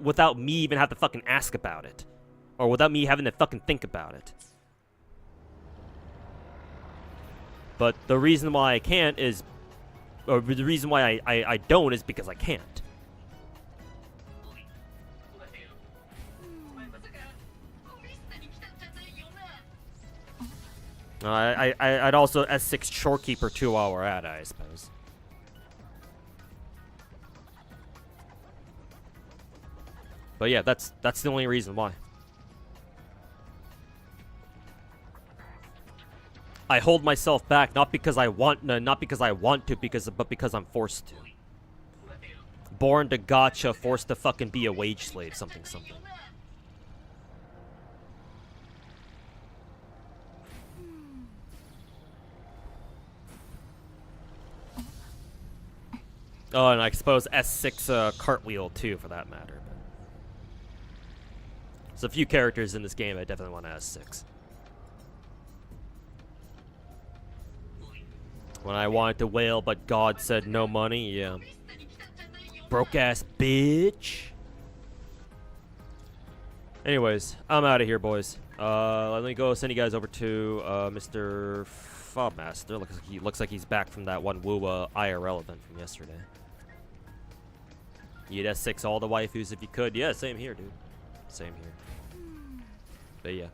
without me even have to fucking ask about it, or without me having to fucking think about it. But the reason why I can't is, or the reason why I don't is because I can't. I'd also S6 Shorekeeper too while we're at it, I suppose. But yeah, that's the only reason why. I hold myself back not because I want to, but because I'm forced to. Born to gacha, forced to fucking be a wage slave, something. Oh, and I suppose S6 Cartwheel too, for that matter. But there's a few characters in this game I definitely want to S6. When I wanted to wail, but God said no money, yeah. Broke ass bitch. Anyways, I'm out of here, boys. Let me go send you guys over to Mr. Fobmaster. Looks like he's back from that one Wuwa IRL event from yesterday. You'd S6 all the waifus if you could. Yeah, same here, dude. Same here. But yeah.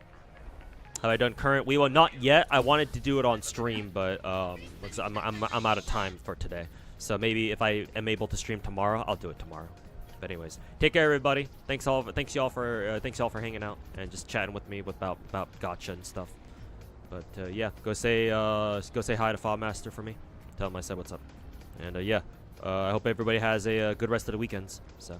Have I done current Wuwa? Not yet. I wanted to do it on stream, but I'm out of time for today. So maybe if I am able to stream tomorrow, I'll do it tomorrow. But anyways, take care, everybody. Thanks y'all for hanging out and just chatting with me about gacha and stuff. But yeah, go say hi to Fobmaster for me. Tell him I said what's up. And yeah, I hope everybody has a good rest of the weekends. So.